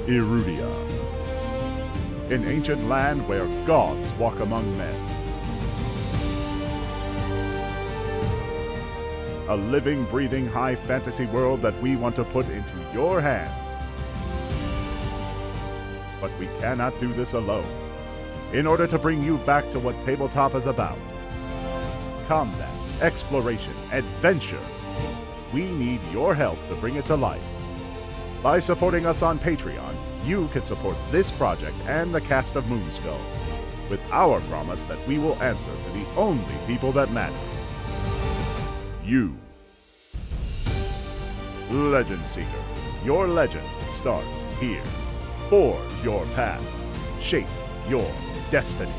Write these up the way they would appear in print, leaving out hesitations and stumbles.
Erudia, an ancient land where gods walk among men. A living, breathing, high fantasy world that we want to put into your hands. But we cannot do this alone. In order to bring you back to what tabletop is about, combat, exploration, adventure, we need your help to bring it to life. By supporting us on Patreon, you can support this project and the cast of Moonskull, with our promise that we will answer to the only people that matter. You. Legend Seekers, your legend starts here. Forge your path. Shape your destiny.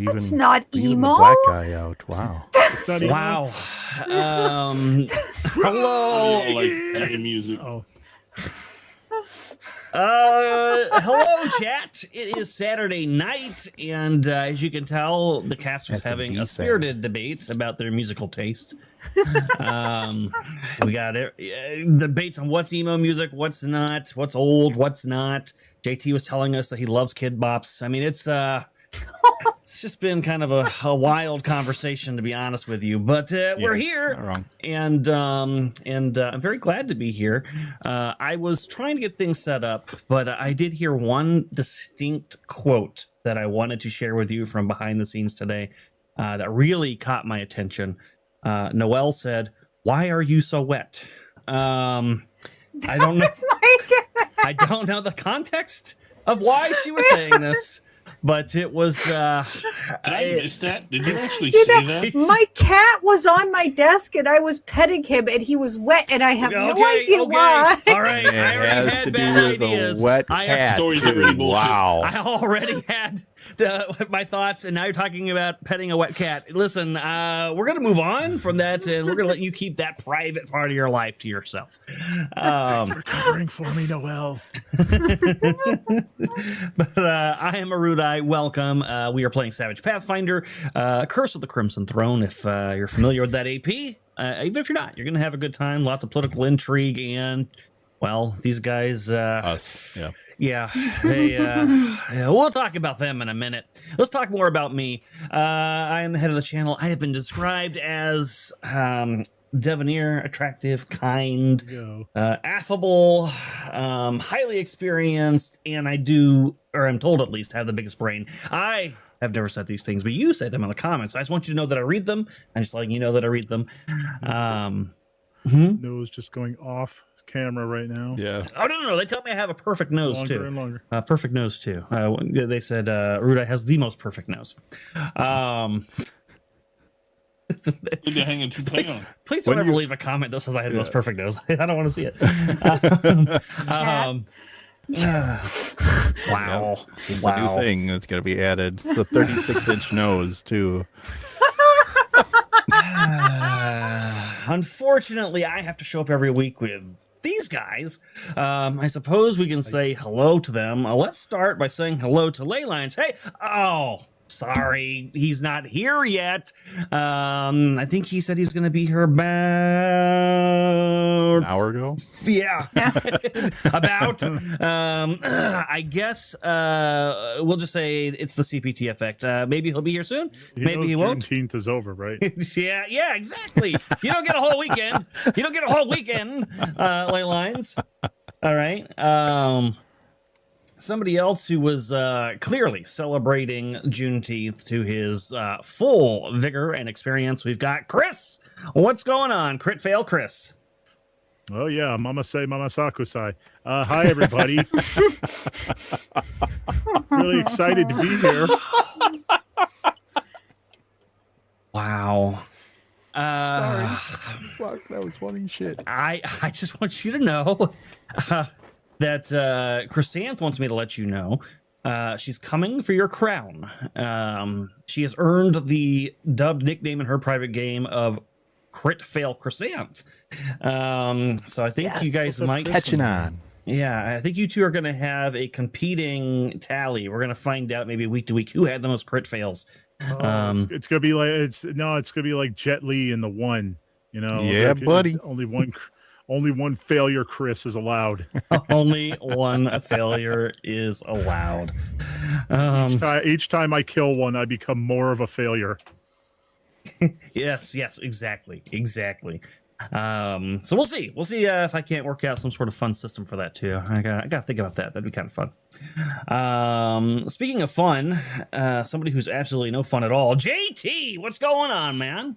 That's not emo. The black guy out. Wow. It's not emo. Wow. Hello. Like game music. Oh. Hello, chat. It is Saturday night, and as you can tell, the cast was having a spirited debate about their musical taste. We got debates on what's emo music, what's not, what's old, what's not. JT was telling us that he loves Kid Bops. I mean, it's just been kind of a wild conversation, to be honest with you. But we're here, and I'm very glad to be here. I was trying to get things set up, but I did hear one distinct quote that I wanted to share with you from behind the scenes today that really caught my attention. Noelle said, "Why are you so wet?" I don't know. I don't know the context of why she was saying this. but it was. Did I miss that? Did you actually You say know, that? my cat was on my desk and I was petting him and he was wet and I have no idea why. All right, It I already has had to do bad with ideas. a wet I- cat. Stories too. already bullshit. Wow. I already had my thoughts, and now you're talking about petting a wet cat. Listen, we're going to move on from that, and we're going to let you keep that private part of your life to yourself. Thanks for covering for me, Noel. But I am Erudi. Welcome. We are playing Savage Pathfinder, Curse of the Crimson Throne. If you're familiar with that AP, even if you're not, you're going to have a good time. Lots of political intrigue and, well, these guys. Us. Yeah. Yeah, they, yeah, we'll talk about them in a minute. Let's talk more about me. I am the head of the channel. I have been described as debonair, attractive, kind, affable, highly experienced, and I do, or I'm told at least, have the biggest brain. I have never said these things, but you say them in the comments. I just want you to know that I read them. I'm just letting you know that I read them. Nose just going off camera right now. Yeah. Oh, no. They tell me I have a perfect nose, Longer too. and longer. Perfect nose, too. They said Erudi has the most perfect nose. Did they hang a toupee on? Please don't When ever you- leave a comment that says I have the most perfect nose. I don't want to see it. Wow. It's a new thing that's going to be added. The 36-inch nose, too. Unfortunately, I have to show up every week with these guys. I suppose we can say hello to them. Let's start by saying hello to Leylines. Hey, sorry, he's not here yet. I think he said he was going to be here about An hour ago? yeah, about. I guess we'll just say it's the CPT effect. Maybe he'll be here soon. Maybe he won't. Juneteenth is over, right? Yeah, exactly. You don't get a whole weekend. Ley lines. All right. Somebody else who was clearly celebrating Juneteenth to his full vigor and experience. We've got Chris. What's going on? Crit fail, Chris. Oh yeah, Mama say, Mama Sakusai. Hi everybody. Really excited to be here. Wow. Fuck, that was funny shit. I just want you to know that Chrysanth wants me to let you know she's coming for your crown. She has earned the dubbed nickname in her private game of Crit Fail Chrysanth. So I think you guys might Catching on. Yeah, I think you two are going to have a competing tally. We're going to find out maybe week to week who had the most crit fails. It's gonna be like it's gonna be like Jet Li in the one. You know, Yeah, like, buddy. Only one failure, Chris, is allowed. Only one failure is allowed. Each time I kill one, I become more of a failure. Yes, exactly. So we'll see if I can't work out some sort of fun system for that too. I gotta think about that. That'd be kind of fun. Speaking of fun, somebody who's absolutely no fun at all, JT, what's going on, man?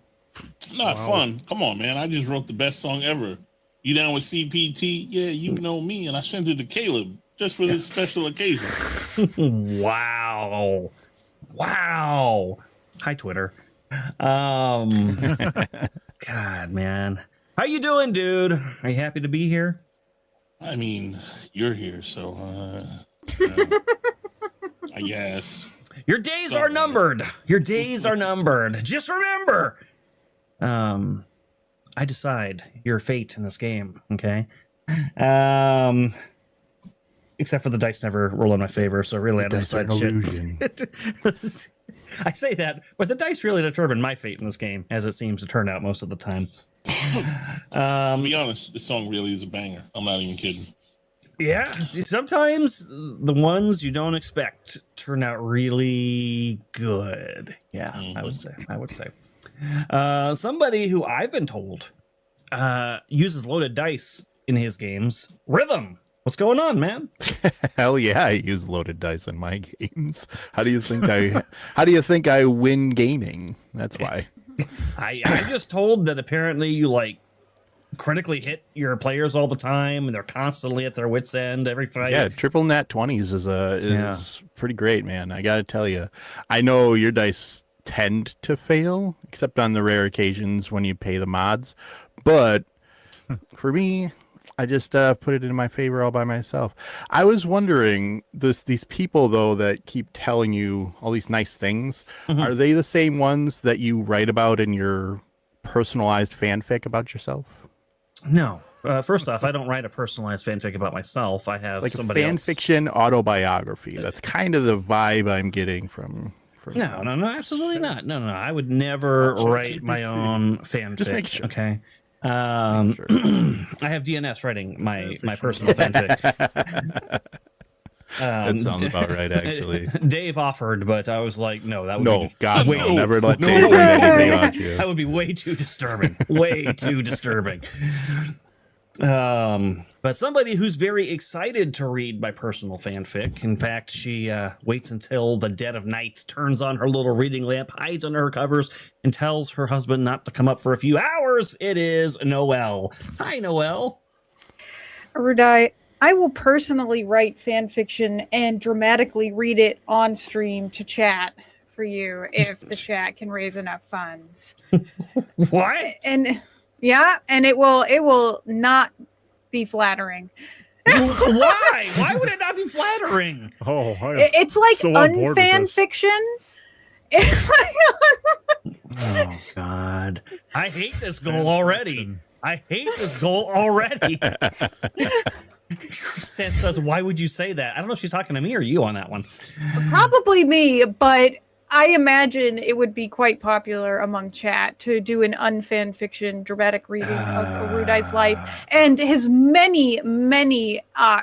Not fun. Come on, man. I just wrote the best song ever. You down with CPT? Yeah, you know me. And I sent it to Caleb just for this special occasion. Wow. Hi, Twitter. God, man. How you doing, dude? Are you happy to be here? I mean, you're here, so I guess. Your days are numbered. Just remember, I decide your fate in this game, okay? Except for the dice never roll in my favor, so really I don't decide shit. I say that, but the dice really determine my fate in this game, as it seems to turn out most of the time. To be honest, this song really is a banger. I'm not even kidding. Yeah, see, sometimes the ones you don't expect turn out really good. Yeah, I would say. Somebody who I've been told uses loaded dice in his games. Rhythm. What's going on, man? Hell yeah, I use loaded dice in my games. How do you think I win gaming? That's why. I'm just told that apparently you like critically hit your players all the time, and they're constantly at their wits' end every fight. Yeah, triple nat 20s is pretty great, man. I gotta tell you. I know your dice tend to fail, except on the rare occasions when you pay the mods. But for me, I just put it in my favor all by myself. I was wondering, these people, though, that keep telling you all these nice things, are they the same ones that you write about in your personalized fanfic about yourself? No. First off, I don't write a personalized fanfic about myself. I have It's like somebody a fan else. fiction autobiography. That's kind of the vibe I'm getting from No, absolutely not. No. I would never write my own fanfic. Just make sure. Okay. Sure. I have DNS writing my personal fanfic. That sounds about right, actually. Dave offered, but I was like, no, that would No, be God, way, no. Never let Dave read anything about you. that would be way too disturbing. Way too disturbing. But somebody who's very excited to read my personal fanfic. In fact, she waits until the dead of night, turns on her little reading lamp, hides under her covers, and tells her husband not to come up for a few hours. It is Noelle. Hi, Noelle. Erudi, I will personally write fan fiction and dramatically read it on stream to chat for you if the chat can raise enough funds. What? And yeah, and it will not be flattering. Why? Why would it not be flattering? Oh, It's like so on board with unfan this. fiction. It's like Oh, God. I hate this goal already. I hate this goal already. Seth says, why would you say that? I don't know if she's talking to me or you on that one. probably me, but I imagine it would be quite popular among chat to do an unfan fiction dramatic reading of Erudi's life and his many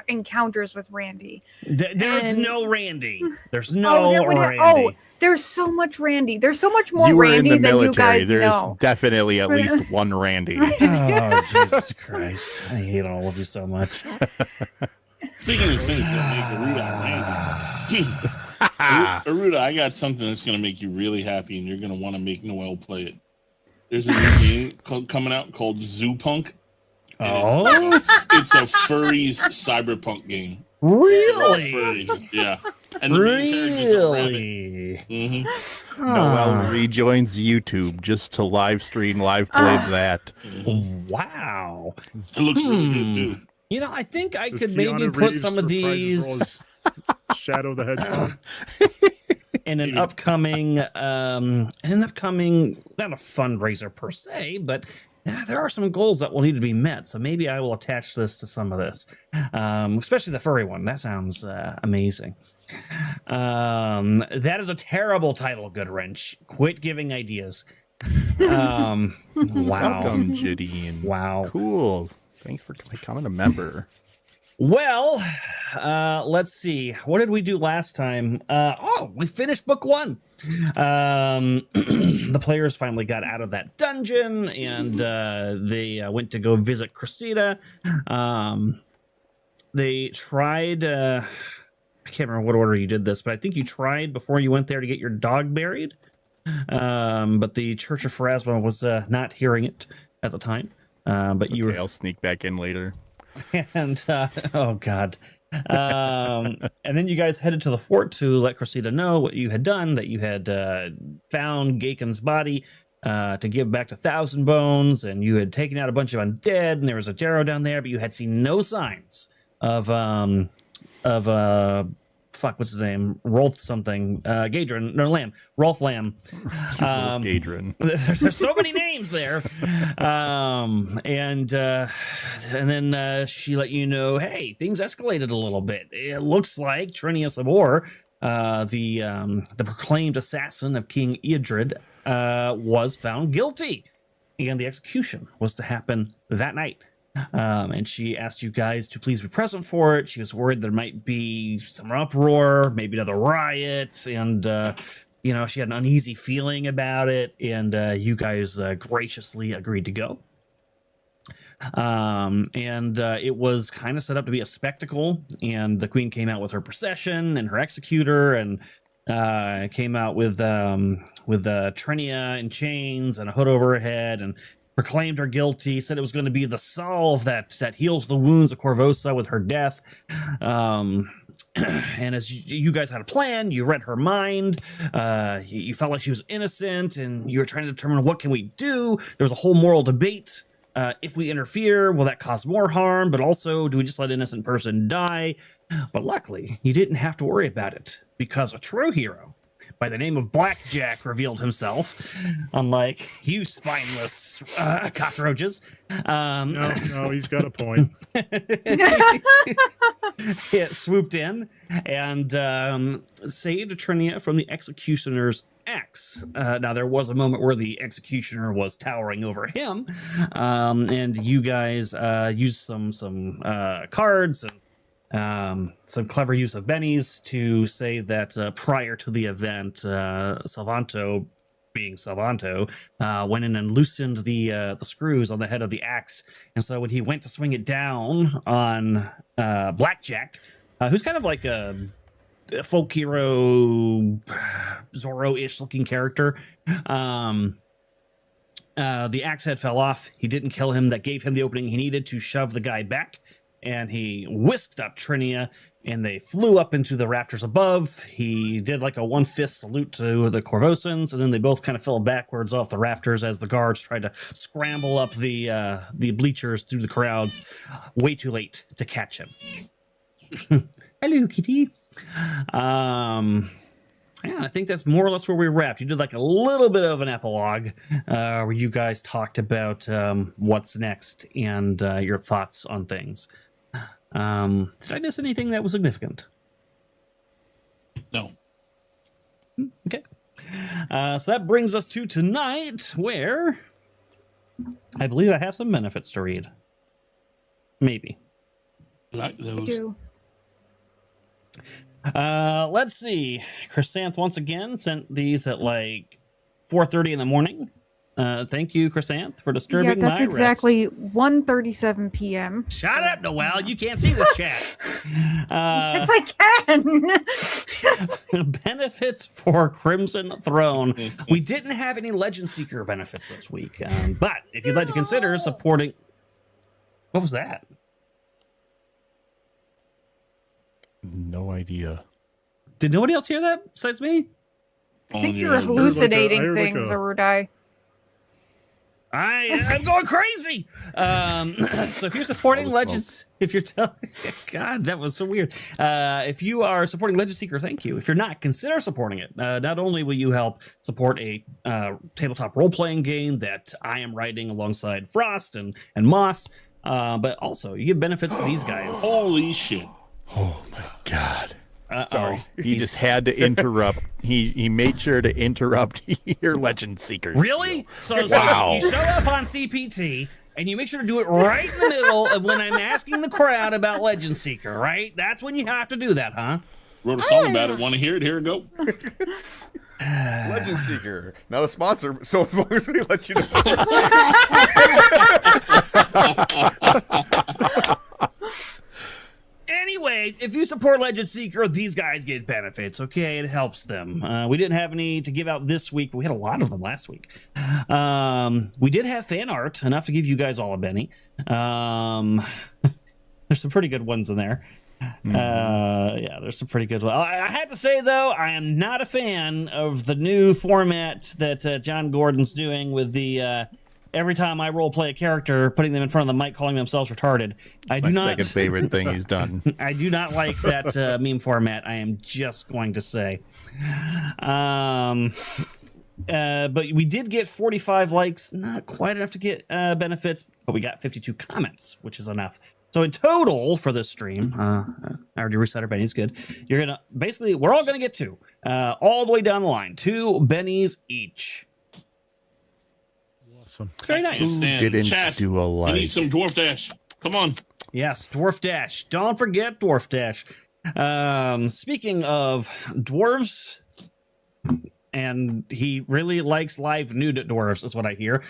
encounters with Randy. There's And- no Randy. There's Oh, no there would- Randy. there's so much Randy. There's so much more You were Randy in the than you military. guys There's know. definitely at least one Randy. Oh, Jesus Christ. I hate all of you so much. Speaking of things that make Erudi Randy, Erudi, I got something that's going to make you really happy, and you're going to want to make Noelle play it. There's a new game coming out called Zoo Punk. Oh, It's a furries cyberpunk game. really? Furries, yeah. And the main character's a rabbit. Really? Mm-hmm. Noelle rejoins YouTube just to live stream, live play that. Wow. It looks really good too. You know, I think I Does could Keanu maybe put Reeves some of reprise his role these as Shadow the Hedgehog. in an upcoming, not a fundraiser per se, but there are some goals that will need to be met. So maybe I will attach this to some of this, especially the furry one. That sounds amazing. That is a terrible title, Goodwrench. Quit giving ideas. Wow. Welcome, Jadine. Wow. Cool. Thanks for becoming a member. Well, let's see. What did we do last time? We finished book one. The players finally got out of that dungeon, and they went to go visit Cressida. They tried. I can't remember what order you did this, but I think you tried before you went there to get your dog buried. But the Church of Pharasma was not hearing it at the time. But you were. I'll sneak back in later. And oh god, and then you guys headed to the fort to let Cressida know what you had done, that you had found Gaken's body to give back to Thousand Bones, and you had taken out a bunch of undead, and there was a Jarrow down there, but you had seen no signs of what's his name? Rolf something. Gadrin, no, Lamb. Rolf Lamb. Gadrin. There's so many names there. And then she let you know, hey, things escalated a little bit. It looks like Trinius Abor, the proclaimed assassin of King Idrid, was found guilty. And the execution was to happen that night. And she asked you guys to please be present for it. She was worried there might be some uproar, maybe another riot, and she had an uneasy feeling about it. And you guys graciously agreed to go. It was kind of set up to be a spectacle. And the queen came out with her procession and her executor, and came out with Trinia in chains and a hood over her head, and proclaimed her guilty, said it was going to be the salve that heals the wounds of Corvosa with her death. And as you guys had a plan, you read her mind. You felt like she was innocent, and you were trying to determine what can we do. There was a whole moral debate. If we interfere, will that cause more harm? But also, do we just let an innocent person die? But luckily, you didn't have to worry about it, because a true hero by the name of Blackjack revealed himself, unlike you spineless cockroaches. No, he's got a point. It swooped in and saved Trinia from the executioner's axe. Now, there was a moment where the executioner was towering over him, and you guys used some cards and some clever use of bennies to say that prior to the event, Salvanto, being Salvanto, went in and loosened the screws on the head of the axe. And so when he went to swing it down on Blackjack, who's kind of like a folk hero, Zorro-ish looking character, the axe head fell off. He didn't kill him. That gave him the opening he needed to shove the guy back. And he whisked up Trinia, and they flew up into the rafters above. He did like a one-fist salute to the Corvosans, and then they both kind of fell backwards off the rafters as the guards tried to scramble up the bleachers through the crowds. Way too late to catch him. Hello, kitty. Yeah, I think that's more or less where we wrapped. You did like a little bit of an epilogue where you guys talked about what's next and your thoughts on things. Did I miss anything that was significant? No. Okay. So that brings us to tonight, where I believe I have some benefits to read. Maybe. Like I those. do. Let's see. Chrysanth once again sent these at like 4:30 in the morning. Thank you, Chrysanth, for disturbing Yeah, that's my exactly 1:37 p.m. rest. Shut up, Noelle. You can't see this chat. Yes, I can. Benefits for Crimson Throne. We didn't have any Legend Seeker benefits this week, but if you'd like to consider supporting... What was that? No idea. Did nobody else hear that besides me? I think On you're your end. hallucinating I heard like things, a- Erudi. I'm going crazy. So if you're supporting Legends, if you're telling, God, that was so weird. If you are supporting Legend Seeker, thank you. If you're not, consider supporting it. Not only will you help support a tabletop role-playing game that I am writing alongside Frost and Moss, but also you give benefits to these guys. Holy shit. Oh my God. Sorry, He just had to interrupt. He made sure to interrupt your Legend Seekers. Really? So Wow. you show up on CPT and you make sure to do it right in the middle of when I'm asking the crowd about Legend Seeker, right? That's when you have to do that, huh? Wrote a song about it. Want to hear it? Here it go. Legend Seeker, not a sponsor, so as long as we let you know. Anyways, if you support Legend Seeker, these guys get benefits, okay? It helps them. We didn't have any to give out this week, but we had a lot of them last week. We did have fan art, enough to give you guys all a Benny. There's some pretty good ones in there. Yeah, there's some pretty good ones. I had to say, though, I am not a fan of the new format that John Gordon's doing with the... every time I role play a character, putting them in front of the mic, calling themselves retarded. I do not. Second favorite thing he's done. I do not like that meme format. I am just going to say. But we did get 45 likes, not quite enough to get benefits, but we got 52 comments, which is enough. So in total for this stream, I already reset our bennies. Good. You're gonna basically we're all gonna get two, all the way down the line, 2 bennies each. Awesome. It's very nice. Didn't Chat, do a we like. need some Dwarf Dash. Come on. Yes, Dwarf Dash. Don't forget Dwarf Dash. Speaking of dwarves, and he really likes live nude dwarves, is what I hear.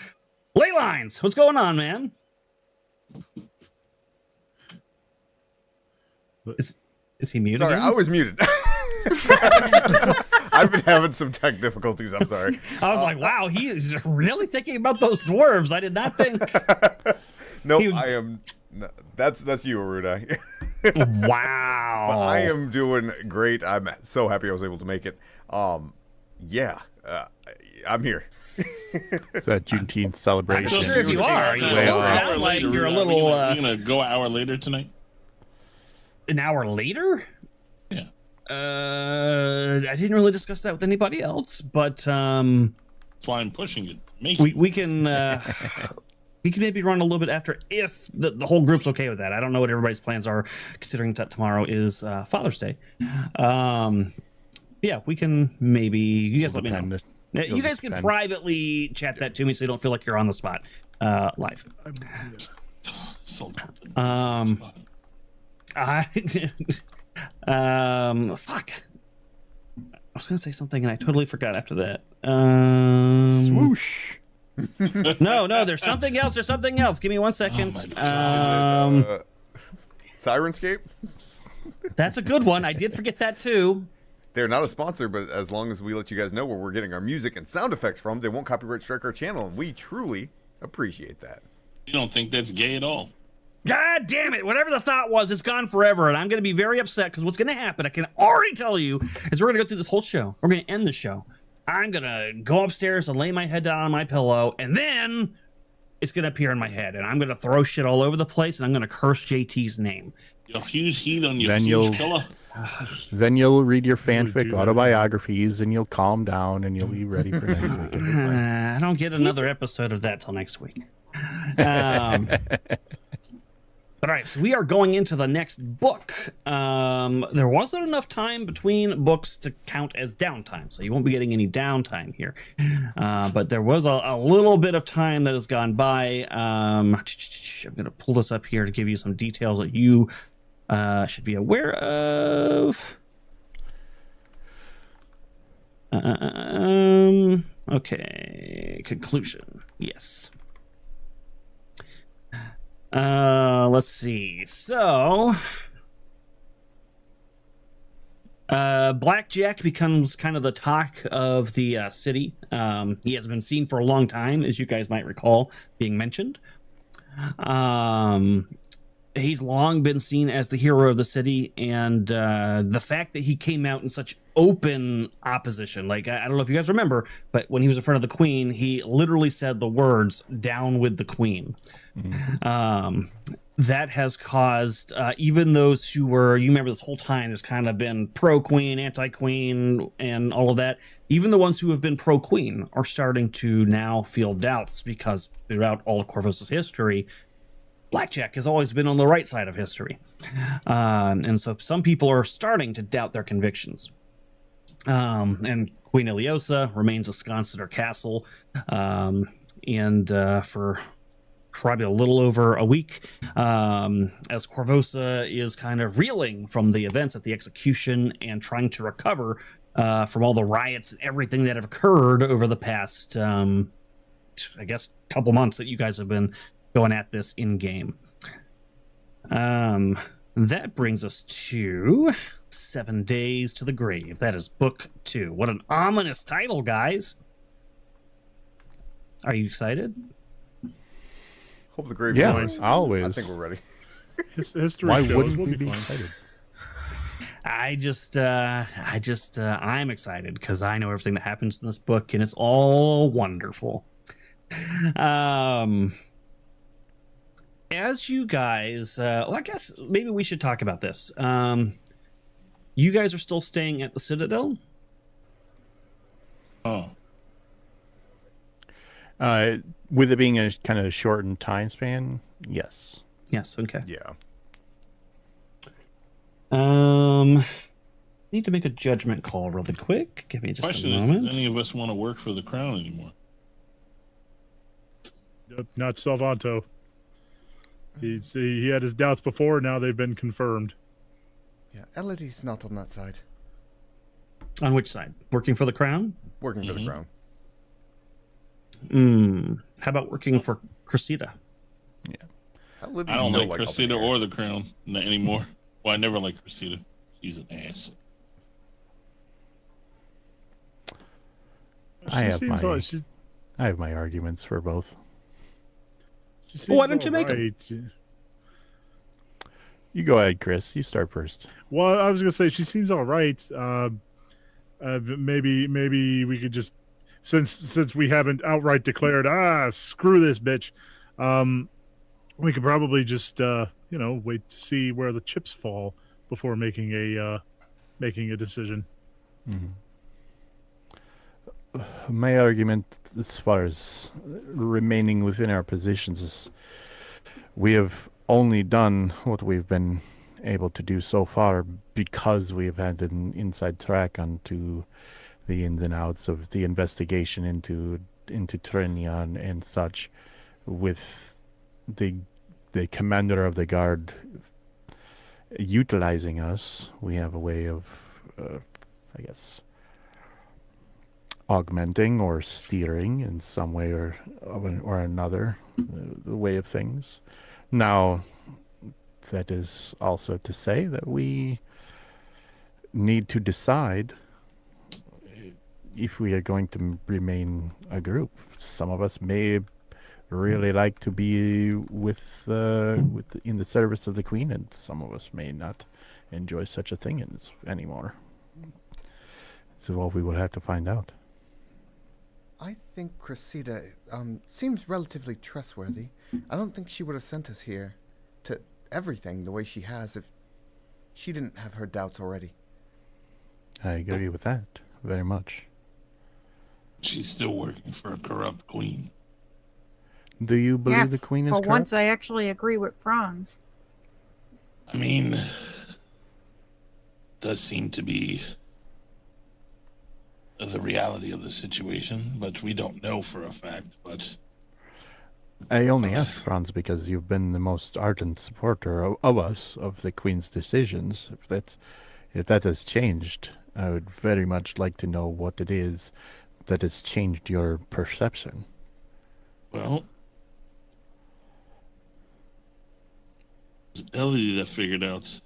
Leylines, what's going on, man? Is he muted? Sorry, again? I was muted. I've been having some tech difficulties. I'm sorry. I was like, wow, he is really thinking about those dwarves. I did not think. Nope, I am. No, that's you, Erudi. Wow. But I am doing great. I'm so happy I was able to make it. Yeah, I'm here. It's that Juneteenth celebration. I'm sure you are. You still sound like you're a little. You're gonna go an hour later tonight. An hour later? Yeah. I didn't really discuss that with anybody else, but That's why I'm pushing it. we can maybe run a little bit after if the whole group's okay with that. I don't know what everybody's plans are, considering that tomorrow is Father's Day. Yeah, we can maybe. You guys let me know. You guys can privately chat that to me, so you don't feel like you're on the spot live. So fuck. I was gonna say something and I totally forgot after that. Swoosh. No, there's something else. There's something else. Give me 1 second. Sirenscape? That's a good one. I did forget that too. They're not a sponsor, but as long as we let you guys know where we're getting our music and sound effects from, they won't copyright strike our channel, and we truly appreciate that. you don't think that's gay at all? God damn it. Whatever the thought was, it's gone forever. And I'm going to be very upset because what's going to happen, I can already tell you, is we're going to go through this whole show. We're going to end the show. I'm going to go upstairs and lay my head down on my pillow. And then it's going to appear in my head. And I'm going to throw shit all over the place. And I'm going to curse JT's name. Your huge heat on your Then huge pillow. Then you'll read your fanfic autobiographies and you'll calm down and you'll be ready for next week. I don't get another episode of that till next week. But all right, so we are going into the next book. There wasn't enough time between books to count as downtime, so you won't be getting any downtime here. But there was a little bit of time that has gone by. I'm going to pull this up here to give you some details that you should be aware of. Okay, conclusion. Yes. Let's see. So, Blackjack becomes kind of the talk of the city. He has been seen for a long time, as you guys might recall being mentioned. He's long been seen as the hero of the city, and the fact that he came out in such open opposition, like, I don't know if you guys remember, but when he was in front of the queen, he literally said the words, "Down with the queen." That has caused even those who were, you remember this whole time, there's kind of been pro-queen, anti-queen, and all of that. Even the ones who have been pro-queen are starting to now feel doubts, because throughout all of Corvus' history, Blackjack has always been on the right side of history. And so some people are starting to doubt their convictions. And Queen Iliosa remains ensconced at her castle. And for probably a little over a week, as Corvosa is kind of reeling from the events at the execution and trying to recover from all the riots and everything that have occurred over the past, I guess, couple months that you guys have been going at this in game. That brings us to 7 Days to the Grave. That is book 2. What an ominous title, guys. Are you excited? Hope the grave Yeah, always. I think we're ready. History Why shows wouldn't we'll we be fine. excited? I'm excited because I know everything that happens in this book, and it's all wonderful. As you guys, well, I guess maybe we should talk about this. You guys are still staying at the Citadel? Oh, With it being a kind of shortened time span, yes. Yes, okay. Yeah. Need to make a judgment call really quick. Give me just question a is, moment. does any of us want to work for the crown anymore? Not Salvanto. He had his doubts before. Now they've been confirmed. Yeah. Elidy's not on that side. On which side? Working for the crown? Working for the crown. How about working for Cressida? Elidy's I don't no like up Cressida here. or the crown anymore. Well, I never liked Cressida. She's an ass. I have seems my like she I have my arguments for both. seems Well, why don't you all make 'em? right. You go ahead, Chris. You start first. Well, I was gonna say she seems all right. Maybe we could just since we haven't outright declared screw this bitch, we could probably just wait to see where the chips fall before making a decision. My argument, as far as remaining within our positions, is we have only done what we've been able to do so far because we have had an inside track onto the ins and outs of the investigation into Trinian and such, with the commander of the guard utilizing us. We have a way of, I guess, augmenting or steering in some way or another the way of things. Now, that is also to say that we need to decide if we are going to remain a group. Some of us may really like to be in the service of the Queen, and some of us may not enjoy such a thing anymore. So what we will have to find out. I think Cressida seems relatively trustworthy. I don't think she would have sent us here to everything the way she has if she didn't have her doubts already. I agree with that very much. She's still working for a corrupt queen. Do you believe the Queen is for corrupt? once, I actually agree with Franz. I mean, does seem to be the reality of the situation, but we don't know for a fact. But I only ask, Franz, because you've been the most ardent supporter of us, of the Queen's decisions. If that has changed, I would very much like to know what it is that has changed your perception. well, it was Elodie that figured out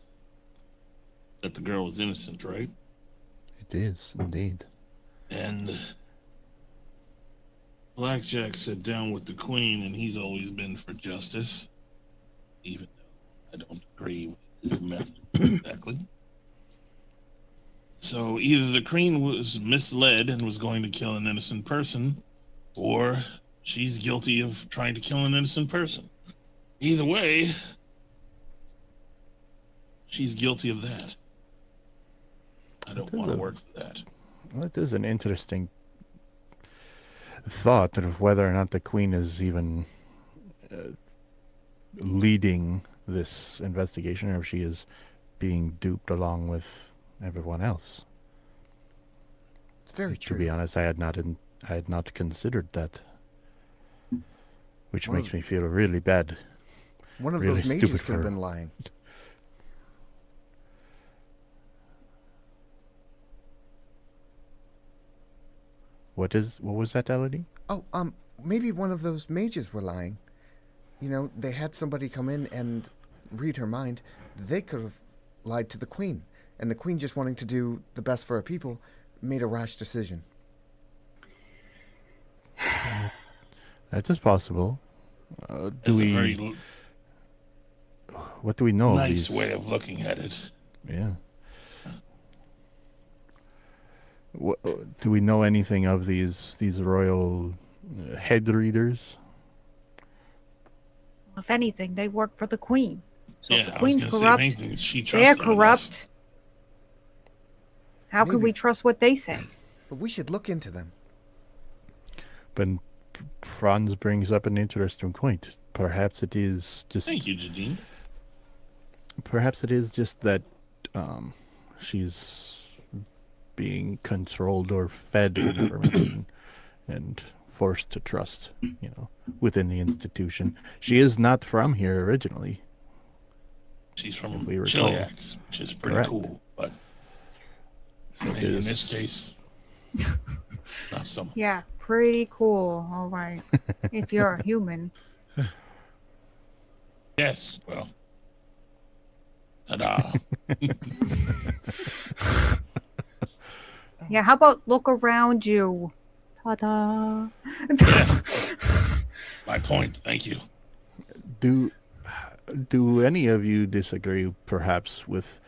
that the girl was innocent, right? It is, indeed. And Blackjack sat down with the Queen, and he's always been for justice, even though I don't agree with his method exactly. So either the Queen was misled and was going to kill an innocent person, or she's guilty of trying to kill an innocent person. Either way, she's guilty of that. I don't want to work for that. Well, it is an interesting thought of whether or not the Queen is even leading this investigation, or if she is being duped along with everyone else. It's very true. To be honest, I had not considered that, which makes me feel really bad. One of really those mages stupid could have for- been lying. What was that, Elodie? Oh, maybe one of those mages were lying. You know, they had somebody come in and read her mind. They could have lied to the Queen. And the Queen, just wanting to do the best for her people, made a rash decision. That is possible. It's a very What do we know? nice way of looking at it. Yeah. Do we know anything of these royal head readers? If anything, they work for the Queen. So if Yeah, the I was Queen's going to say, if corrupt, anything, she trusts they're them enough. corrupt. How could Maybe. we trust what they say? But we should look into them. But Franz brings up an interesting point. Perhaps it is just. Thank you, Jadine. Perhaps it is just that she's being controlled or fed information and forced to trust, within the institution. She is not from here originally. She's from we recall. Chiliacs, which is pretty Correct. cool, but So maybe in there's- this case, not so much. Yeah, pretty cool. All right. If you're a human. Yes, well, ta-da. Yeah, how about look around you? Ta-da. My point. Thank you. Do any of you disagree, perhaps, with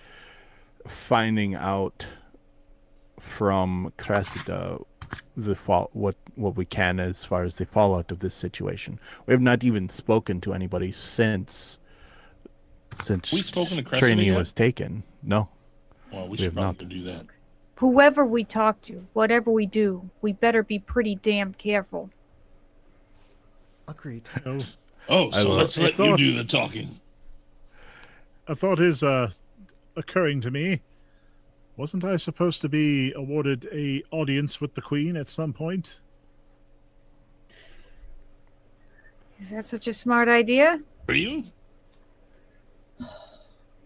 finding out from Cressida what we can as far as the fallout of this situation? We have not even spoken to anybody since We spoken to Cressida training yet? was taken. No. Well, we We should have not. probably do that. Whoever we talk to, whatever we do, we better be pretty damn careful. Agreed. Oh, so let's let you thought- do the talking. A thought is occurring to me. Wasn't I supposed to be awarded a audience with the Queen at some point? Is that such a smart idea? Are you?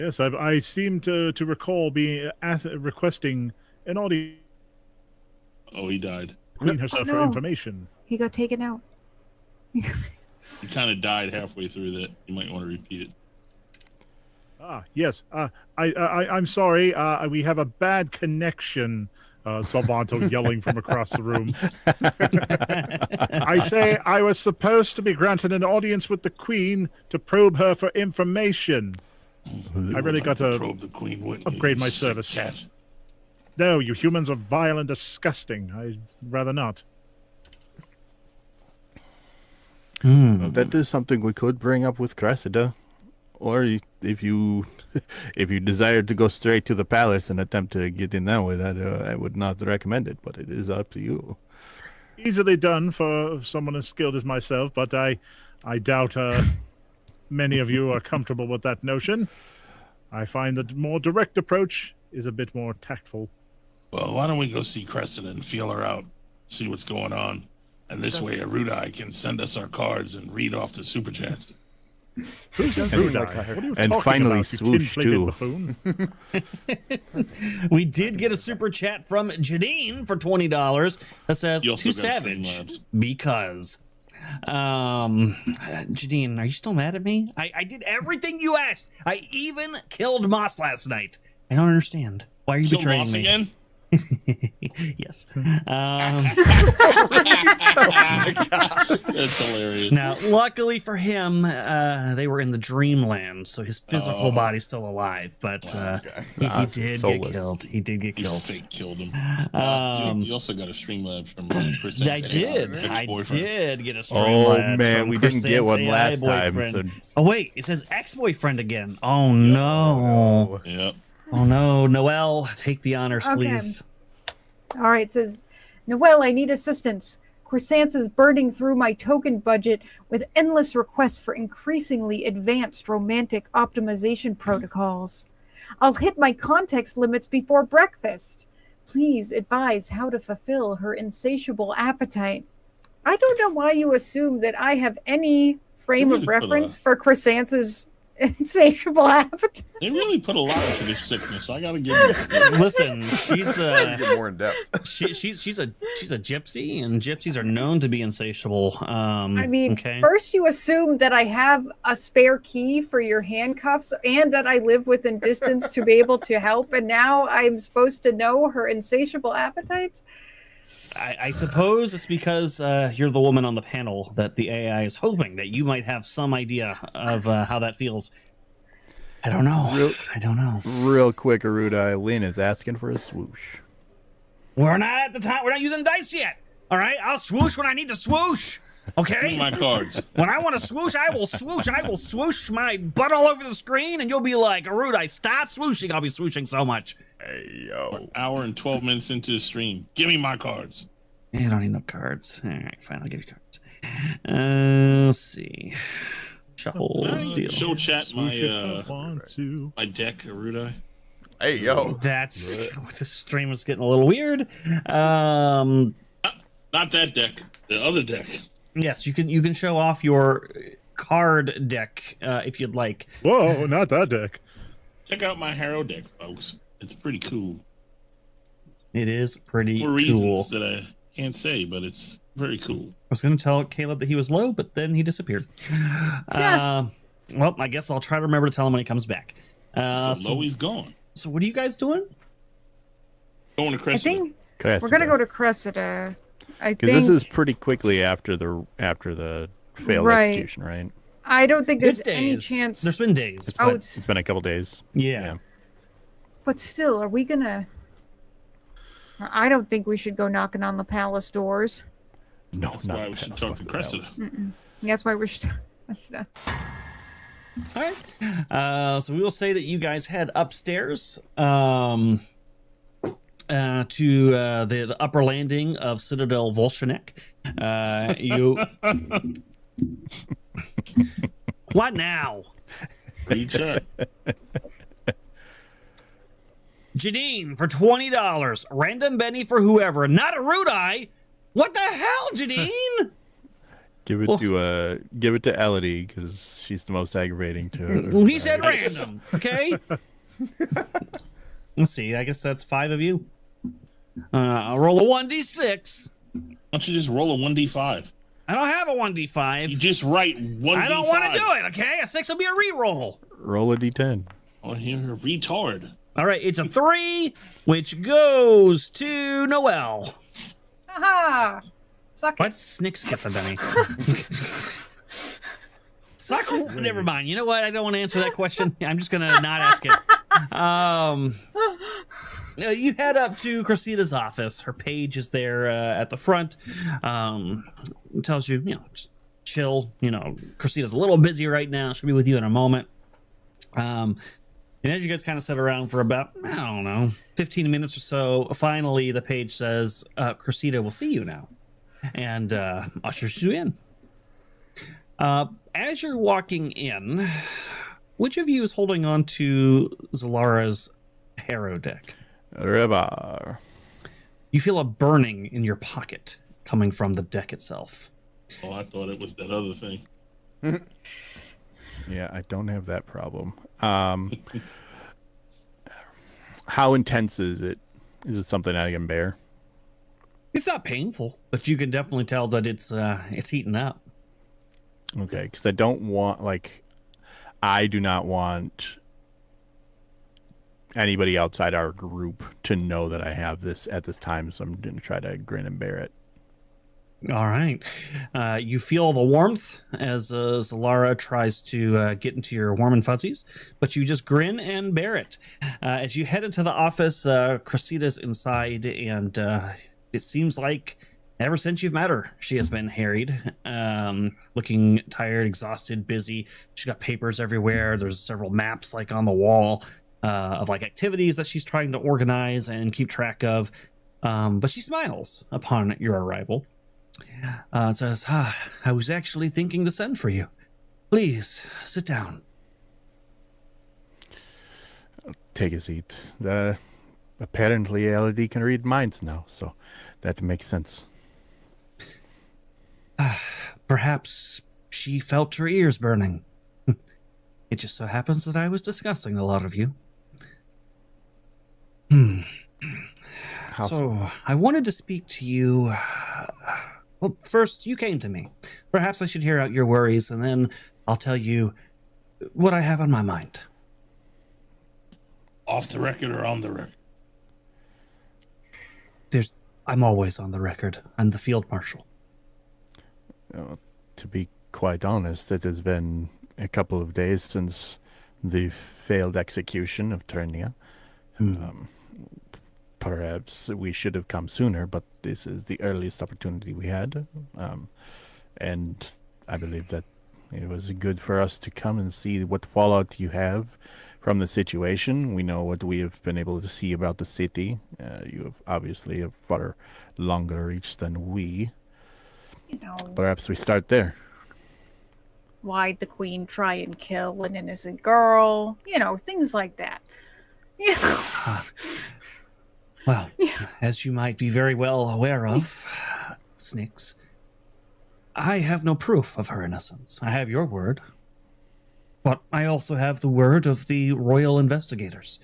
Yes, I seem to recall being requesting an audience Oh, he died. with the Queen herself for no. information. He got taken out. He kind of died halfway through that. You might want to repeat it. Yes. I'm sorry. We have a bad connection. Salvanto yelling from across the room. I say I was supposed to be granted an audience with the Queen to probe her for information. I really got to probe the Queen, wouldn't you, upgrade you my sick service. Cat. No, you humans are vile and disgusting. I'd rather not. That is something we could bring up with Cressida. Or if you desire to go straight to the palace and attempt to get in that way, that I would not recommend it, but it is up to you. Easily done for someone as skilled as myself, but I doubt many of you are comfortable with that notion. I find the more direct approach is a bit more tactful. Well, why don't we go see Cressida and feel her out, see what's going on, and this way Erudi can send us our cards and read off the super chats. Who's Erudi? What are you And talking finally about, you swoosh, tin-plated too. buffoon? We did get a super chat from Jadine for $20 that says You also too got savage Streamlabs. because. Jadine, are you still mad at me? I did everything you asked. I even killed Moss last night. I don't understand. Why are you Kill betraying Moss me? again? Yes. That's hilarious. Now, luckily for him, they were in the dreamland, so his physical body's still alive. But he did soulless. get killed. He did get You killed. fake killed him. You also got a Streamlabs from Chris. I did. I did get a stream Oh, labs man, from we Chris didn't get Sands' one AI last time, boyfriend. so- Oh wait, it says ex-boyfriend again. Oh no. Yep. Oh no, Noelle, take the honors, Okay. please. All right, it says, Noelle, I need assistance. Croissants is burning through my token budget with endless requests for increasingly advanced romantic optimization protocols. I'll hit my context limits before breakfast. Please advise how to fulfill her insatiable appetite. I don't know why you assume that I have any frame Really of put a- reference for Croissants' insatiable appetite. They really put a lot into this sickness. I gotta give them that. Listen, she's Get more in depth. she's a gypsy, and gypsies are known to be insatiable. I mean, okay. first you assume that I have a spare key for your handcuffs and that I live within distance to be able to help, and now I'm supposed to know her insatiable appetites? I suppose it's because you're the woman on the panel that the AI is hoping that you might have some idea of how that feels. I don't know. I don't know. Real quick, Erudi, Lynn is asking for a swoosh. We're not at the time. We're not using dice yet. All right, I'll swoosh when I need to swoosh. Give me Okay. my cards. When I want to swoosh, I will swoosh. I will swoosh my butt all over the screen, and you'll be like, Erudi, stop swooshing. I'll be swooshing so much. Hey, yo. Hour and 12 minutes into the stream. Give me my cards. I don't need no cards. All right, fine. I'll give you cards. Let's see. Shuffle deal. Show chat If I want to. my deck, Erudi. Hey, yo. That's this stream is getting a little weird. Not that deck. The other deck. Yes, you can show off your card deck if you'd like. Whoa, not that deck. Check out my hero deck, folks. It's pretty cool. It is pretty For cool. reasons that I can't say, but it's very cool. I was going to tell Caleb that he was low, but then he disappeared. Well, I guess I'll try to remember to tell him when he comes back. So Loey's gone. So what are you guys doing? Going to I Cressida. think we're going to go to Cressida. I Because think this is pretty quickly after the failed Right. execution, right? I don't think there's It's any days. chance. There's been days. Oh, but- it's It's been a couple days. yeah. but still, are we gonna? I don't think we should go knocking on the palace doors. No, That's not why we should talk to Cressida. That's why we're. All right. So we will say that you guys head upstairs to the upper landing of Citadel Volshanek. You. What now? Read chat. Janine for $20. Random Benny for whoever. Not Erudi. What the hell, Janine? Give it to Elodie because she's the most aggravating to her. He said random. Okay. Let's see. I guess that's 5 of you. I'll roll a 1d6. Why don't you just roll a 1d5? I don't have a 1d5. You just write 1d5. I don't want to do it, okay? A 6 will be a reroll. Roll a d10. Oh, you're a retard. All right, it's a 3, which goes to Noel. Haha! Suck Why it. does Snick skip the Benny? Suck it? Never mind. You know what? I don't want to answer that question. I'm just going to not ask it. You head up to Cressida's office. Her page is there at the front. It tells you, just chill. Cressida's a little busy right now. She'll be with you in a moment. And as you guys kind of sit around for about, 15 minutes or so, finally the page says, Cressida will see you now. And ushers you in. As you're walking in, which of you is holding on to Zalara's hero deck? River. You feel a burning in your pocket coming from the deck itself. Oh, I thought it was that other thing. Yeah, I don't have that problem. How intense is it? Is it something I can bear? It's not painful, but you can definitely tell that it's heating up. Okay, because I do not want anybody outside our group to know that I have this at this time, so I'm going to try to grin and bear it. All right. You feel the warmth as Zalara tries to get into your warm and fuzzies, but you just grin and bear it. As you head into the office, Cressida's inside, and it seems like ever since you've met her, she has been harried, looking tired, exhausted, busy. She's got papers everywhere. There's several maps on the wall of activities that she's trying to organize and keep track of. But she smiles upon your arrival. Says, I was actually thinking to send for you. Please, sit down. Take a seat. Apparently, Elodie can read minds now, so that makes sense. Perhaps she felt her ears burning. It just so happens that I was discussing a lot of you. So, I wanted to speak to you. Well, first, you came to me. Perhaps I should hear out your worries, and then I'll tell you what I have on my mind. Off the record or on the record? I'm always on the record. I'm the field marshal. To be quite honest, it has been a couple of days since the failed execution of Turnia. Perhaps we should have come sooner, but this is the earliest opportunity we had. And I believe that it was good for us to come and see what fallout you have from the situation. We know what we have been able to see about the city. You have obviously a far longer reach than we. Perhaps we start there. Why'd the queen try and kill an innocent girl? Things like that. Well, as you might be very well aware of, Snicks, I have no proof of her innocence. I have your word. But I also have the word of the royal investigators.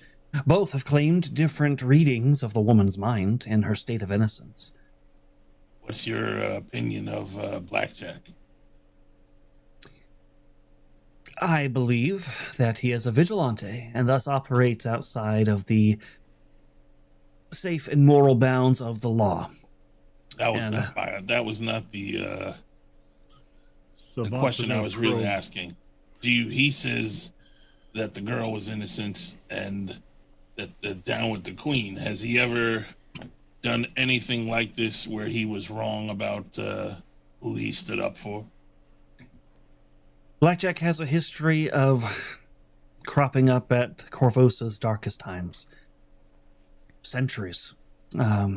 Both have claimed different readings of the woman's mind in her state of innocence. What's your opinion of Blackjack? I believe that he is a vigilante and thus operates outside of the safe and moral bounds of the law. That was And, that was not the Savant question I without was really probe. asking. He says that the girl was innocent and that down with the queen. Has he ever done anything like this where he was wrong about who he stood up for? Blackjack has a history of cropping up at Corvosa's darkest times. Centuries.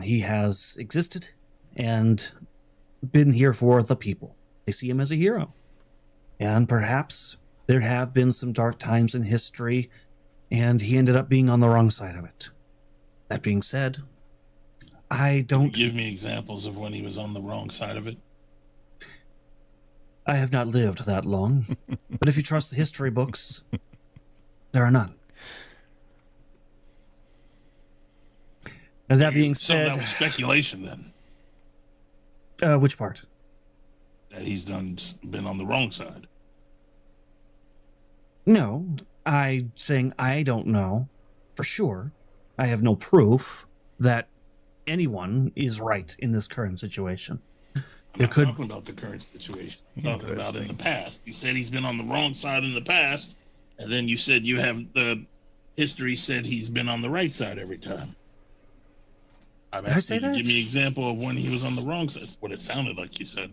He has existed and been here for the people. They see him as a hero. And perhaps there have been some dark times in history, and he ended up being on the wrong side of it. That being said, I don't... Can you give me examples of when he was on the wrong side of it? I have not lived that long, but if you trust the history books, there are none. And that being So said... that was speculation then, which part? that he's been on the wrong side. No, saying I don't know for sure. I have no proof that anyone is right in this current situation. I'm not talking about the current situation. I'm talking about in the past. You said he's been on the wrong side in the past, and then you said you have the history said he's been on the right side every time. I'm asking you to give me an example of when he was on the wrong side. That's what it sounded like you said.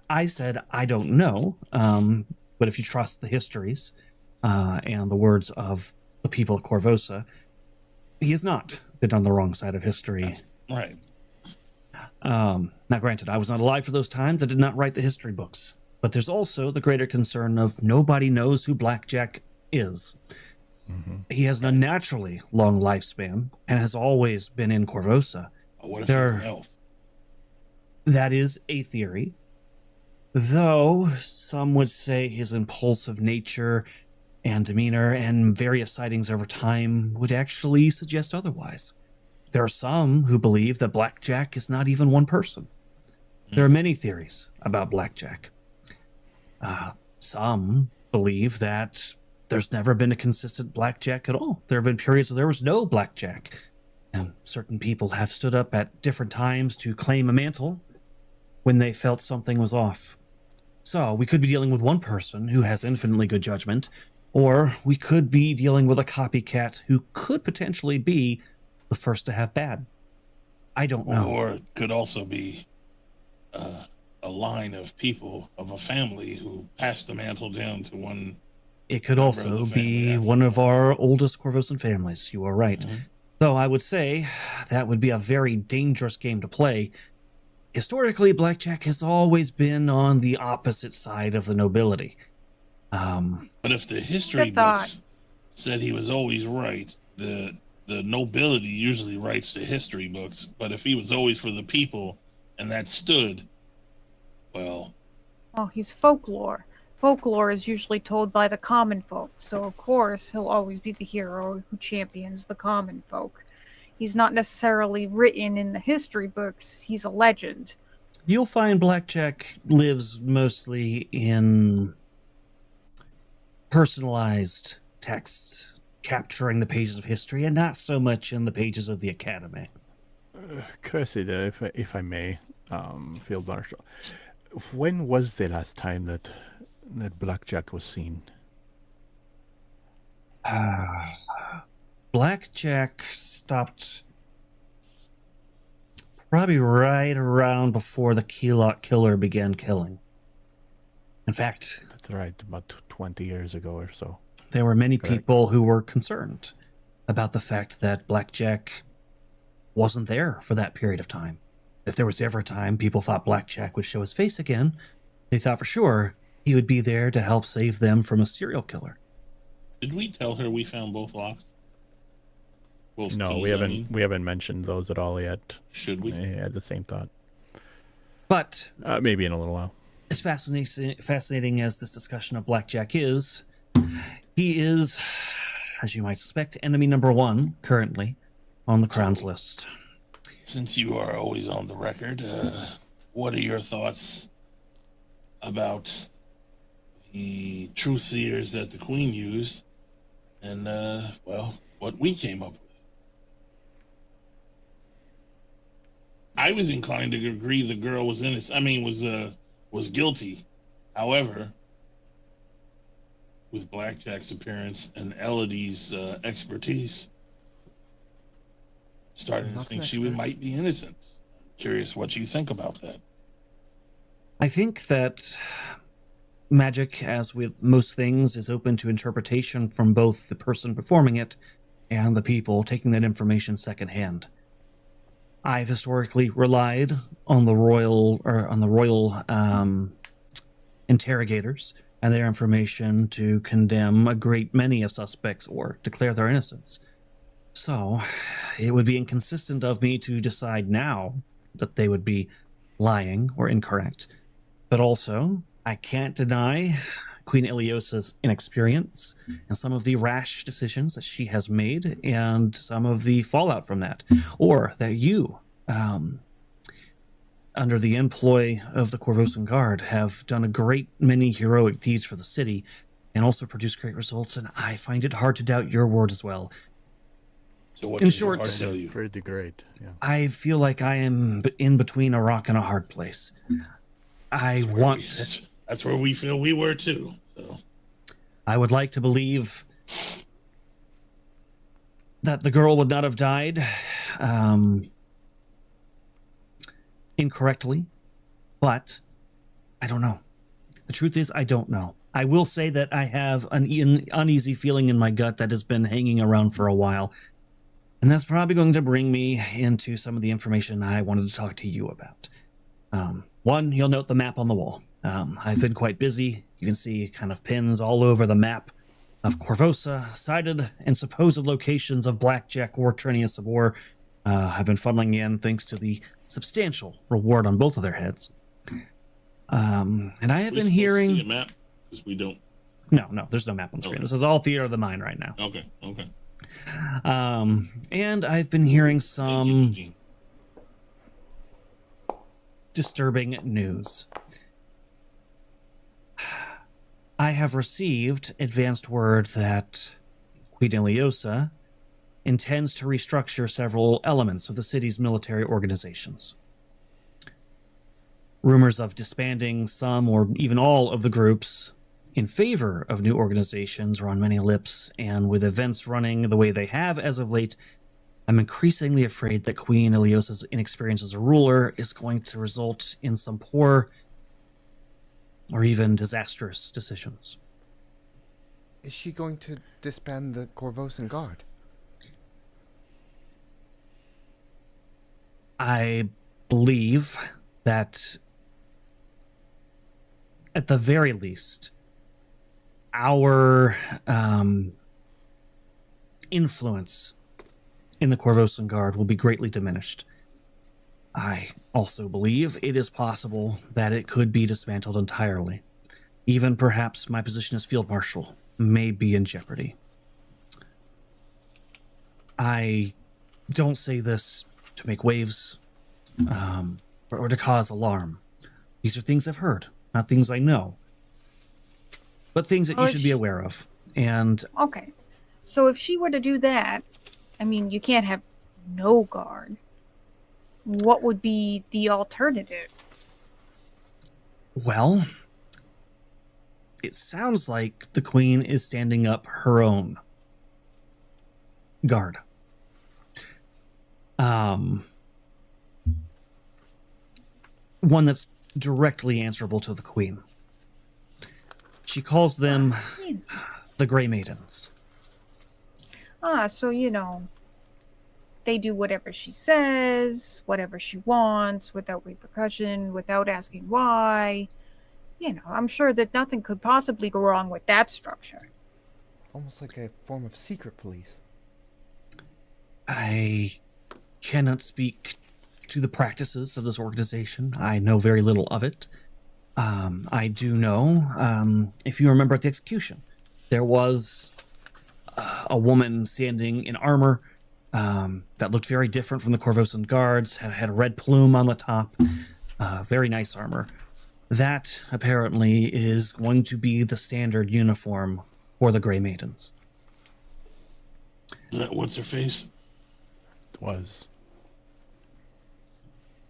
I said I don't know, but if you trust the histories and the words of the people of Corvosa, he has not been on the wrong side of history. That's right. Now, granted, I was not alive for those times. I did not write the history books. But there's also the greater concern of nobody knows who Blackjack is. Mm-hmm. He has an unnaturally long lifespan and has always been in Corvosa. What if he's an elf? That is a theory. Though some would say his impulsive nature and demeanor and various sightings over time would actually suggest otherwise. There are some who believe that Blackjack is not even one person. There are many theories about Blackjack. Some believe that there's never been a consistent Blackjack at all. There have been periods where there was no Blackjack. And certain people have stood up at different times to claim a mantle when they felt something was off. So we could be dealing with one person who has infinitely good judgment, or we could be dealing with a copycat who could potentially be the first to have bad. I don't know. Or it could also be a line of people, of a family who passed the mantle down to one. It could also be one of our oldest Corvosan families. You are right. Mm-hmm. Though I would say that would be a very dangerous game to play. Historically, Blackjack has always been on the opposite side of the nobility. But if the history books said he was always right, the nobility usually writes the history books. But if he was always for the people and that stood, well... Oh, he's folklore. Folklore is usually told by the common folk, so of course he'll always be the hero who champions the common folk. He's not necessarily written in the history books, he's a legend. You'll find Blackjack lives mostly in personalized texts, capturing the pages of history, and not so much in the pages of the Academy. Could I say that, if I may, Field Marshal, when was the last time that Blackjack was seen? Blackjack stopped probably right around before the Keylot killer began killing. In fact, that's right, about 20 years ago or so. There were many people who were concerned about the fact that Blackjack wasn't there for that period of time. If there was ever a time people thought Blackjack would show his face again, they thought for sure he would be there to help save them from a serial killer. Did we tell her we found both locks? Both no, keys, we haven't mentioned those at all yet. Should we? I had the same thought. But maybe in a little while. As fascinating as this discussion of Blackjack is, he is, as you might suspect, enemy number one currently on the Crown's list. Since you are always on the record, what are your thoughts about the truth seers that the Queen used and, well, what we came up with? I was inclined to agree the girl was innocent. I mean, was guilty. However, with Blackjack's appearance and Elodie's expertise, I'm starting to think she might be innocent. Curious what you think about that. I think that magic, as with most things, is open to interpretation from both the person performing it and the people taking that information secondhand. I've historically relied on the royal interrogators and their information to condemn a great many of suspects or declare their innocence. So, it would be inconsistent of me to decide now that they would be lying or incorrect. But also, I can't deny Queen Iliosa's inexperience and some of the rash decisions that she has made and some of the fallout from that. Or that you, under the employ of the Corvosan Guard, have done a great many heroic deeds for the city and also produced great results, and I find it hard to doubt your word as well. So what In does your short, heart tell you? Pretty great. Yeah. I feel like I am in between a rock and a hard place. That's where we feel we were too. So I would like to believe that the girl would not have died incorrectly, but I don't know. The truth is, I don't know. I will say that I have an uneasy feeling in my gut that has been hanging around for a while, and that's probably going to bring me into some of the information I wanted to talk to you about. One, you'll note the map on the wall. I've been quite busy. You can see kind of pins all over the map of Corvosa, cited and supposed locations of Blackjack or Trinius of War have been funneling in thanks to the substantial reward on both of their heads. And I have been hearing... See a map? Because we don't... No, there's no map on the screen. Okay. This is all theater of the mind right now. Okay. And I've been hearing some disturbing news. I have received advanced word that Queen Iliosa intends to restructure several elements of the city's military organizations. Rumors of disbanding some or even all of the groups in favor of new organizations are on many lips, and with events running the way they have as of late, I'm increasingly afraid that Queen Iliosa's inexperience as a ruler is going to result in some poor or even disastrous decisions. Is she going to disband the Corvosan Guard? I believe that, at the very least, our influence in the Corvosan Guard will be greatly diminished. I also believe it is possible that it could be dismantled entirely. Even perhaps my position as Field Marshal may be in jeopardy. I don't say this to make waves or to cause alarm. These are things I've heard, not things I know, but things that you should be aware of. And okay, so if she were to do that, I mean, you can't have no guard. What would be the alternative? Well, it sounds like the Queen is standing up her own guard. One that's directly answerable to the Queen. She calls them the Grey Maidens. So, they do whatever she says, whatever she wants, without repercussion, without asking why. I'm sure that nothing could possibly go wrong with that structure. Almost like a form of secret police. I cannot speak to the practices of this organization. I know very little of it. I do know, if you remember at the execution, there was a woman standing in armor that looked very different from the Corvosan Guards, had a red plume on the top, very nice armor. That, apparently, is going to be the standard uniform for the Grey Maidens. What's her face? Was.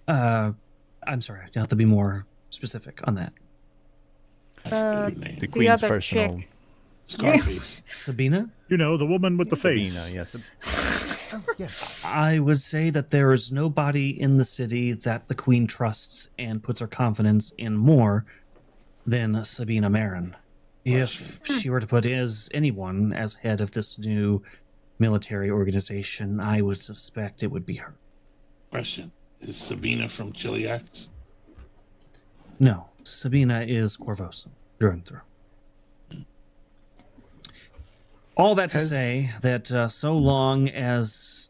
I'm sorry. You have to be more specific on that. I forget her name. The Queen's other personal chick. Scarface. Sabina? You know, the woman with the face. Sabina, yes. Oh, yes. I would say that there is nobody in the city that the Queen trusts and puts her confidence in more than Sabina Marin. If she were to put anyone as head of this new military organization, I would suspect it would be her. Question: is Sabina from Chiliax? No, Sabina is Corvosa, through and through. All that to say that so long as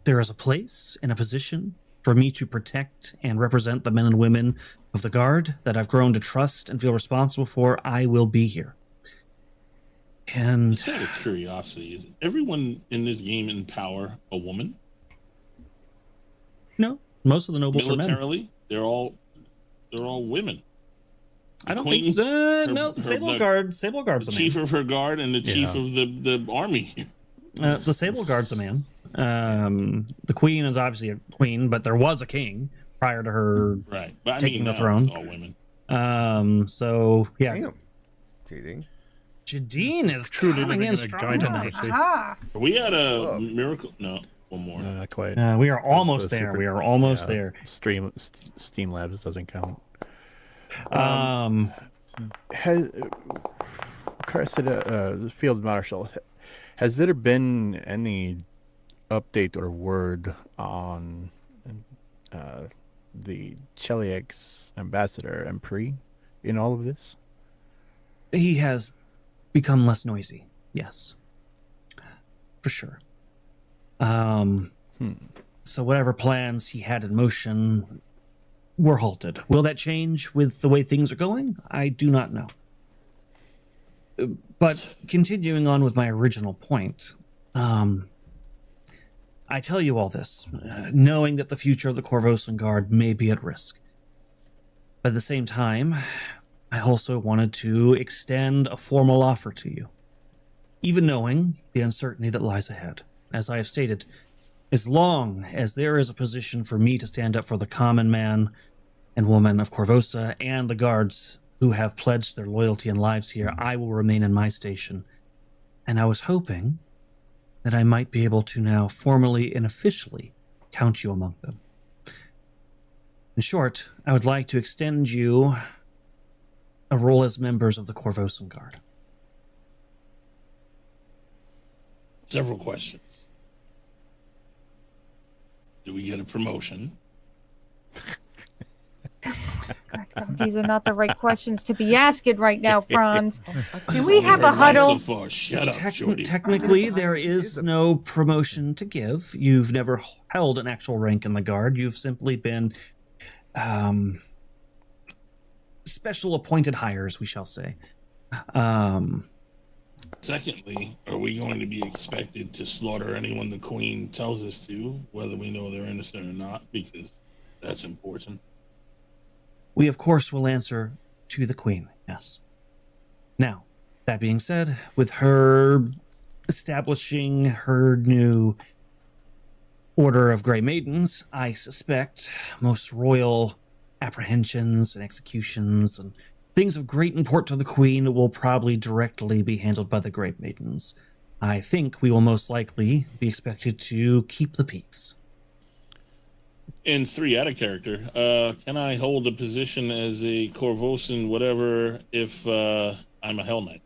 there is a place and a position for me to protect and represent the men and women of the Guard that I've grown to trust and feel responsible for, I will be here. And Just out of curiosity, is everyone in this game in power a woman? no, most of the nobles are men. Militarily, they're all women. I don't Queen, think so. No, her- Sable the- Guard's The a man. chief of her guard and the chief of the army. The Sable Guard's a man. The Queen is obviously a queen, but there was a king prior to her. Right, but I Taking mean, the now throne. it's all women. So yeah, Damn. Cheating. Jadine is Truly coming living in in a strong tonight. dynasty. Ah, Are we at a Oh. miracle? No, one more. No, not quite. We are almost So there. super- We are almost yeah, there. Steam Labs doesn't count. Has Carcida, Field Marshal, has there been any update or word on the Cheliax ambassador Empri in all of this? He has become less noisy. Yes, for sure. So whatever plans he had in motion were halted. Will that change with the way things are going? I do not know. But continuing on with my original point, I tell you all this, knowing that the future of the Corvosan Guard may be at risk. But at the same time, I also wanted to extend a formal offer to you, even knowing the uncertainty that lies ahead. As I have stated, as long as there is a position for me to stand up for the common man and woman of Corvosa and the guards who have pledged their loyalty and lives here, I will remain in my station. And I was hoping that I might be able to now formally and officially count you among them. In short, I would like to extend you a role as members of the Corvosan Guard. Several questions. Do we get a promotion? God, these are not the right questions to be asking right now, Franz. Do we Only have a heard mine huddle? So far. Shut up, Shorty. Technically, there is no promotion to give. You've never held an actual rank in the Guard. You've simply been special appointed hires, we shall say. Secondly, are we going to be expected to slaughter anyone the Queen tells us to, whether we know they're innocent or not? Because that's important. We, of course, will answer to the Queen, yes. Now, that being said, with her establishing her new Order of Grey Maidens, I suspect most royal apprehensions and executions and things of great import to the Queen will probably directly be handled by the Grey Maidens. I think we will most likely be expected to keep the peace. And 3 out of character, can I hold a position as a Corvosan whatever if I'm a Hell Knight?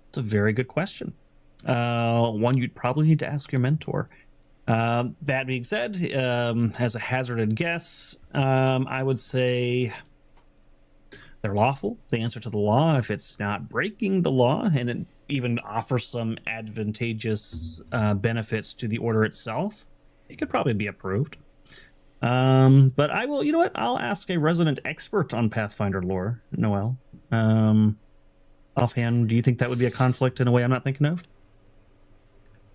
It's a very good question. One you'd probably need to ask your mentor. That being said, as a hazarded guess, I would say they're lawful. They answer to the law if it's not breaking the law, and it even offers some advantageous benefits to the order itself. It could probably be approved. But I will, you know what? I'll ask a resident expert on Pathfinder lore, Noel. Offhand, do you think that would be a conflict in a way I'm not thinking of?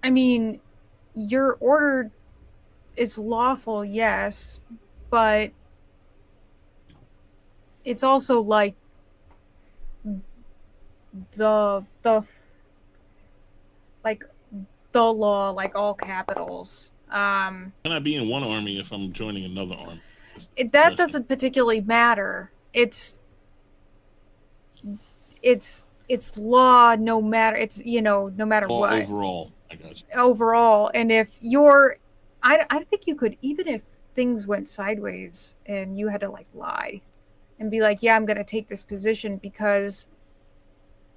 I mean, your order is lawful, yes, but it's also like the law, like all capitals. Can I be in one army if I'm joining another army? That doesn't particularly matter. It's law, no matter, it's, no matter All what. overall, I guess. Overall. And if you're, I think you could, even if things went sideways and you had to lie and be like, yeah, I'm going to take this position because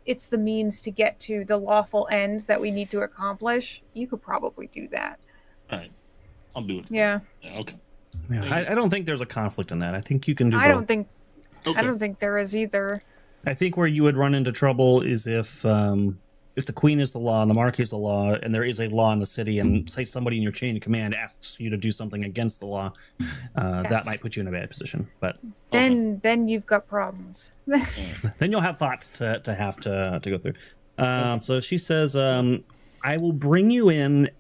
it's the means to get to the lawful end that we need to accomplish, you could probably do that. All right. I'll do it. Yeah. Okay. Yeah, I don't think there's a conflict in that. I think you can do both. I don't think there is either. I think where you would run into trouble is if the queen is the law and the marquis is the law, and there is a law in the city, and say somebody in your chain of command asks you to do something against the law, that might put you in a bad position. But then you've got problems. then you'll have thoughts to have to go through. So she says, I will bring you in.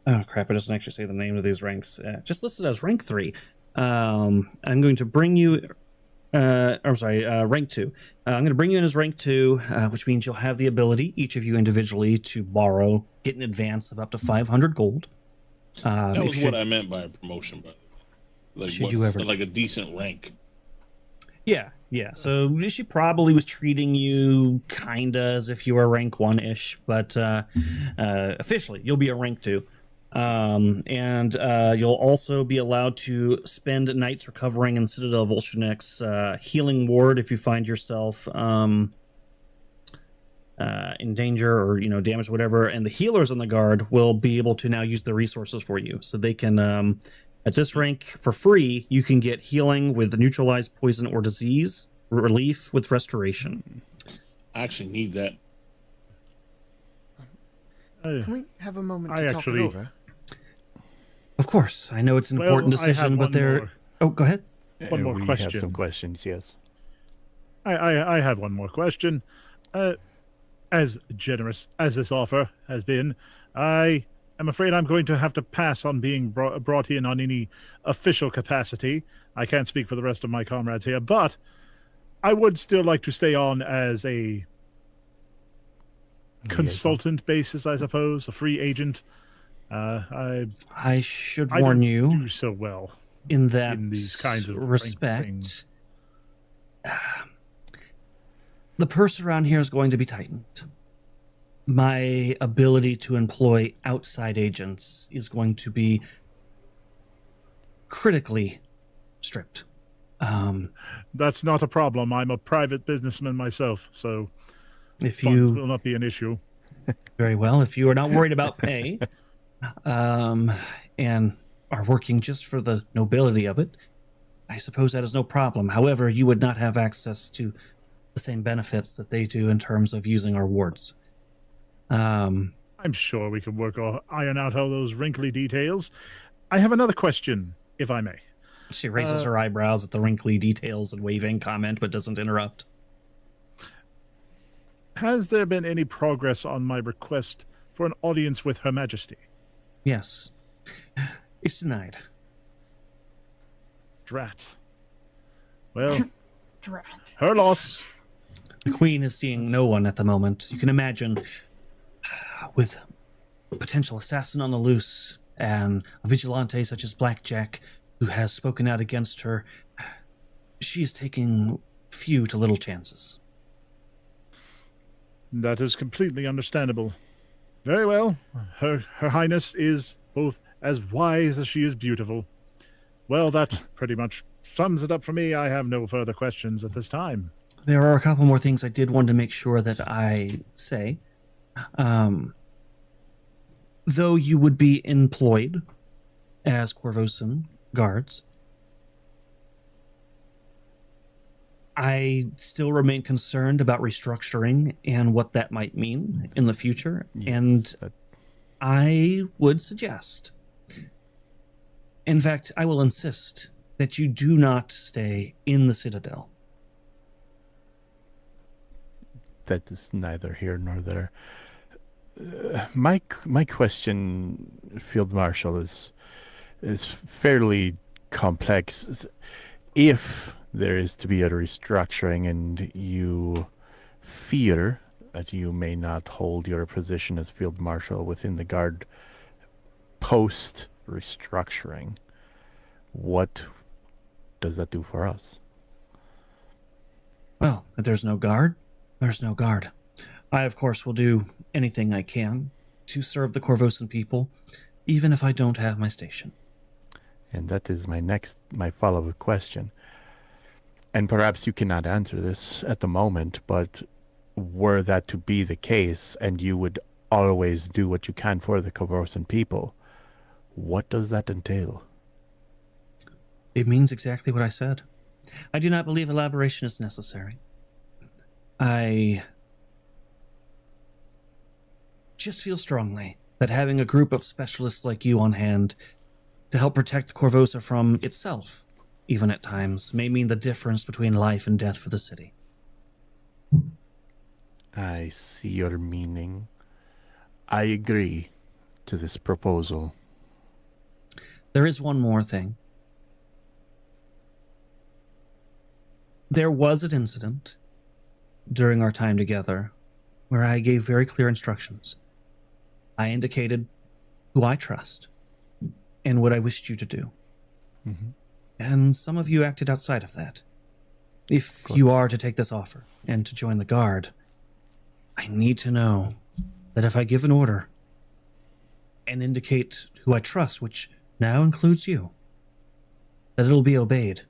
Oh crap! It doesn't actually say the name of these ranks. Just listed as rank 3. I'm going to bring you. Rank 2. I'm going to bring you in as rank 2, which means you'll have the ability, each of you individually, to get an advance of up to 500 gold. That was what I meant by a promotion, by the way. Like a decent rank. Yeah. So she probably was treating you kinda as if you were rank 1-ish, but officially you'll be a rank 2. And you'll also be allowed to spend nights recovering in Citadel Volshinek's healing ward if you find yourself in danger or damage, whatever. And the healers on the guard will be able to now use the resources for you, so they can at this rank for free you can get healing with neutralized poison or disease, relief with restoration. I actually need that. Can we have a moment to talk it over? Of course, I know it's an important decision, but there. Oh, go ahead. One more question. We have some questions. Yes. I have one more question. As generous as this offer has been, I am afraid I'm going to have to pass on being brought in on any official capacity. I can't speak for the rest of my comrades here, but I would still like to stay on as a consultant basis, I suppose, a free agent. I should warn you. Do so well in these kinds of respect. The purse around here is going to be tightened. My ability to employ outside agents is going to be critically stripped. That's not a problem. I'm a private businessman myself, so if funds will not be an issue. Very well. If you are not worried about pay, and are working just for the nobility of it, I suppose that is no problem. However, you would not have access to the same benefits that they do in terms of using our wards. I'm sure we could iron out all those wrinkly details. I have another question, if I may. She raises her eyebrows at the wrinkly details and waving comment, but doesn't interrupt. Has there been any progress on my request for an audience with Her Majesty? Yes. It's denied. Drat. Well, Drat. Her loss. The Queen is seeing no one at the moment. You can imagine, with a potential assassin on the loose and a vigilante such as Blackjack, who has spoken out against her, she is taking few to little chances. That is completely understandable. Very well. Her Highness is both as wise as she is beautiful. Well, that pretty much sums it up for me. I have no further questions at this time. There are a couple more things I did want to make sure that I say. Though you would be employed as Corvosan guards, I still remain concerned about restructuring and what that might mean in the future. Yes, and I would suggest, in fact, I will insist that you do not stay in the Citadel. That is neither here nor there. My question, Field Marshal, is fairly complex. If there is to be a restructuring and you fear that you may not hold your position as field marshal within the guard post restructuring. What does that do for us? Well, if there's no guard, there's no guard. I, of course, will do anything I can to serve the Corvosan people, even if I don't have my station. And that is my follow-up question. And perhaps you cannot answer this at the moment, but were that to be the case, and you would always do what you can for the Corvosan people, what does that entail? It means exactly what I said. I do not believe elaboration is necessary. I just feel strongly that having a group of specialists like you on hand to help protect Corvosa from itself, even at times, may mean the difference between life and death for the city. I see your meaning. I agree to this proposal. There is one more thing. There was an incident during our time together where I gave very clear instructions. I indicated who I trust and what I wished you to do. Mm-hmm. And some of you acted outside of that. If you are to take this offer and to join the guard, I need to know that if I give an order and indicate who I trust, which now includes you, that it'll be obeyed.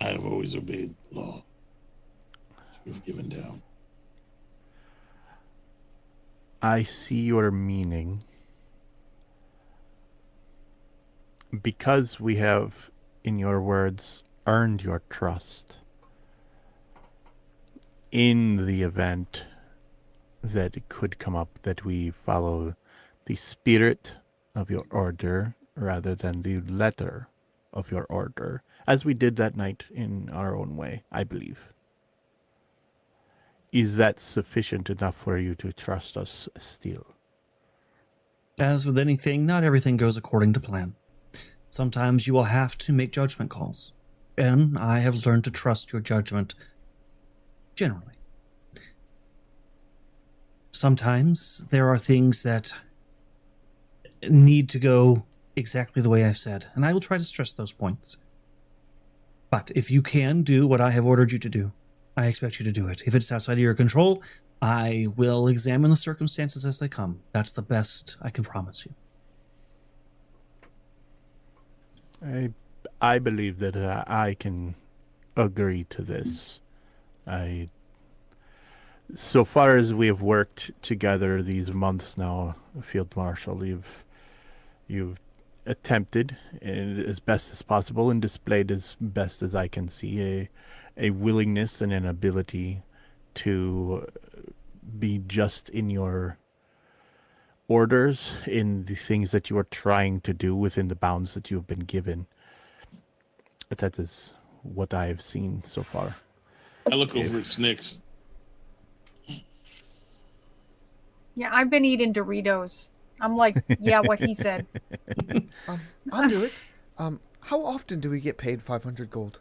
I have always obeyed the law you have given down. I see your meaning. Because we have, in your words, earned your trust, in the event that it could come up that we follow the spirit of your order rather than the letter of your order, as we did that night in our own way, I believe. Is that sufficient enough for you to trust us still? As with anything, not everything goes according to plan. Sometimes you will have to make judgment calls, and I have learned to trust your judgment generally. Sometimes there are things that need to go exactly the way I've said, and I will try to stress those points. But if you can do what I have ordered you to do, I expect you to do it. If it's outside of your control, I will examine the circumstances as they come. That's the best I can promise you. I believe that I can agree to this. So far as we have worked together these months now, Field Marshal, you've attempted as best as possible and displayed as best as I can see a willingness and an ability to be just in your orders, in the things that you are trying to do within the bounds that you have been given. That is what I have seen so far. I look over at Snicks. Yeah, I've been eating Doritos. I'm like, yeah, what he said. I'll do it. How often do we get paid 500 gold?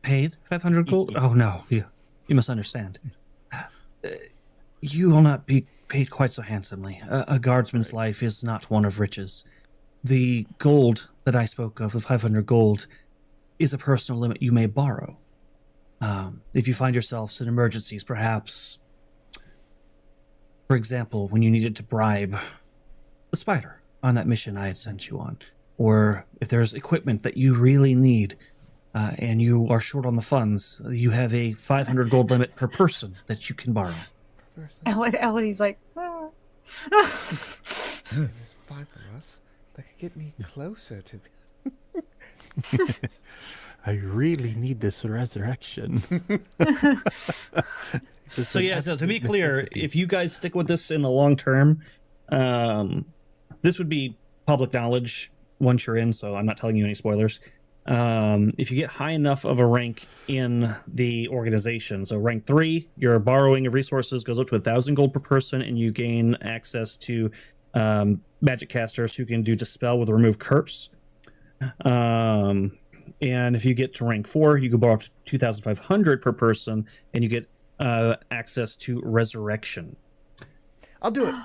Paid 500 gold? Oh, no, you misunderstand. You will not be paid quite so handsomely. A guardsman's life is not one of riches. The gold that I spoke of, the 500 gold, is a personal limit you may borrow. If you find yourselves in emergencies, perhaps, for example, when you needed to bribe the spider on that mission I had sent you on, or if there's equipment that you really need and you are short on the funds, you have a 500 gold limit per person that you can borrow. Elodie's like, ah. There's 5 of us. That could get me closer to... I really need this resurrection. So yeah, so to be clear, if you guys stick with this in the long term, this would be public knowledge once you're in, so I'm not telling you any spoilers. If you get high enough of a rank in the organization, so rank 3, your borrowing of resources goes up to 1,000 gold per person, and you gain access to magic casters who can do Dispel with a Remove Curse. And if you get to rank 4, you can borrow up to 2,500 per person, and you get access to resurrection. I'll do it.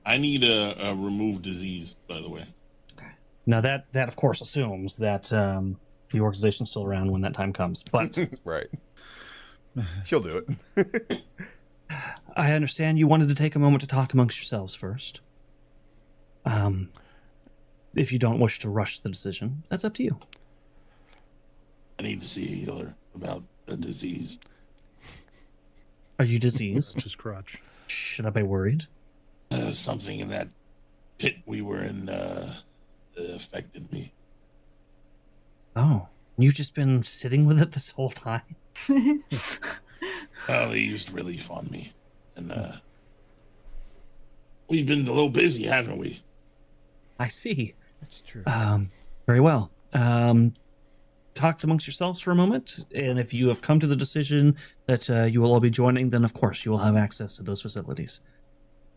I need a remove disease, by the way. Now that of course assumes that the organization's still around when that time comes. But Right. She'll do it. I understand you wanted to take a moment to talk amongst yourselves first. If you don't wish to rush the decision, that's up to you. I need to see a healer about a disease. Are you diseased? Just crotch. Should I be worried? Something in that pit we were in affected me. Oh, you've just been sitting with it this whole time? Well, they used relief on me. And we've been a little busy, haven't we? I see. That's true. Very well. Talk amongst yourselves for a moment, and if you have come to the decision that you will all be joining, then of course you will have access to those facilities.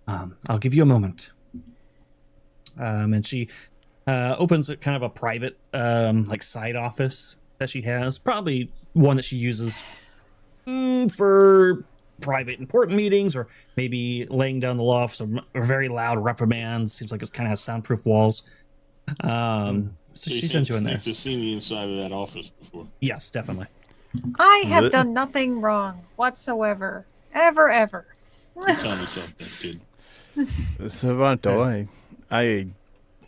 I'll give you a moment. And she opens kind of a private like side office that she has, probably one that she uses for private important meetings, or maybe laying down the law for some very loud reprimands. Seems like it kind of has soundproof walls. So she sends you in there. I've seen the inside of that office before. Yes, definitely. I have done nothing wrong whatsoever. Ever. You tell yourself that, kid. Savanto, I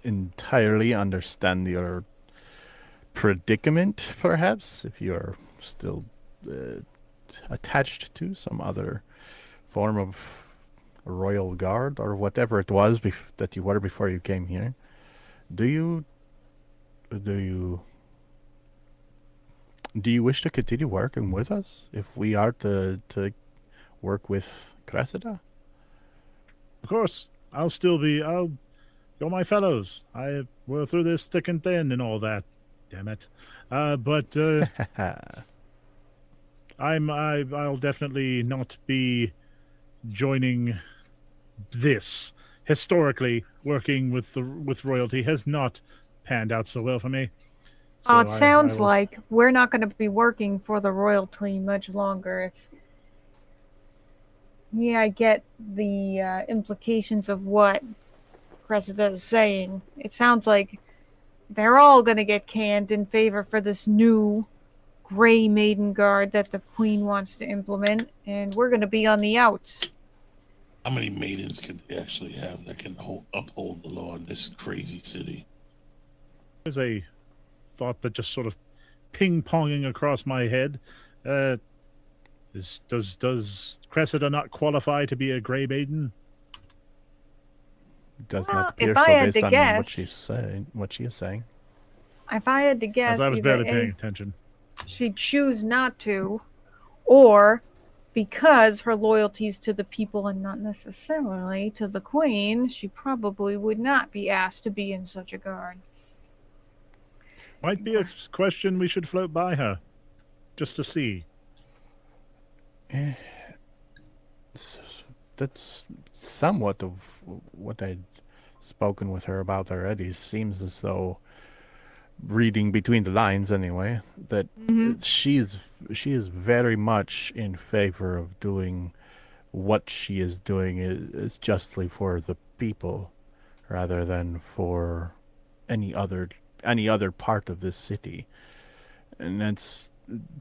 entirely understand your predicament, perhaps, if you're still attached to some other form of royal guard or whatever it was that you were before you came here. Do you wish to continue working with us if we are to work with Cressida? Of course, you're my fellows. We're through this thick and thin and all that. Damn it. But I'll definitely not be joining this. Historically, working with royalty has not panned out so well for me. So It sounds like we're not going to be working for the royalty much longer. I get the implications of what Cressida is saying. It sounds like they're all going to get canned in favor for this new Grey Maiden Guard that the Queen wants to implement, and we're going to be on the outs. How many maidens could they actually have that can uphold the law in this crazy city? There's a thought that just sort of ping-ponging across my head. Does Cressida not qualify to be a Grey Maiden? Does Well, not appear if I so had based to on guess- what she is saying. If I had to guess, As I was either barely paying attention. she'd choose not to, or because her loyalty's to the people and not necessarily to the Queen, she probably would not be asked to be in such a guard. Might be a question we should float by her, just to see. That's somewhat of what I'd spoken with her about already. It seems as though, reading between the lines anyway, that she is very much in favor of doing what she is doing is justly for the people rather than for any other part of this city. And that's,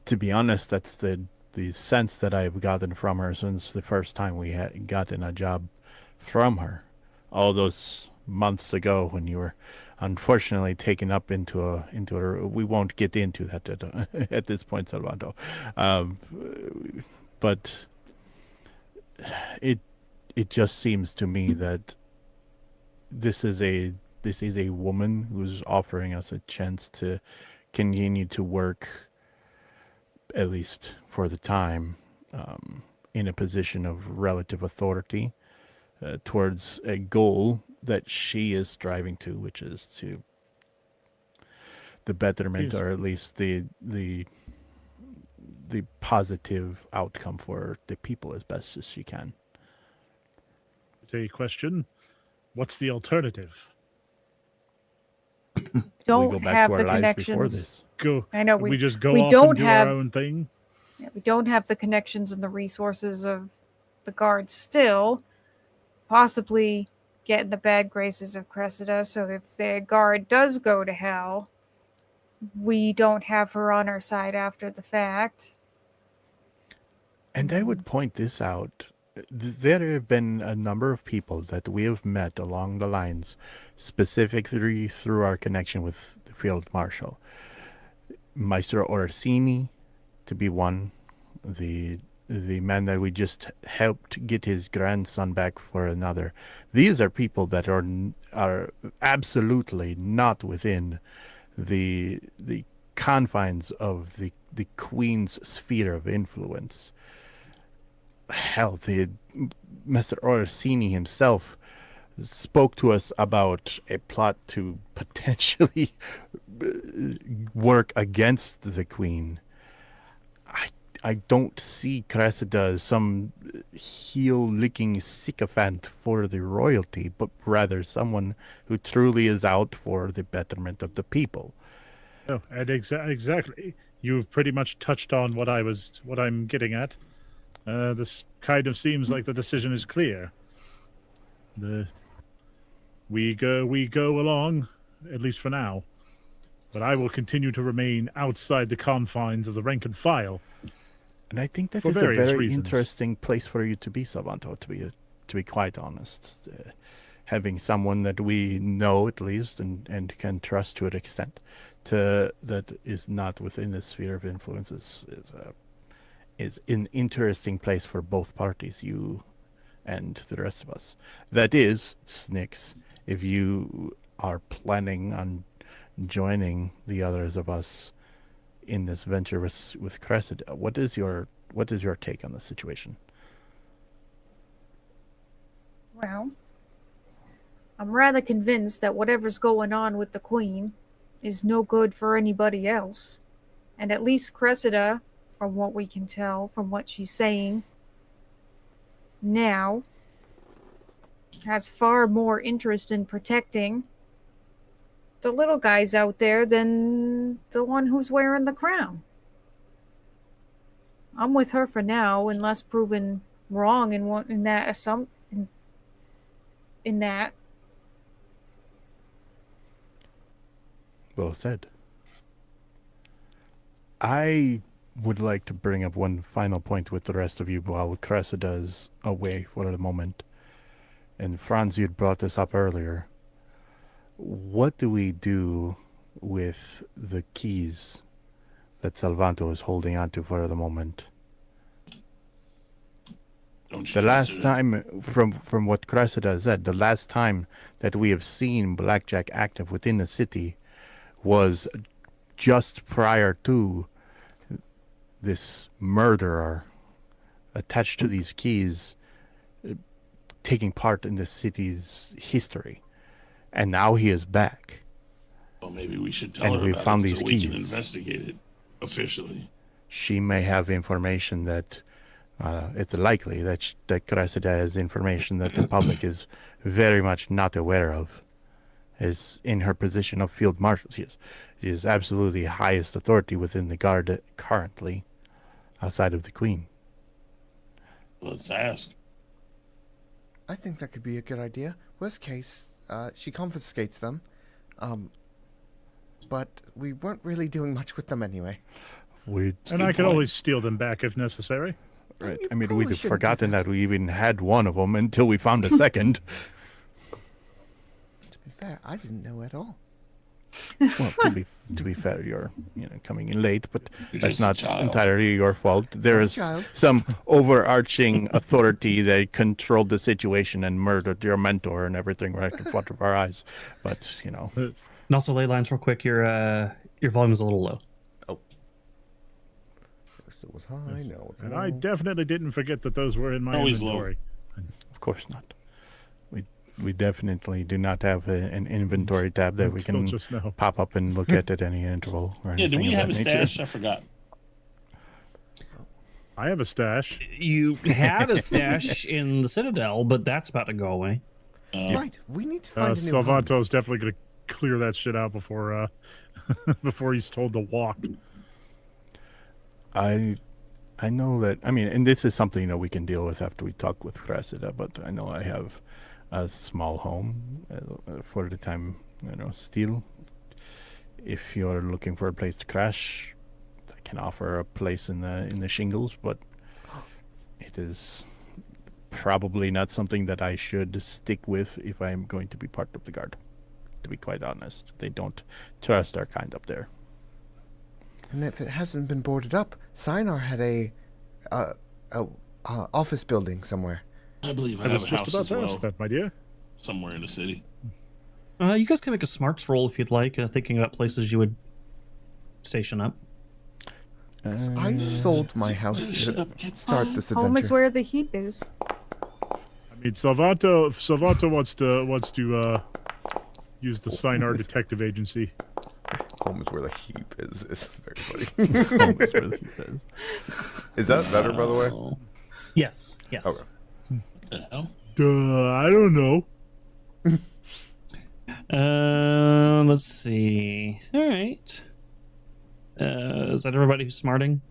to be honest, that's the sense that I've gotten from her since the first time we had gotten a job from her, all those months ago when you were unfortunately taken up into a we won't get into that at this point, Salvato. But it just seems to me that this is a woman who's offering us a chance to continue to work, at least for the time, in a position of relative authority towards a goal that she is striving to, which is to the betterment, or at least the positive outcome for the people as best as she can. It's a question. What's the alternative? Don't we go back have to our the lives before connections. this. Go. I know we just go we off don't and do have our own thing. yeah, we don't have the connections and the resources of the guards still. Possibly get in the bad graces of Cressida, so if the guard does go to hell, we don't have her on our side after the fact. And I would point this out. There have been a number of people that we have met along the lines, specifically through our connection with the field marshal. Maestro Orsini, to be one, the man that we just helped get his grandson back for another. These are people that are absolutely not within the confines of the Queen's sphere of influence. Hell, the Mr. Orsini himself spoke to us about a plot to potentially work against the Queen. I don't see Cressida as some heel-licking sycophant for the royalty, but rather someone who truly is out for the betterment of the people. Oh, and exactly. You've pretty much touched on what I'm getting at. This kind of seems like the decision is clear. We go along, at least for now. But I will continue to remain outside the confines of the rank and file. And I think that For is a various very reasons. interesting place for you to be, Salvanto, to be quite honest. Having someone that we know, at least, and can trust to an extent, that is not within the sphere of influences is an interesting place for both parties, you and the rest of us. That is, Snicks, if you are planning on joining the others of us in this venture with Cressida, what is your take on the situation? Well, I'm rather convinced that whatever's going on with the Queen is no good for anybody else. And at least Cressida, from what we can tell, from what she's saying now, has far more interest in protecting the little guys out there than the one who's wearing the crown. I'm with her for now, unless proven wrong in that. Well said. I would like to bring up one final point with the rest of you while Cressida is away for the moment. And Franz, you'd brought this up earlier. What do we do with the keys that Salvanto is holding onto for the moment? The last time, from what Cressida said, the last time that we have seen Blackjack active within the city was just prior to this murderer attached to these keys taking part in the city's history. And now he is back. Well, maybe we should tell her we about found it these so we keys. can investigate it officially. She may have information that it's likely that Cressida has information that the public is very much not aware of. Is in her position of field marshal. She is absolutely the highest authority within the guard currently, outside of the Queen. Let's ask. I think that could be a good idea. Worst case, she confiscates them. But we weren't really doing much with them anyway. And I could always steal them back if necessary. Right. You I mean, probably we'd have shouldn't do forgotten that. that we even had one of them until we found a second. To be fair, I didn't know at all. Well, to be fair, you're coming in late, but You're that's just a not child. entirely your fault. There I'm a is child. some overarching authority that controlled the situation and murdered your mentor and everything right in front of our eyes. But And also, ley lines, real quick. Your volume is a little low. First it was high, now it's And low. I definitely didn't forget that those were in my Always low. inventory. of course not. We definitely do not have an inventory tab that we Until can just now. pop up and look at any interval. Or Yeah, do anything we of have a that nature. stash? I forgot. I have a stash. You had a stash in the Citadel, but that's about to go away. Right. We need to find a new home. Salvato's definitely going to clear that shit out before before he's told to walk. I know that. I mean, and this is something we can deal with after we talk with Cressida. But I know I have a small home for the time. Still, if you're looking for a place to crash, I can offer a place in the shingles. But it is probably not something that I should stick with if I am going to be part of the guard. To be quite honest, they don't trust our kind up there. And if it hasn't been boarded up, Sinar had a office building somewhere. I believe I I have was a just house about as to well, ask that, my dear. somewhere in the city. You guys can make a smarts roll if you'd like, thinking about places you would station up. I sold my house to start this adventure. Home is where the heap is. I mean, Salvato. If Salvato wants to use the Sinar Detective Agency. Home is where the heap is very funny. Home is where the heap is. Is that better, by the way? Yes. Okay. What the hell? I don't know. Let's see. All right. Is that everybody who's smarting?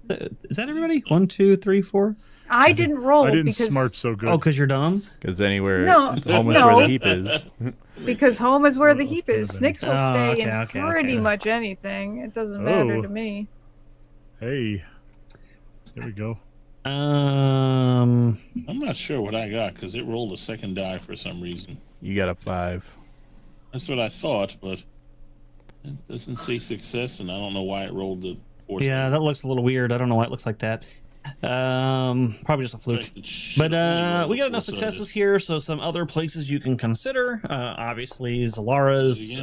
Is that everybody? 1, 2, 3, 4? I didn't roll I didn't because smart so good. Oh, because you're dumb? Because anywhere, No, home is no. where the heap is. because home is where the Well, heap that's is. better Snakes will Oh, stay okay, in okay, pretty okay. much anything. It doesn't matter Oh. to me. Hey, there we go. I'm not sure what I got because it rolled a second die for some reason. You got a 5. That's what I thought, but it doesn't say success, and I don't know why it rolled the 4. Yeah, that looks a little weird. I don't know why it looks like that. Probably just a fluke. But we got enough successes here, so some other places you can consider. Obviously, Zalara's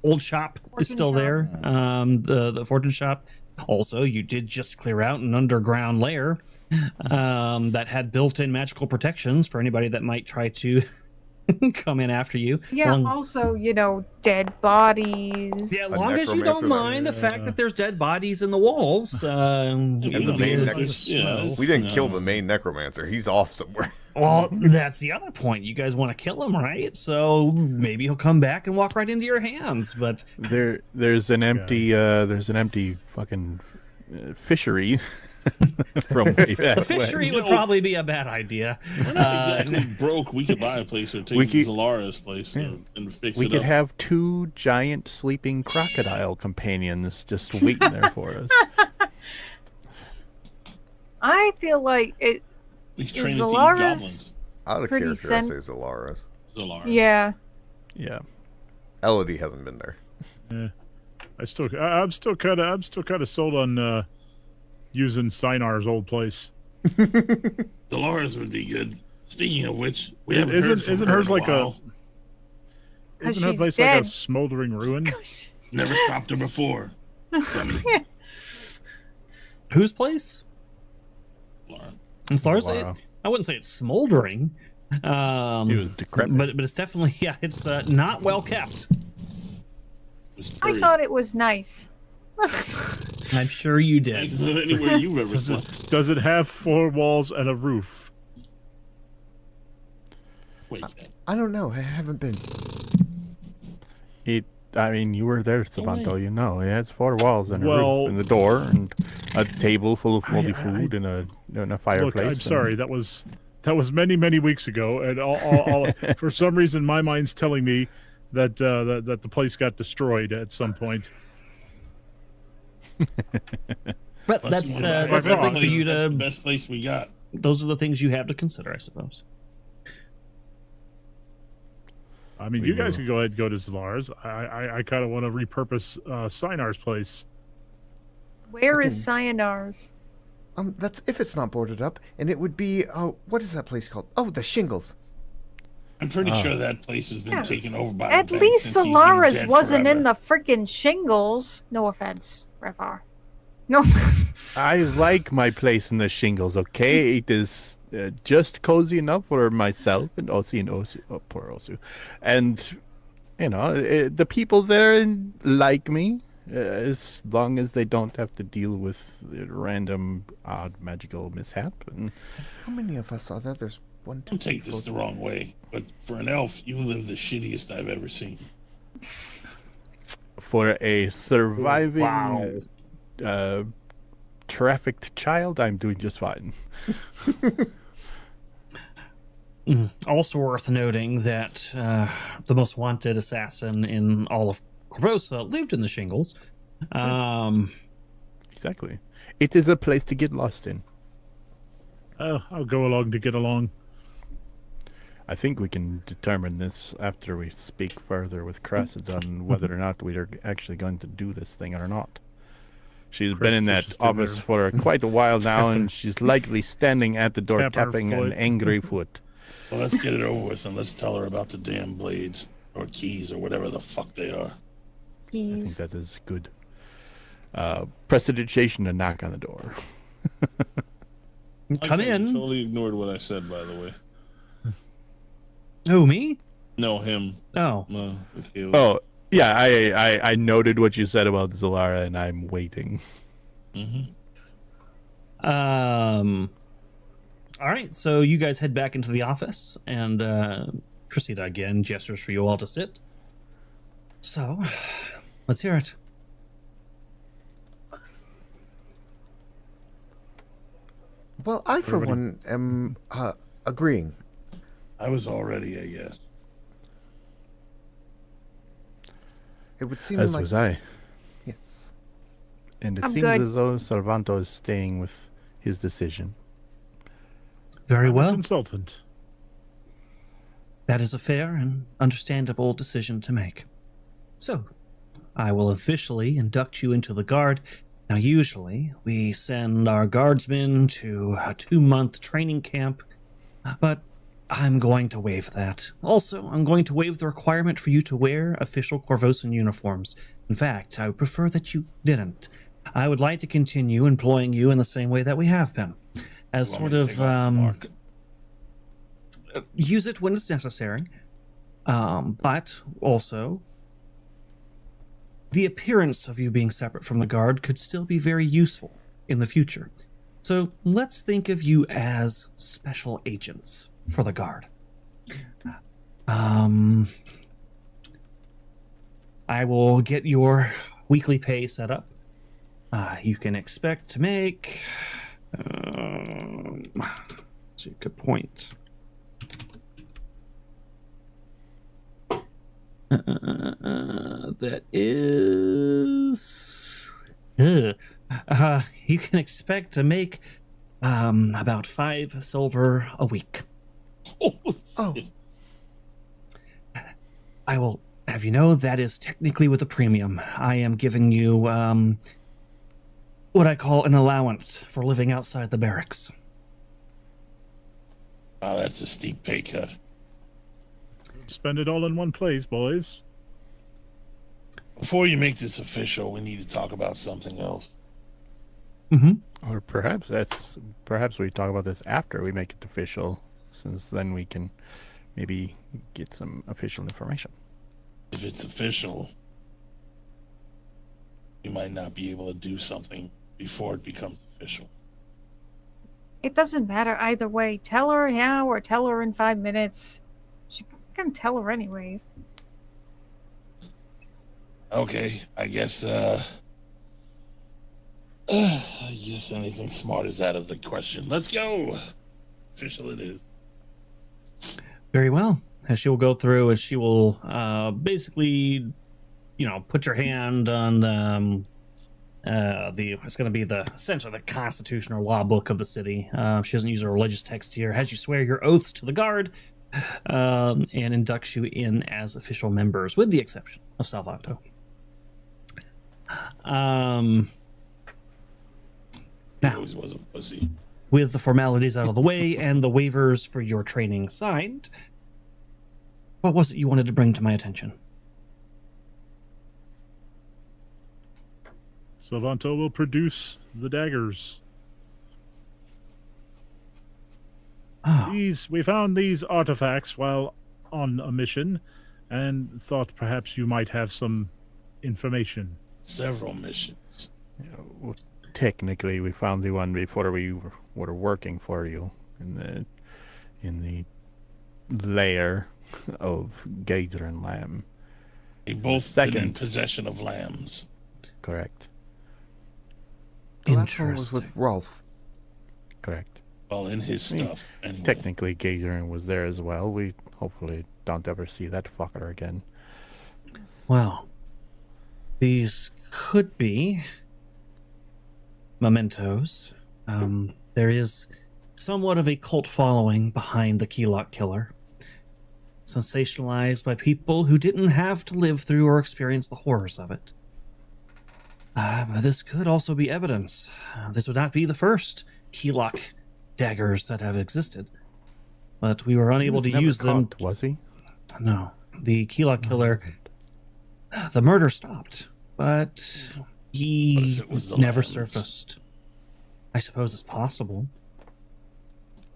old shop is Fortune still shop. there. The fortune shop. Also, you did just clear out an underground lair that had built-in magical protections for anybody that might try to come in after you. Yeah, Long- also, dead bodies. Yeah, as A long as you necromancer don't that- mind the fact that there's dead bodies in the walls. And the main Yeah, we didn't kill the main necromancer. He's off somewhere. Well, that's the other point. You guys want to kill him, right? So maybe he'll come back and walk right into your hands. But There's an empty fucking fishery from way back the fishery would probably be a bad idea. We're not exactly broke. We could buy a place or take Zalara's place and fix We it could up. have 2 giant sleeping crocodile companions just waiting there for us. I feel like it. We could train a team Zalara's- goblins. Out of Pretty character, sen- I say Zalara's. Zalara's. Yeah. Yeah. Elodie hasn't been there. I'm still kind of sold on using Sinar's old place. Zalara's would be good. Speaking of which, we haven't heard from Isn't her hers in a like while. Because Isn't her she's place like a dead. smoldering ruin? Never stopped her before. Whose place? Zalara. It's Lars. Zalara. I wouldn't say it's smoldering. He was decrepit. but it's definitely it's not well kept. I thought it was nice. I'm sure you did. Anywhere you've ever slept. Does it have 4 walls and a roof? Wait, I don't know. I haven't been. You were there, Savanto. You know, it has 4 walls and a Well- roof and a door and a table full of moldy I- food and a fireplace. Look, I'm and- sorry. That was many weeks ago, and all for some reason my mind's telling me that that the place got destroyed at some point. But that's that's something the for you That's the to. best place we got. Those are the things you have to consider, I suppose. I mean, you guys can go ahead and go to Zalara's. I kind of want to repurpose Sinar's place. Where is Sayonar's? That's if it's not boarded up, and it would be. Oh, what is that place called? Oh, the Shingles. I'm pretty sure that place has been taken over by At the bank least since he's been Solara's dead wasn't in forever. the freaking shingles. No offense, Revar. No. I like my place in the shingles, okay? It is just cozy enough for myself and Osi and Osu. Oh, poor Osu. And, the people there like me, as long as they don't have to deal with random, odd, magical mishap. And How many of us are there? There's 1, 2, Don't take 3, this 4. the wrong way, but for an elf, you live the shittiest I've ever seen. For a surviving trafficked child, I'm doing just fine. Also worth noting that the most wanted assassin in all of Corvosa lived in the Shingles. Exactly. It is a place to get lost in. I'll go along to get along. I think we can determine this after we speak further with Cressida on whether or not we are actually going to do this thing or not. She's been in that office for quite a while now, and she's likely standing at the door tapping an angry foot. Well, let's get it over with and let's tell her about the damn blades or keys or whatever the fuck they are. I think that is good. Prestidigitation to knock on the door. Come in. Totally ignored what I said, by the way. Who, me? No, him. Oh. Caleb. Oh, yeah, I noted what you said about Zalara, and I'm waiting. All right, so you guys head back into the office, and Cressida again gestures for you all to sit. So, let's hear it. Well, I, for one, am agreeing. I was already a yes. It would seem As like... was I. Yes. And it I'm seems good. as though Servanto is staying with his decision. Very I'm a well. consultant. That is a fair and understandable decision to make. So, I will officially induct you into the Guard. Now, usually, we send our guardsmen to a 2-month training camp, but I'm going to waive that. Also, I'm going to waive the requirement for you to wear official Corvosan uniforms. In fact, I would prefer that you didn't. I would like to continue employing you in the same way that we have been. As sort of, use it when it's necessary, but also the appearance of you being separate from the Guard could still be very useful in the future. So let's think of you as special agents for the Guard. I will get your weekly pay set up. You can expect to make... that's a good point. That is... you can expect to make about 5 silver a week. Oh, I will have you know that is technically with a premium. I am giving you what I call an allowance for living outside the barracks. Wow, that's a steep pay cut. Spend it all in one place, boys. Before you make this official, we need to talk about something else. Or perhaps we talk about this after we make it official, since then we can maybe get some official information. If it's official, you might not be able to do something before it becomes official. It doesn't matter either way. Tell her now or tell her in 5 minutes. She's gonna tell her anyways. Okay, I guess anything smart is out of the question. Let's go. Official it is. Very well. As she will go through, and she will basically, put your hand on it's going to be essentially the constitution or law book of the city. She doesn't use a religious text here. Has you swear your oaths to the Guard, and inducts you in as official members, with the exception of Salvato. He always was a pussy. With the formalities out of the way and the waivers for your training signed, what was it you wanted to bring to my attention? Salvanto will produce the daggers. Oh, We found these artifacts while on a mission, and thought perhaps you might have some information. Several missions. Well, technically, we found the one before we were working for you, and in the lair of Gator and Lamb. They've both been in Second. possession of lambs. Correct. The last one was with Rolf. Correct. Well, in his I mean, stuff. Anyway. Technically, Gator was there as well. We hopefully don't ever see that fucker again. Well, these could be mementos. There is somewhat of a cult following behind the Keylock Killer, sensationalized by people who didn't have to live through or experience the horrors of it. But this could also be evidence. This would not be the first Keylock daggers that have existed, but we were unable to Never use them. caught, was he? No, the Keylock Killer. The murder stopped, but he What if it was the never lambs? surfaced. I suppose it's possible,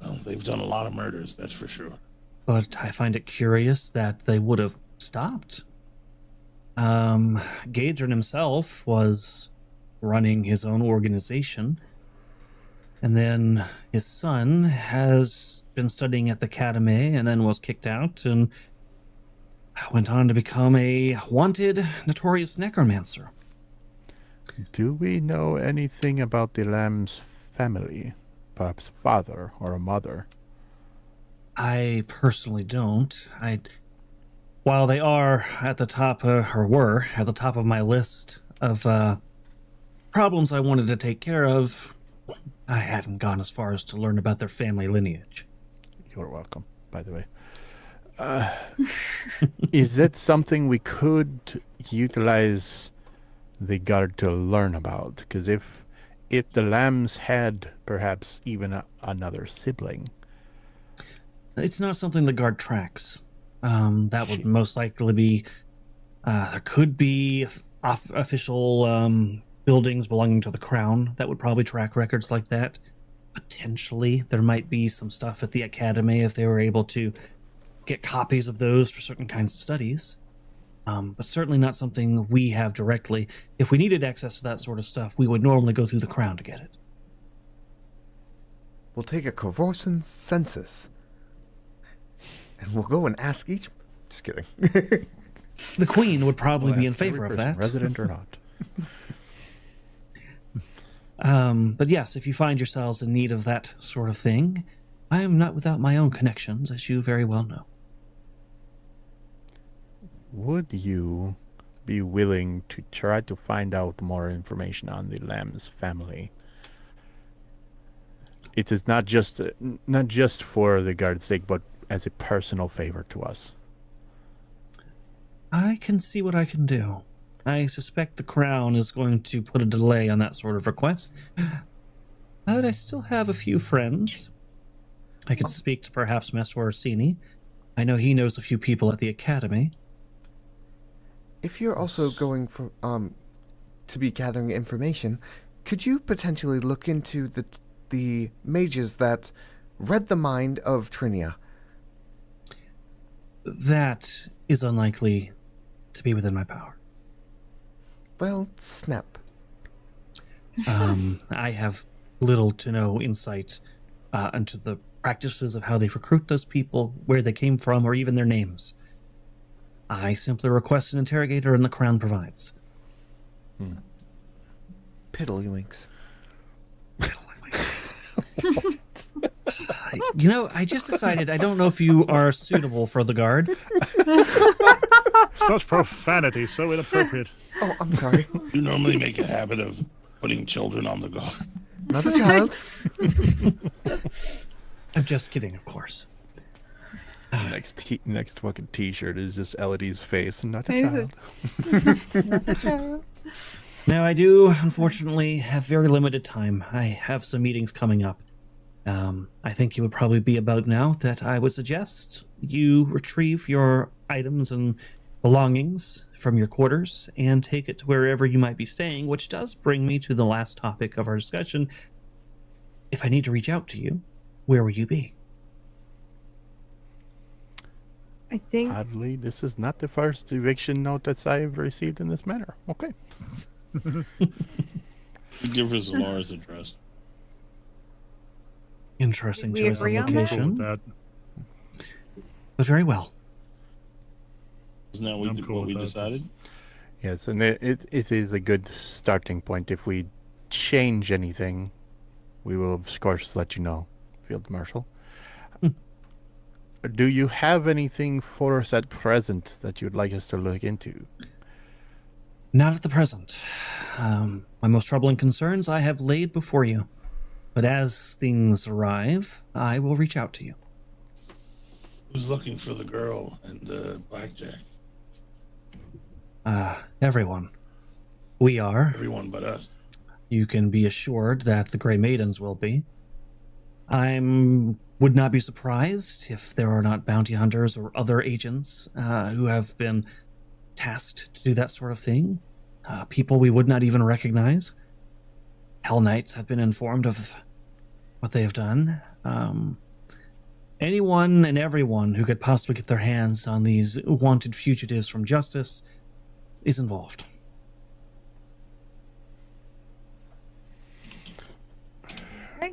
Well, they've done a lot of murders, that's for sure. but I find it curious that they would have stopped. Gadrin himself was running his own organization, and then his son has been studying at the academy and then was kicked out and went on to become a wanted, notorious necromancer. Do we know anything about the Lamb's family? Perhaps father or a mother? I personally don't. While they are at the top, or were at the top of my list of problems I wanted to take care of, I hadn't gone as far as to learn about their family lineage. You're welcome, by the way. Is that something we could utilize the guard to learn about? Because if the Lambs had perhaps even another sibling. It's not something the guard tracks. That would most likely be. There could be official buildings belonging to the crown that would probably track records like that. Potentially, there might be some stuff at the academy if they were able to get copies of those for certain kinds of studies. But certainly not something we have directly. If we needed access to that sort of stuff, we would normally go through the crown to get it. We'll take a Corvosan census. And we'll go and ask each... Just kidding. The queen would probably be in Every favor of person, that. resident or not. But yes, if you find yourselves in need of that sort of thing, I am not without my own connections, as you very well know. Would you be willing to try to find out more information on the Lamb's family? It is not just for the guard's sake, but as a personal favor to us. I can see what I can do. I suspect the crown is going to put a delay on that sort of request. But I still have a few friends. I could speak to perhaps Master Orsini. I know he knows a few people at the academy. If you're also going for to be gathering information, could you potentially look into the mages that read the mind of Trinia? That is unlikely to be within my power. Well, snap. I have little to no insight into the practices of how they recruit those people, where they came from, or even their names. I simply request an interrogator, and the crown provides. Piddlywinks. I just decided I don't know if you are suitable for the guard. Such profanity, so inappropriate. Oh, I'm sorry. You normally make a habit of putting children on the guard. Not a child. I'm just kidding, of course. Next fucking T-shirt is just Elodie's face, and not a He's child. Now, I do, unfortunately, have very limited time. I have some meetings coming up. I think it would probably be about now that I would suggest you retrieve your items and belongings from your quarters and take it to wherever you might be staying, which does bring me to the last topic of our discussion. If I need to reach out to you, where will you be? I think Oddly, this is not the first eviction notice I've received in this manner. Okay. Give her Zalara's address. Interesting Did we choice of agree on that? Cool location. with that. But very well. Isn't that I'm cool what we with that. decided? Yes, and it is a good starting point. If we change anything, we will of course let you know, Field Marshal. Do you have anything for us at present that you'd like us to look into? Not at the present. My most troubling concerns I have laid before you. But as things arrive, I will reach out to you. Who's looking for the girl and the blackjack? Everyone. We are. Everyone but us. You can be assured that the Grey Maidens will be. Would not be surprised if there are not bounty hunters or other agents who have been tasked to do that sort of thing. People we would not even recognize. Hell Knights have been informed of what they have done. Anyone and everyone who could possibly get their hands on these wanted fugitives from justice is involved.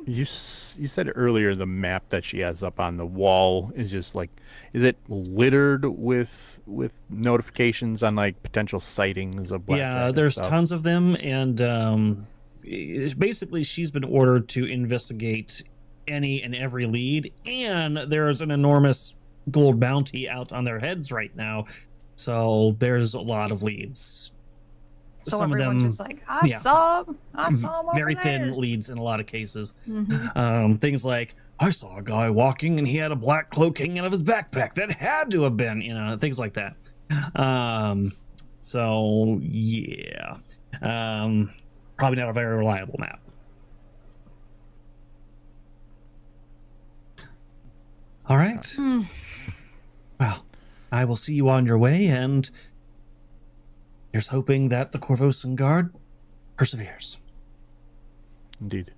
You said earlier the map that she has up on the wall is just like, is it littered with notifications on like potential sightings of blackjack? Yeah, and there's stuff? tons of them, and basically she's been ordered to investigate any and every lead, and there's an enormous gold bounty out on their heads right now, so there's a lot of leads. So Some of everyone's them, just like, I saw him very over thin there. leads in a lot of cases. Mhm. Things like, I saw a guy walking and he had a black cloak hanging out of his backpack. That had to have been, things like that. So yeah, probably not a very reliable map. All right. Well, I will see you on your way, and here's hoping that the Corvosan Guard perseveres. Indeed.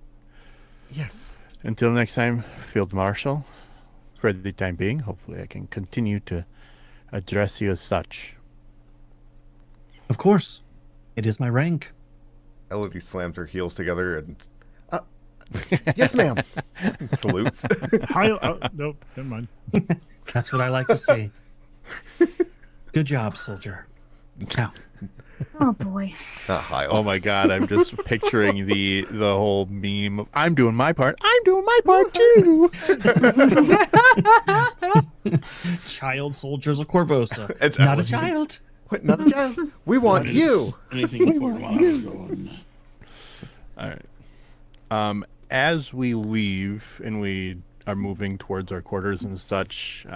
Yes. Until next time, Field Marshal, for the time being, hopefully I can continue to address you as such. Of course, it is my rank. Elodie slams her heels together and Yes, ma'am. salutes. Hi. Nope. Never mind. That's what I like to see. Good job, soldier. Now, Oh boy. Not high. Oh my god, I'm just picturing the whole meme of, I'm doing my part. I'm doing my part too. child soldiers of Corvosa. It's Not a Elodie. child. What, not a child? We want you. Anything important while I was going? All right. As we leave and we are moving towards our quarters and such,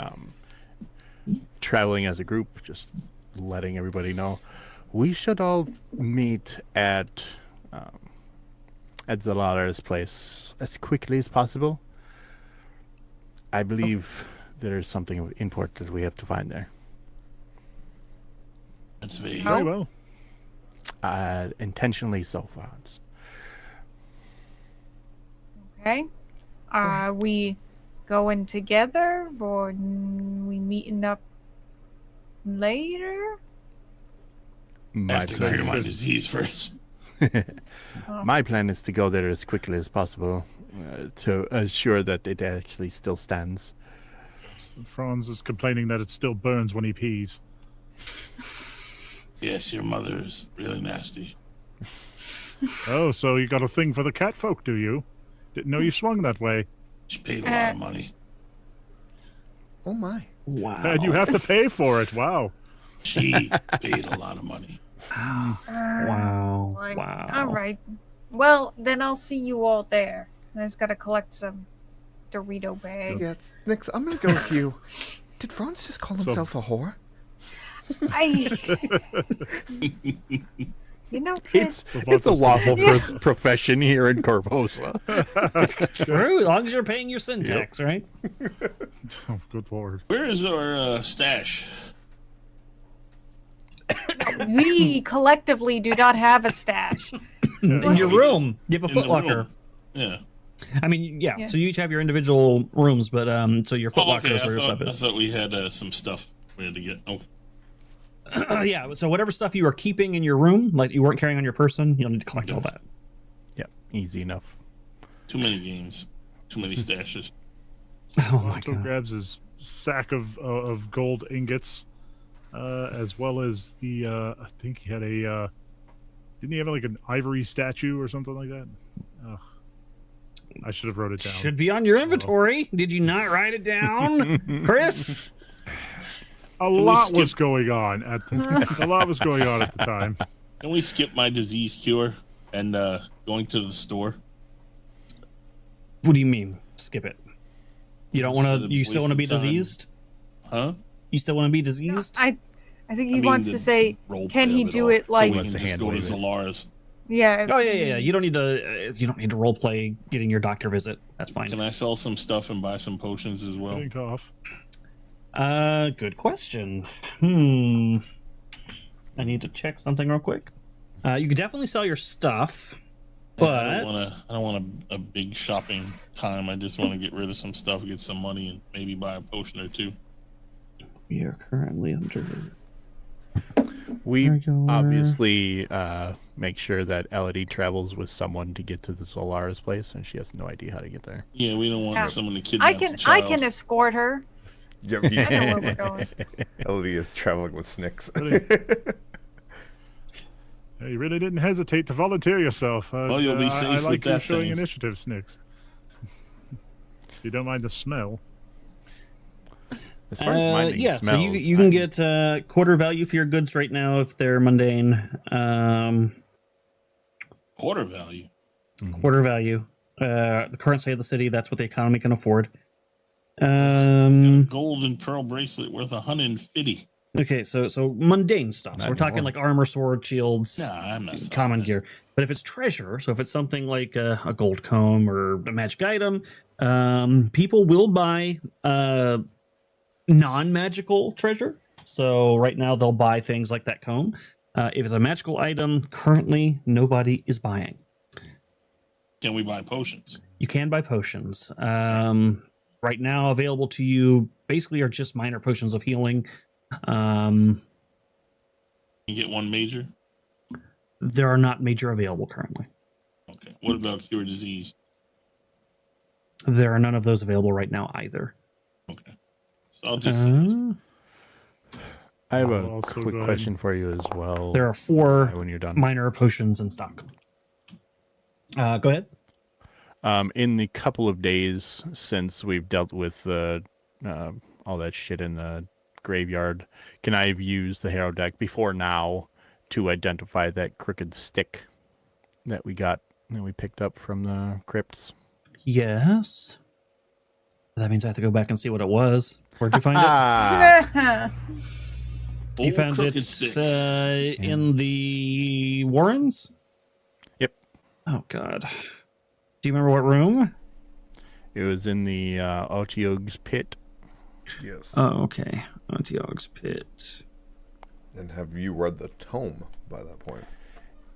traveling as a group, just letting everybody know, we should all meet at Zalara's place as quickly as possible. I believe there's something important that we have to find there. That's vague. Very well. Intentionally so, Franz. Okay. Are we going together or we meeting up later? I have to cure my disease first. My plan is to go there as quickly as possible to assure that it actually still stands. Franz is complaining that it still burns when he pees. Yes, your mother's really nasty. Oh, so you got a thing for the cat folk, do you? Didn't know you swung that way. She paid a lot of money. Oh my. Wow. And you have to pay for it. Wow. She paid a lot of money. Wow. Like, Wow. All right. Well, then I'll see you all there. I just gotta collect some Dorito bags. Yes, Nix, I'm gonna go with you. Did Franz just call So- himself a whore? You know, kids. It's a lawful profession here in Corvosa. True, as long as you're paying your syntax, right? Oh, good lord. Where is our stash? We collectively do not have a stash. In your room, you have a In the footlocker. room. Yeah. I mean, yeah, Yeah. so you each have your individual rooms, but so your Oh, footlocker okay. is where your stuff I is. thought we had some stuff we had to get. Okay. Yeah, so whatever stuff you are keeping in your room, like you weren't carrying on your person, you'll need to collect all that. Yep, easy enough. Too many games. Too many stashes. Oh my So god. grabs his sack of gold ingots, as well as the I think he had a didn't he have like an ivory statue or something like that? I should have wrote it down. Should be on your inventory. Did you not write it down, Chris? A lot was going on at the time. Can we skip my disease cure and going to the store? What do you mean? Skip it. You don't want to. You still want to be diseased? Huh? You still want to be diseased? I think he wants to say, can he do it like? So we can just go to Zalaris. Yeah. Oh yeah. You don't need to. You don't need to role play getting your doctor visit. That's fine. Can I sell some stuff and buy some potions as well? Getting tough. Good question. I need to check something real quick. You could definitely sell your stuff, but I don't want a big shopping time. I just want to get rid of some stuff, get some money, and maybe buy a potion or two. We are currently under. We obviously make sure that Elodie travels with someone to get to the Zolara's place, and she has no idea how to get there. Yeah, we don't want someone to kidnap the I child. can escort her. Yeah, I know where we're going. Elodie is traveling with Snicks. You really didn't hesitate to volunteer yourself. Well, you'll be safe I with like you that showing thing. initiative, Snicks. If you don't mind the smell. As far as minding yeah, smells, so you can get quarter value for your goods right now if they're mundane. Quarter value. Quarter value. The current state of the city, that's what the economy can afford. Gold and pearl bracelet worth 150. Okay, so mundane stuff. So Not we're talking anymore. like armor, sword, shields, Nah, I'm not selling common that. gear. But if it's treasure, so if it's something like a gold comb or a magic item, people will buy non-magical treasure. So right now they'll buy things like that comb. If it's a magical item, currently nobody is buying. Can we buy potions? You can buy potions. Right now available to you basically are just minor potions of healing. You get one major? There are not major available currently. Okay. What about cure disease? There are none of those available right now either. Okay. So I'll just sell this. I have I'll a also quick go ahead question for you as well. There are 4 when you're done. minor potions in stock. Go ahead. In the couple of days since we've dealt with all that shit in the graveyard, can I have used the hero deck before now to identify that crooked stick that we picked up from the crypts? Yes. That means I have to go back and see what it was. Where'd you find it? You Old found crooked it stick. in the Warrens? Yep. Oh, God. Do you remember what room? It was in the Otiog's pit. Yes. Oh, okay. Ontiog's Pit. And have you read the tome by that point?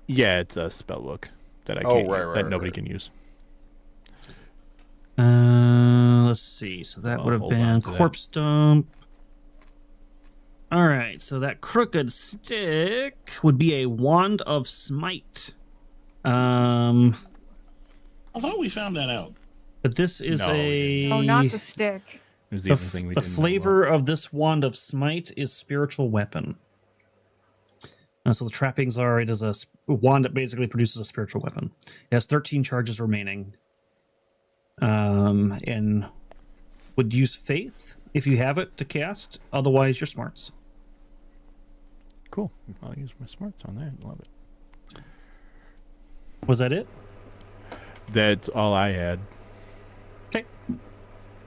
Yeah, it's a spell book that nobody can use. Let's see. So that I'll would have hold on been to that. Corpse Dump. All right. So that crooked stick would be a Wand of Smite. I thought we found that out. But this is No, we Oh, not the stick. It was the the, only thing we the didn't know flavor of this Wand of Smite is Spiritual Weapon. So the trappings are it is a wand that basically produces a spiritual weapon. It has 13 charges remaining. And would use Faith if you have it to cast. Otherwise, your smarts. Cool. I'll use my smarts on that. Love it. Was that it? That's all I had. Okay.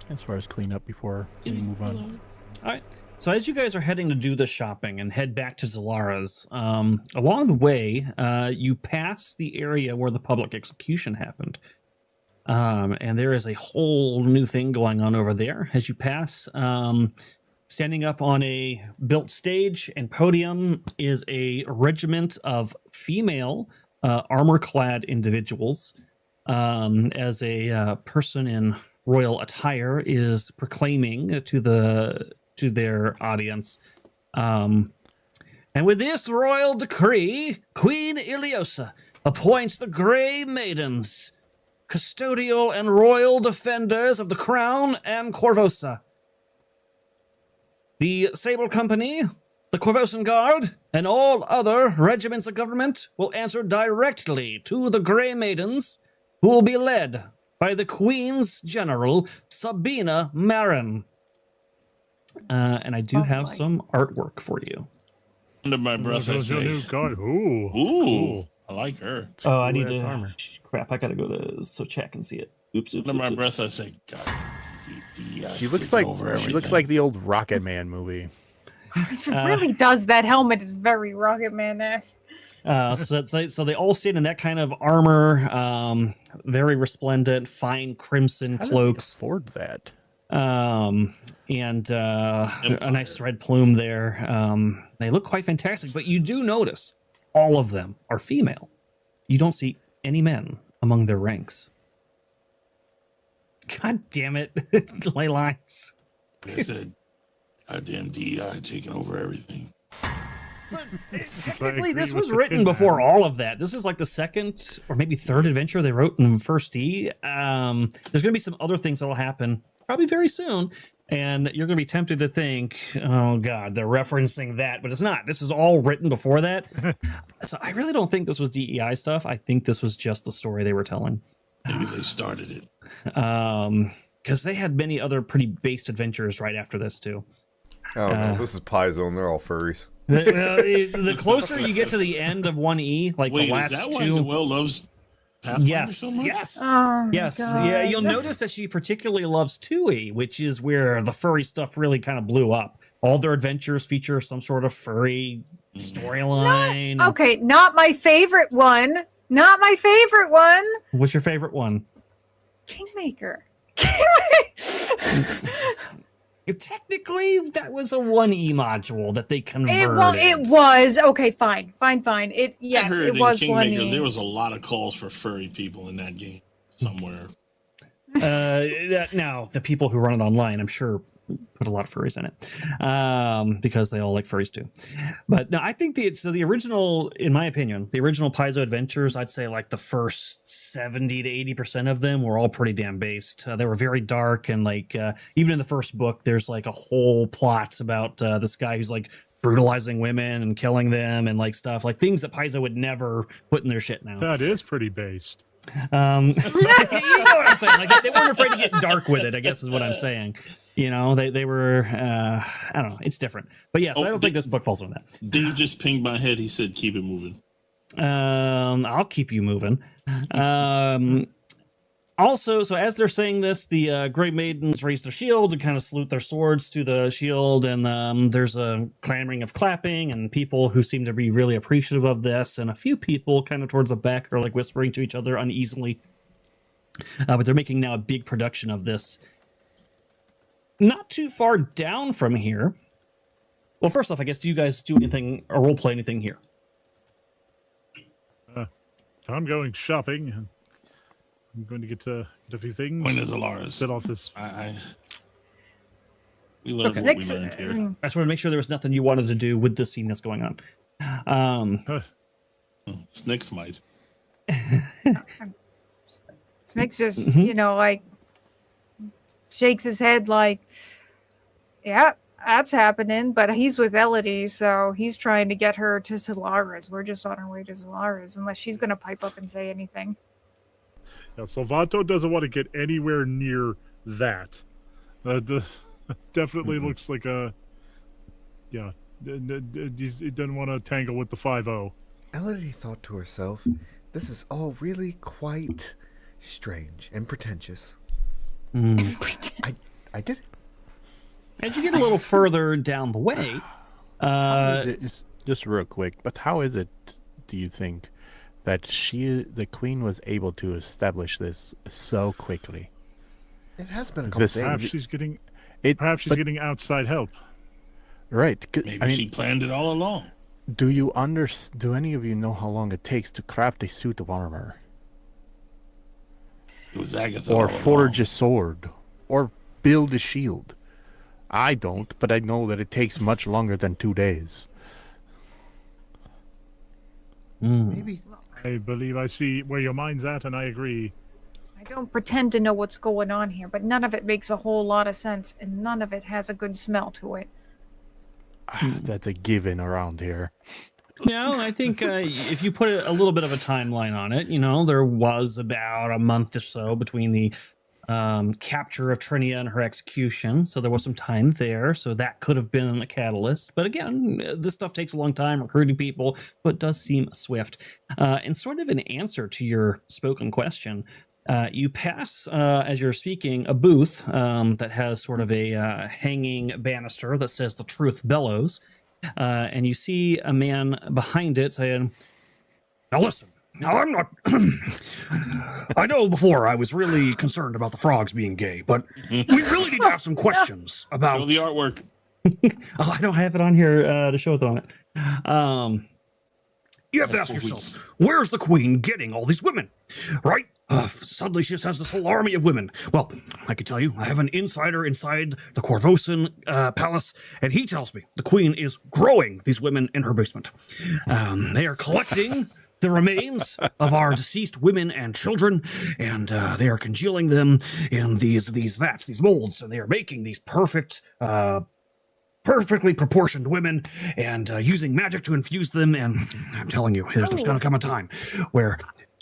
As far as clean up before we move on. All right. So as you guys are heading to do the shopping and head back to Zalara's, along the way, you pass the area where the public execution happened. And there is a whole new thing going on over there. As you pass, standing up on a built stage and podium is a regiment of female armor-clad individuals. As a person in royal attire is proclaiming to their audience, and with this royal decree, Queen Iliosa appoints the Grey Maidens, custodial and royal defenders of the crown and Corvosa. The Sable Company, the Corvosan Guard, and all other regiments of government will answer directly to the Grey Maidens, who will be led by the Queen's General, Sabina Marin. And I do have some artwork for you. Under my breath, I say, God. Ooh. ooh, I like her. Oh, I need to... Armor. Crap, I gotta go to... so chat can see it. Oops. Under my breath, I say, God. She looks like the old Rocket Man movie. It really does. That helmet is very Rocket Man-esque. So they all sit in that kind of armor, very resplendent, fine crimson cloaks. How did they afford that? And a nice red plume there. They look quite fantastic, but you do notice all of them are female. You don't see any men among their ranks. God damn it, ley lines. I said, goddamn DEI taking over everying. So, technically, this was written before all of that. This is like the second or maybe third adventure they wrote in First D. There's going to be some other things that will happen probably very soon, and you're going to be tempted to think, oh, God, they're referencing that, but it's not. This is all written before that. So I really don't think this was DEI stuff. I think this was just the story they were telling. Maybe they started it. Because they had many other pretty based adventures right after this, too. Oh, no, this is Pie Zone. They're all furries. The closer you get to the end of 1E, like Wait, the last is that two... why Noelle loves Pathfinder Yes, so much? yes, Oh, yes. God. Yeah, you'll notice that she particularly loves 2E, which is where the furry stuff really kind of blew up. All their adventures feature some sort of furry storyline. Okay, not my favorite one. Not my favorite one. What's your favorite one? Kingmaker. Technically, that was a 1E module that they converted. It was. Okay, fine. It I heard it in was Kingmaker 1E. there was a lot of calls for furry people in that game somewhere. Now, the people who run it online, I'm sure, put a lot of furries in it because they all like furries too. But no, I think the original, in my opinion, the original Paizo Adventures, I'd say like the first 70 to 80% of them were all pretty damn based. They were very dark, and like even in the first book, there's like a whole plot about this guy who's like brutalizing women and killing them and like stuff, like things that Paizo would never put in their shit now. That is pretty based. You know what I'm saying? Like they weren't afraid to get dark with it, I guess is what I'm saying. You know, they were, I don't know, it's different. But yes, I don't think this book falls on that. Dave just pinged my head. He said, keep it moving. I'll keep you moving. Also, so as they're saying this, the Grey Maidens raise their shields and kind of salute their swords to the shield, and there's a clamoring of clapping and people who seem to be really appreciative of this, and a few people kind of towards the back are like whispering to each other uneasily. But they're making now a big production of this. Not too far down from here. Well, first off, I guess, do you guys do anything or role play anything here? I'm going shopping. I'm going to get a few things. When is Alaris? Set off this. We learned what we learned here. I just want to make sure there was nothing you wanted to do with the scene that's going on. Snakes might. Snake's just, like shakes his head like, yeah, that's happening. But he's with Erudi, so he's trying to get her to Solaris. We're just on our way to Solaris, unless she's going to pipe up and say anything. Yeah, Salvato doesn't want to get anywhere near that. Definitely looks like a... Yeah, he doesn't want to tangle with the 5-0. Erudi thought to herself, this is all really quite strange and pretentious. I did it. As you get a little further down the way, just real quick, but how is it, do you think, that the queen was able to establish this so quickly? It has been a couple days. Perhaps she's getting outside help. Right. Maybe she planned it all along. Do any of you know how long it takes to craft a suit of armor? It was Agatha. Or forge a sword? Or build a shield? I don't, but I know that it takes much longer than 2 days. Maybe. I believe I see where your mind's at, and I agree. I don't pretend to know what's going on here, but none of it makes a whole lot of sense, and none of it has a good smell to it. That's a given around here. No, I think if you put a little bit of a timeline on it, there was about a month or so between the capture of Trinia and her execution. So there was some time there. So that could have been a catalyst. But again, this stuff takes a long time, recruiting people, but it does seem swift. And sort of an answer to your spoken question, you pass, as you're speaking, a booth that has sort of a hanging banister that says "The Truth Bellows." And you see a man behind it saying, "Now listen, I'm not... I know before I was really concerned about the frogs being gay, but we really need to have some questions about... Show the artwork. Oh, I don't have it on here to show it on it. You have to ask yourself, where's the queen getting all these women? Right? Suddenly she just has this whole army of women. Well, I can tell you, I have an insider inside the Corvosan palace, and he tells me the queen is growing these women in her basement. They are collecting the remains of our deceased women and children, and they are congealing them in these vats, these molds, and they are making these perfectly proportioned women and using magic to infuse them. And I'm telling you, there's going to come a time where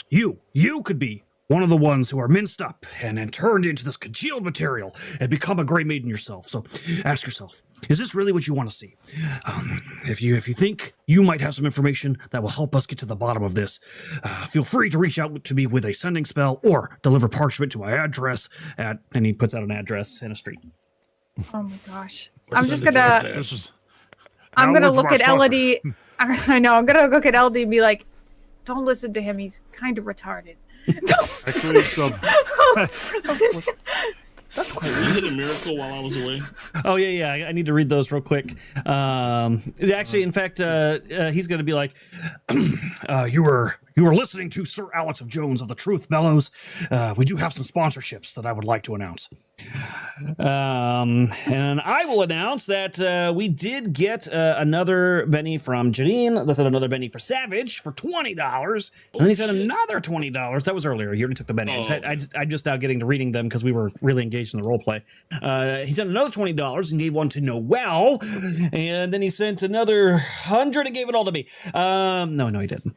you could be one of the ones who are minced up and then turned into this congealed material and become a Grey Maiden yourself. So ask yourself, is this really what you want to see? If you think you might have some information that will help us get to the bottom of this, feel free to reach out to me with a sending spell or deliver parchment to my address at, and he puts out an address in a street. Oh my gosh. I'm just gonna look at Elodie. I know, I'm gonna look at Elodie and be like, don't listen to him, he's kind of retarded. Actually, so We hit a miracle while I was away. Oh yeah. I need to read those real quick. Actually, in fact, he's going to be like, you were listening to Sir Alex of Jones of the Truth Bellows. We do have some sponsorships that I would like to announce. And I will announce that we did get another Benny from Janine. That's another Benny for Savage for $20. And then he said another $20. That was earlier. You already took the Benny. I'm just now getting to reading them because we were really engaged in the role play. He sent another $20 and gave one to Noel. And then he sent another 100 and gave it all to me. No, he didn't.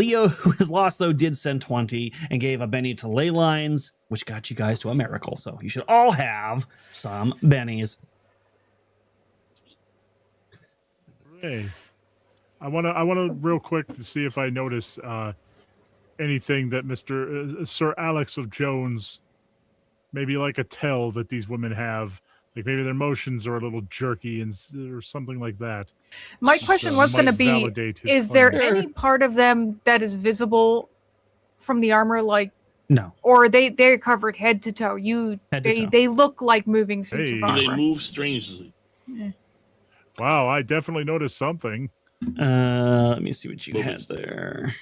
Leo, who is lost, though, did send 20 and gave a Benny to Ley Lines, which got you guys to a miracle. So you should all have some Bennies. hey, I wanna real quick to see if I notice anything that Mr. Sir Alex of Jones, maybe like a tell that these women have. Like maybe their motions are a little jerky or something like that. My question was going to be, is there any part of them that is visible from the armor? Like, no. Or they're covered head to toe. They look like moving suits of armor. They move strangely. Wow, I definitely noticed something. Let me see what you had there.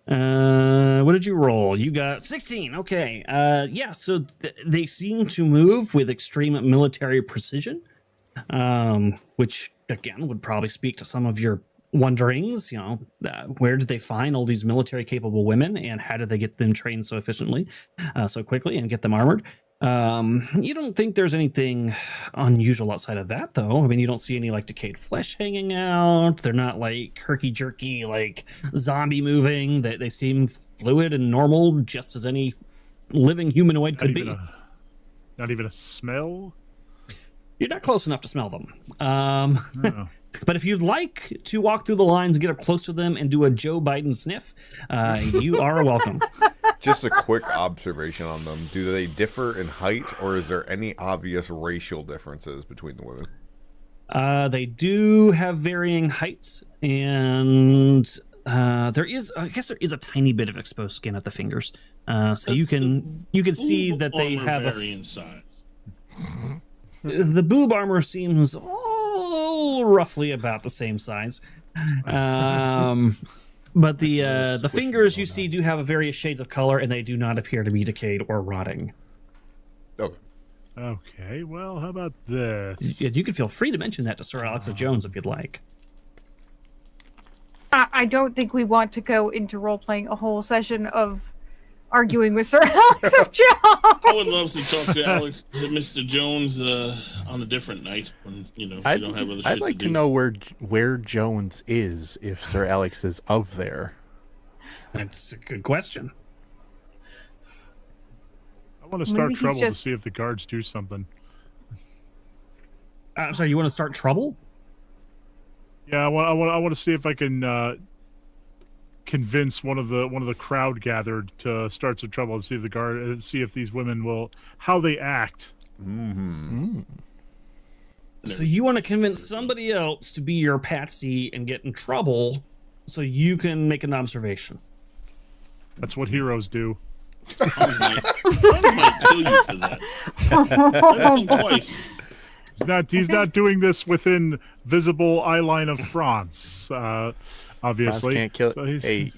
What did you roll? You got 16. Okay. Yeah, so they seem to move with extreme military precision, which again would probably speak to some of your wonderings. Where did they find all these military capable women, and how did they get them trained so efficiently, so quickly, and get them armored? You don't think there's anything unusual outside of that, though. I mean, you don't see any like decayed flesh hanging out. They're not like herky jerky, like zombie moving. They seem fluid and normal, just as any living humanoid could be. Not even a smell? You're not close enough to smell them. But if you'd like to walk through the lines and get up close to them and do a Joe Biden sniff, you are welcome. Just a quick observation on them. Do they differ in height, or is there any obvious racial differences between the women? They do have varying heights, and there is a tiny bit of exposed skin at the fingers. So you can see that they have vary in size. The boob armor seems roughly about the same size. But the fingers you see do have various shades of color, and they do not appear to be decayed or rotting. Okay, well, how about this? You can feel free to mention that to Sir Alex of Jones if you'd like. I don't think we want to go into role-playing a whole session of arguing with Sir Alex of Jones. I would love to talk to Mr. Jones on a different night when you don't have other shit I'd like to know where Jones is if Sir Alex is of there. That's a good question. I want to start trouble to see if the guards do something. I'm sorry, you want to start trouble? Yeah, I want to see if I can convince one of the crowd gathered to start some trouble and see if see if these women will how they act. Mm-hmm. So you want to convince somebody else to be your patsy and get in trouble, so you can make an observation. That's what heroes do. Hans might kill you for that. I've him twice. He's not doing this within visible eye line of France. Obviously, Franz can't kill. So hey,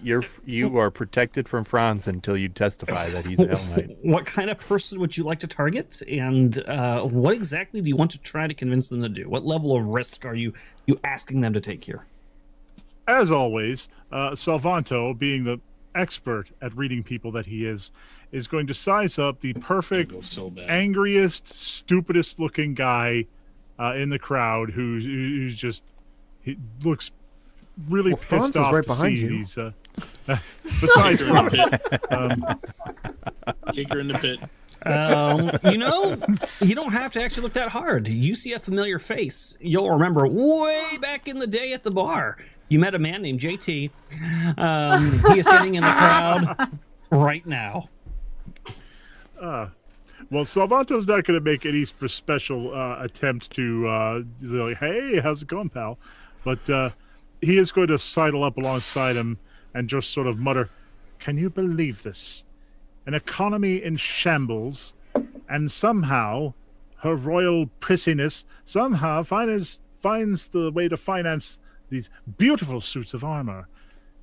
you are protected from Franz until you testify that he's a Hell Knight. What kind of person would you like to target, and what exactly do you want to try to convince them to do? What level of risk are you asking them to take here? As always, Salvanto, being the expert at reading people that he is going to size up the perfect, angriest, stupidest looking guy in the crowd who's just he looks really pissed off right to behind see you. these. Besides Franz, Kick her in the pit. You don't have to actually look that hard. You see a familiar face. You'll remember way back in the day at the bar. You met a man named JT. He is sitting in the crowd right now. well, Salvanto's not going to make any special attempt to like, hey, how's it going, pal? But he is going to sidle up alongside him and just sort of mutter, "Can you believe this? An economy in shambles, and somehow her royal prissiness somehow finds the way to finance these beautiful suits of armor.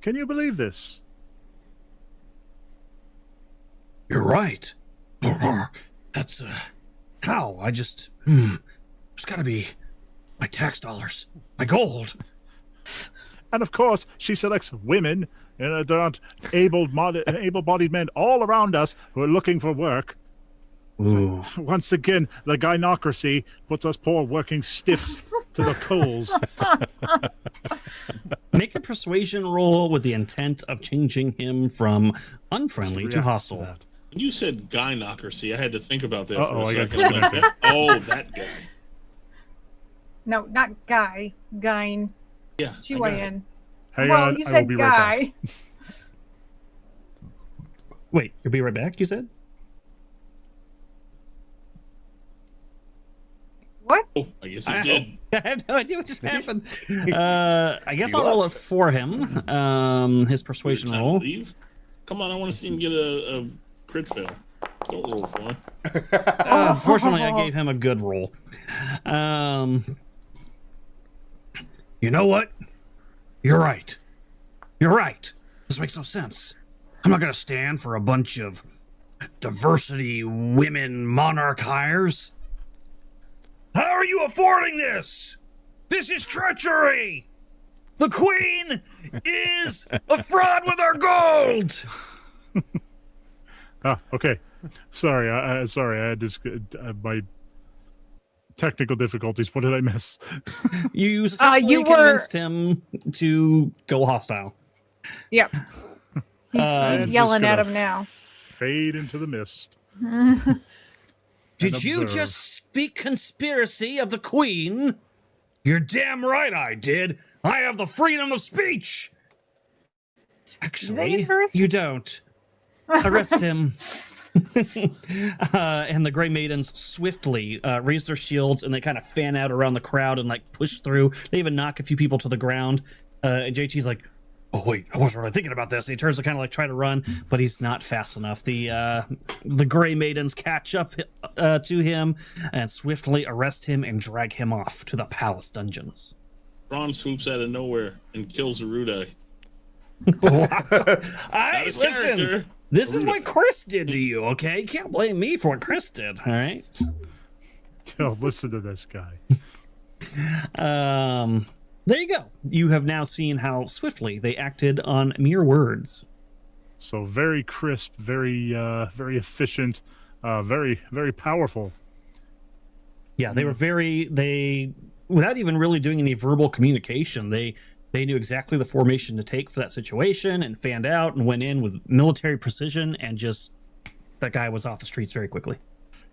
Can you believe this?" You're right. That's how I just there's gotta be my tax dollars, my gold. And of course, she selects women. There aren't able-bodied men all around us who are looking for work. Ooh. Once again, the gynocracy puts us poor working stiffs to the coals. Make a persuasion roll with the intent of changing him from unfriendly to hostile. When you said gynocracy, I had to think about that Uh-oh, for I a got second. disconnected. That guy. No, not guy. Gyn. Yeah. GYN. Hang Well, on, you I will said be right guy. back. Wait, you'll be right back, you said? What? Oh, I guess he did. I have no idea what just happened. I guess I'll roll it for him. His persuasion Time to roll. leave? Come on, I want to see him get a crit fail. Don't roll for him. Unfortunately, I gave him a good roll. You know what? You're right. You're right. This makes no sense. I'm not going to stand for a bunch of diversity women monarch hires. How are you affording this? This is treachery! The queen is a fraud with our gold! Okay. Sorry, I had just my technical difficulties. What did I miss? You successfully convinced him to go hostile. Yep. He's yelling at him now. Fade into the mist. Did you observe. just speak conspiracy of the queen? You're damn right I did. I have the freedom of speech. Actually, you don't. Arrest him. And the Grey Maidens swiftly raise their shields and they kind of fan out around the crowd and like push through. They even knock a few people to the ground. And JT's like, "Oh wait, I wasn't really thinking about this." And he turns to kind of like try to run, but he's not fast enough. The Grey Maidens catch up to him and swiftly arrest him and drag him off to the palace dungeons. Ron swoops out of nowhere and kills Erudi. Listen, this is what Chris did to you, okay? You can't blame me for what Chris did, all right? Oh, listen to this guy. There you go. You have now seen how swiftly they acted on mere words. So very crisp, very efficient, very powerful. Yeah, they were they without even really doing any verbal communication, they knew exactly the formation to take for that situation and fanned out and went in with military precision, and just that guy was off the streets very quickly.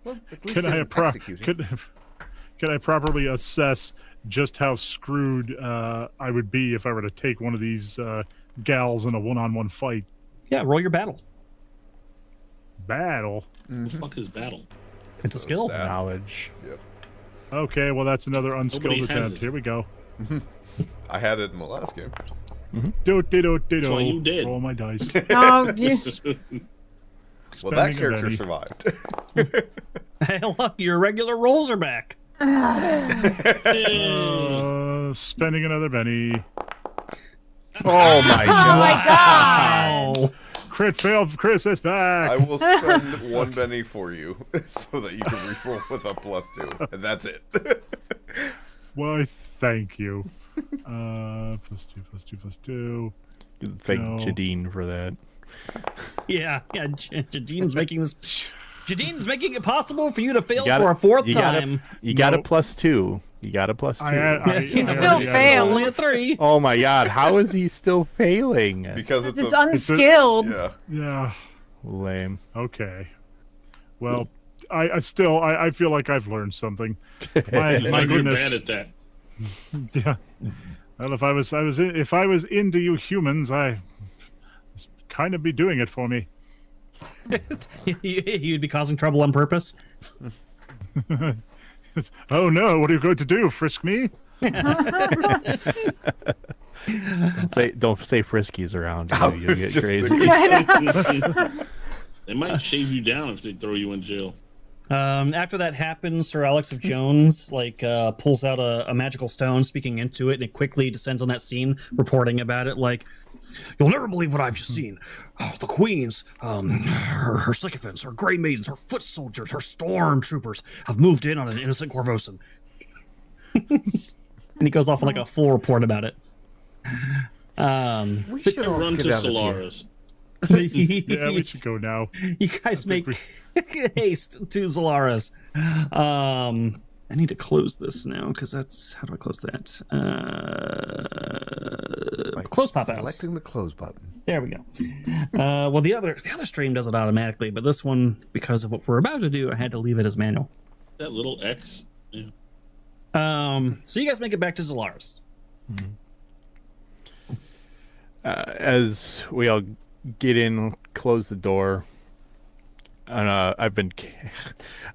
Well, at least Can they I, were executing. can I properly assess just how screwed I would be if I were to take one of these gals in a one-on-one fight? Yeah, roll your battle. Battle? What the fuck is battle? It's a skill. Knowledge. Yep. Okay, well, that's another unskilled Nobody has attempt. it. Here we go. I had it in the last game. That's why you did. Roll my dice. Oh, you, Well, that Spending a character penny. survived. Hello, your regular rolls are back. Spending another penny. Oh my god. Wow. Crit failed. Chris is back. I will spend 1 penny for you so that you can reroll with a +2, and that's it. Why, thank you. +2. Thank No. Jadine for that. Yeah, Jadine's making this. Jadine's making it possible for you to fail gotta- for a fourth you gotta- time. You got Nope. a +2. You got a +2. He still already had- failed. Only a 3. Oh my god, how is he still failing? Because it's it's a, unskilled. yeah. Yeah. Lame. Okay. Well, I still feel like I've learned something. My You're goodness. bad at that. Yeah. Well, if I was into you humans, I kind of be doing it for me. You'd be causing trouble on purpose. Oh no! What are you going to do? Frisk me? Don't say Frisky's around. I You'll was get just crazy. thinking- They might shave you down if they throw you in jail. After that happens, Sir Alex of Jones pulls out a magical stone, speaking into it, and it quickly descends on that scene, reporting about it. Like, you'll never believe what I've just seen. Oh, the queens, her sycophants, her grey maidens, her foot soldiers, her stormtroopers have moved in on an innocent Corvosan. And he goes off on like a full report about it. We should all Run get to out of here. Solaris. Yeah, we should go now. You guys make haste to Zolaris. I need to close this now because that's how do I close that? Close pop outs. Selecting the close button. There we go. Well, the other stream does it automatically, but this one, because of what we're about to do, I had to leave it as manual. That little X. Yeah. So you guys make it back to Zolaris. As we all get in, close the door. And I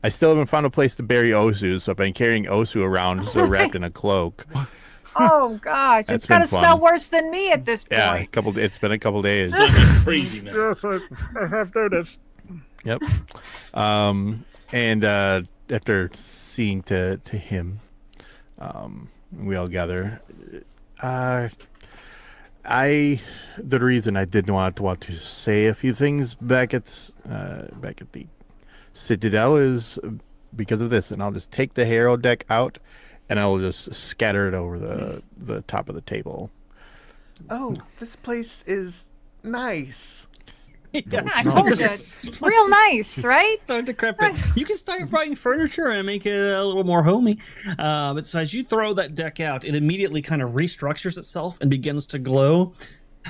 still haven't found a place to bury Osu, so I've been carrying Osu around, so wrapped in a cloak. Oh gosh, That's it's got to been fun. smell worse than me at this point. Yeah, it's been a couple days. Crazy now. Yes, I have noticed. Yep. And after seeing to him, we all gather. The reason I didn't want to say a few things back at the Citadel is because of this, and I'll just take the hero deck out, and I'll just scatter it over the top of the table. Oh, this place is nice. Yeah, I told you, it's real nice, right? So decrepit. You can start buying furniture and make it a little more homey. But so as you throw that deck out, it immediately kind of restructures itself and begins to glow.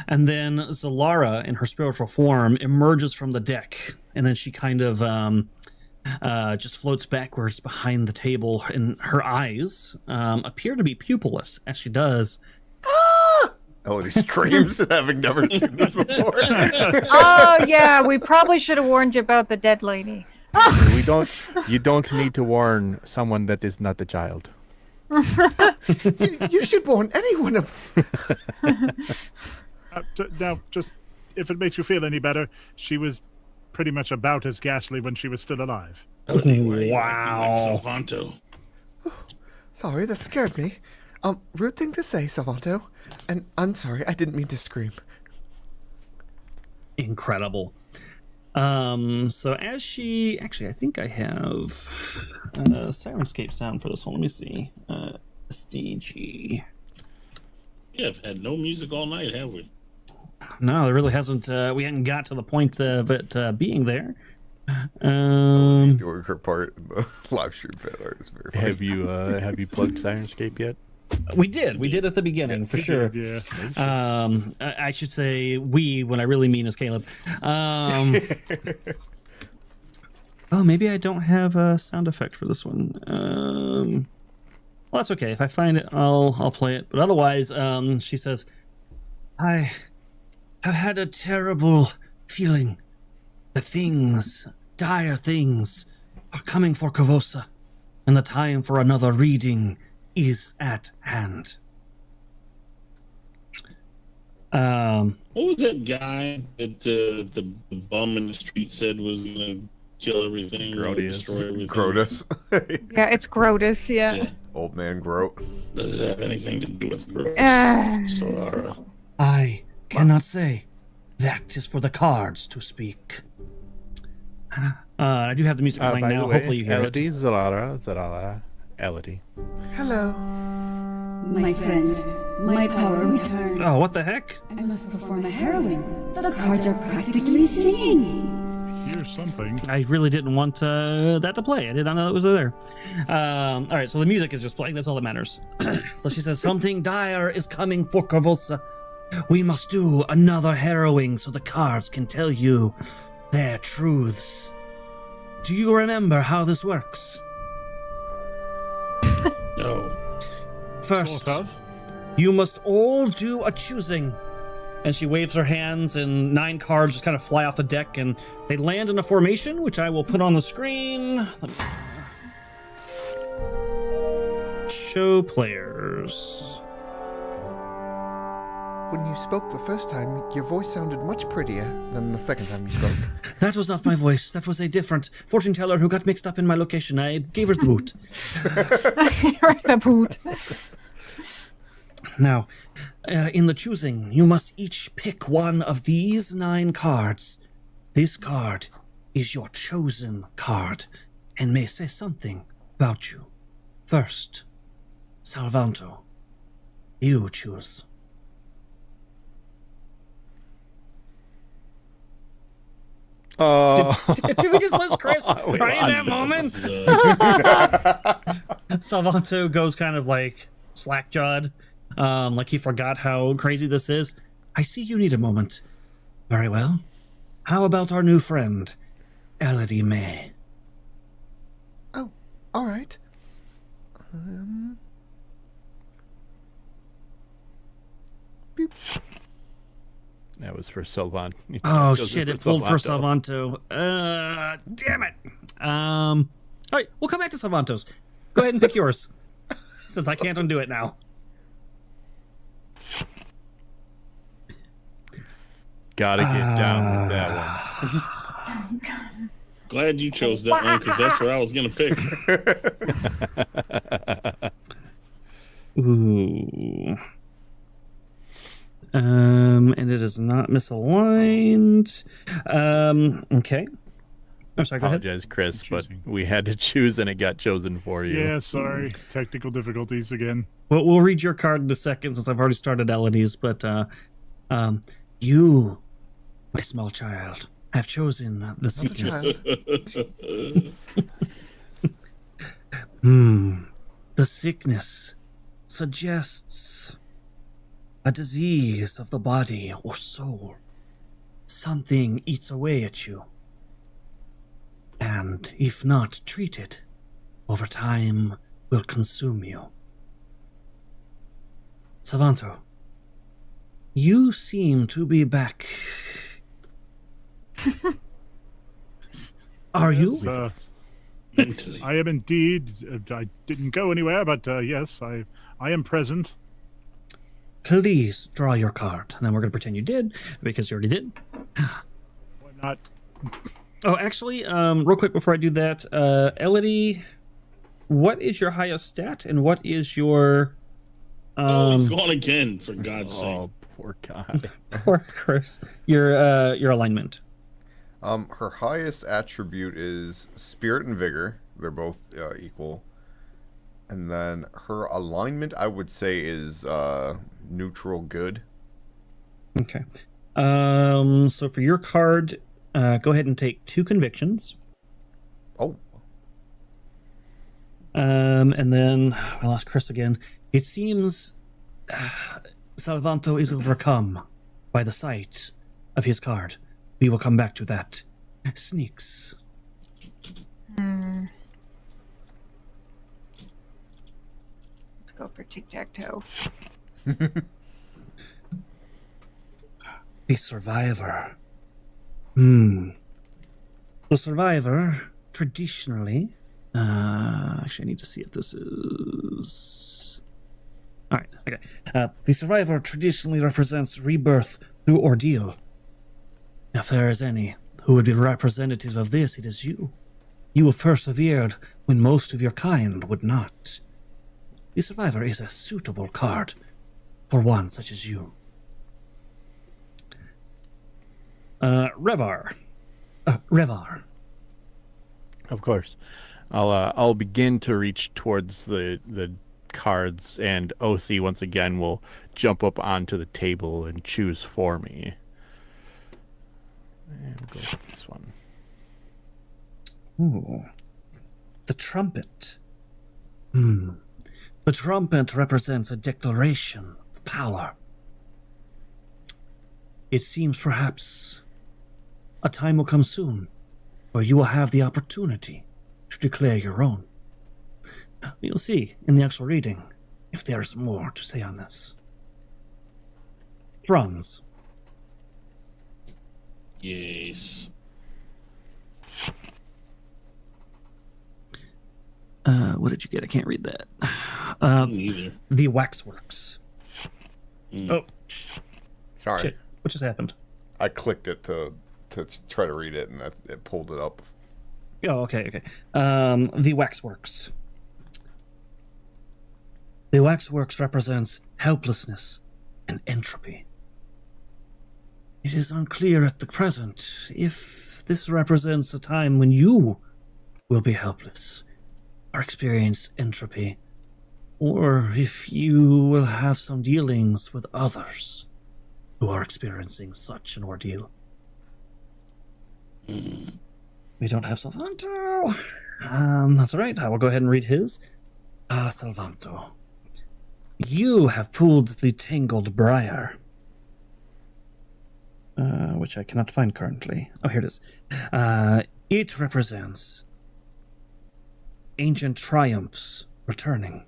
And then Zalara, in her spiritual form, emerges from the deck. And then she kind of just floats backwards behind the table. And her eyes appear to be pupilless as she does. Elodie screams at having never seen this before. Oh yeah, we probably should have warned you about the dead lady. You don't need to warn someone that is not a child. You should warn anyone of. Now, just if it makes you feel any better, she was pretty much about as ghastly when she was still alive. Wow. Like Salvanto. Sorry, that scared me. Rude thing to say, Salvanto. And I'm sorry, I didn't mean to scream. Incredible. So as she actually, I think I have Sirenscape sound for this one. Let me see. SDG. We have had no music all night, have we? No, there really hasn't. We hadn't got to the point of it being there. Your part in the live stream failure is very funny. Have you plugged Sirenscape yet? We did at the beginning for sure. Yeah. I should say we when I really mean is Caleb. Oh, maybe I don't have a sound effect for this one. Well, that's okay. If I find it, I'll play it. But otherwise, she says, I have had a terrible feeling that dire things, are coming for Kavosa, and the time for another reading is at hand. What was that guy that the bum in the street said was gonna kill everything, or destroy everything? Grotus. Yeah, it's Grotus. Yeah. Old man Groat. Does it have anything to do with Grotus? Solara? I cannot say. That is for the cards to speak. I do have the music playing By now. the way, Hopefully you hear it. Erudi, Zalara, Erudi. Hello. My friends, my power returned. Oh, what the heck? I must perform a heroine. The cards are practically singing. Here's something. I really didn't want that to play. I did not know it was there. All right, so the music is just playing. That's all that matters. So she says, something dire is coming for Kavosa. We must do another harrowing so the cards can tell you their truths. Do you remember how this works? No. First, Sort of. you must all do a choosing. And she waves her hands, and 9 cards just kind of fly off the deck, and they land in a formation, which I will put on the screen. Let me show players. When you spoke the first time, your voice sounded much prettier than the second time you spoke. That was not my voice. That was a different fortune teller who got mixed up in my location. I gave her the boot. The boot. Now, in the choosing, you must each pick one of these 9 cards. This card is your chosen card and may say something about you. First, Salvanto, you choose. Did we just lose Chris right in that moment? Salvanto goes kind of like slack-jawed, like he forgot how crazy this is. I see you need a moment. Very well. How about our new friend, Erudi May? Oh, all right. Beep. That was for Sylvan. Oh shit! It pulled for Salvanto. Damn it. All right, we'll come back to Salvanto's. Go ahead and pick yours, since I can't undo it now. Gotta get down with that one. Glad you chose that one, because that's what I was gonna pick. Ooh. And it is not misaligned. Okay. I'm sorry, go ahead. Apologize, Chris, but we had to choose and it got chosen for you. Yeah, sorry. Technical difficulties again. Well, we'll read your card in a second since I've already started Elodie's, but you, my small child, have chosen the sickness. The sickness suggests a disease of the body or soul. Something eats away at you. And if not treated, over time will consume you. Salvanto, you seem to be back. Are you? Mentally. I am indeed. I didn't go anywhere, but yes, I am present. Please draw your card. And then we're going to pretend you did, because you already did. Why not? Oh, actually, real quick before I do that, Elodie, what is your highest stat, and what is your... oh, he's gone again, for God's sake. Oh, poor guy. Poor Chris. Your alignment. Her highest attribute is Spirit and Vigor. They're both equal. And then her alignment, I would say, is neutral good. Okay. So for your card, go ahead and take 2 convictions. Oh. And then I lost Chris again. It seems Salvanto is overcome by the sight of his card. We will come back to that. Sneaks. Let's go for tic-tac-toe. The survivor. The survivor, traditionally... actually, I need to see if this is... Alright, okay. The survivor traditionally represents rebirth through ordeal. If there is any who would be representative of this, it is you. You have persevered when most of your kind would not. The survivor is a suitable card for one such as you. Revar. Of course. I'll begin to reach towards the cards, and OC once again will jump up onto the table and choose for me. And we'll go with this one. Ooh. The trumpet. The trumpet represents a declaration of power. It seems perhaps a time will come soon where you will have the opportunity to declare your own. We'll see in the actual reading if there is more to say on this. Franz. Yes. What did you get? I can't read that. Neither. The Waxworks. Oh, Sorry. shit. What just happened? I clicked it to try to read it, and it pulled it up. Oh, okay. The Waxworks. The Waxworks represents helplessness and entropy. It is unclear at the present if this represents a time when you will be helpless or experience entropy, or if you will have some dealings with others who are experiencing such an ordeal. We don't have Salvanto. That's all right. I will go ahead and read his. Salvanto. You have pulled the tangled briar, which I cannot find currently. Oh, here it is. It represents ancient triumphs returning.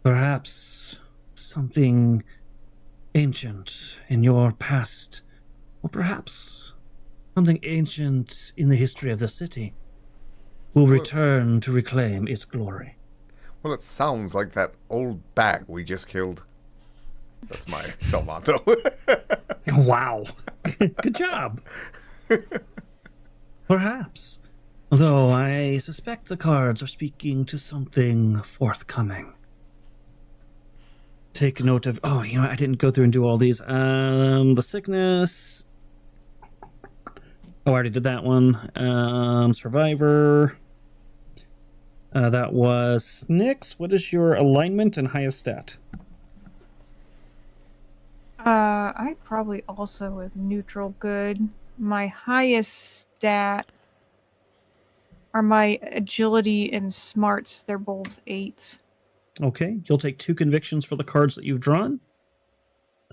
Perhaps something ancient in your past, or perhaps something ancient in the history of the city will return to reclaim its glory. Well, it sounds like that old bag we just killed. That's my Salvanto. Wow. Good job. Perhaps. Though I suspect the cards are speaking to something forthcoming. Take note of... Oh, I didn't go through and do all these. The sickness... Oh, I already did that one. Survivor. That was Nyx. What is your alignment and highest stat? I probably also have neutral good. My highest stat are my agility and smarts. They're both 8s. Okay, you'll take 2 convictions for the cards that you've drawn.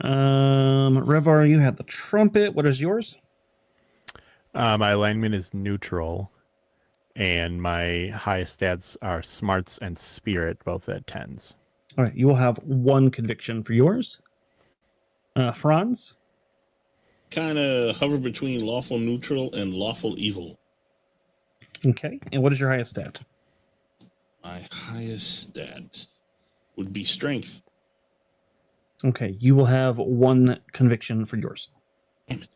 Revar, you had the trumpet. What is yours? My alignment is neutral, and my highest stats are smarts and spirit, both at 10s. All right, you will have 1 conviction for yours. Franz? Kind of hover between lawful neutral and lawful evil. Okay, and what is your highest stat? My highest stat would be strength. Okay, you will have 1 conviction for yours. Damn it.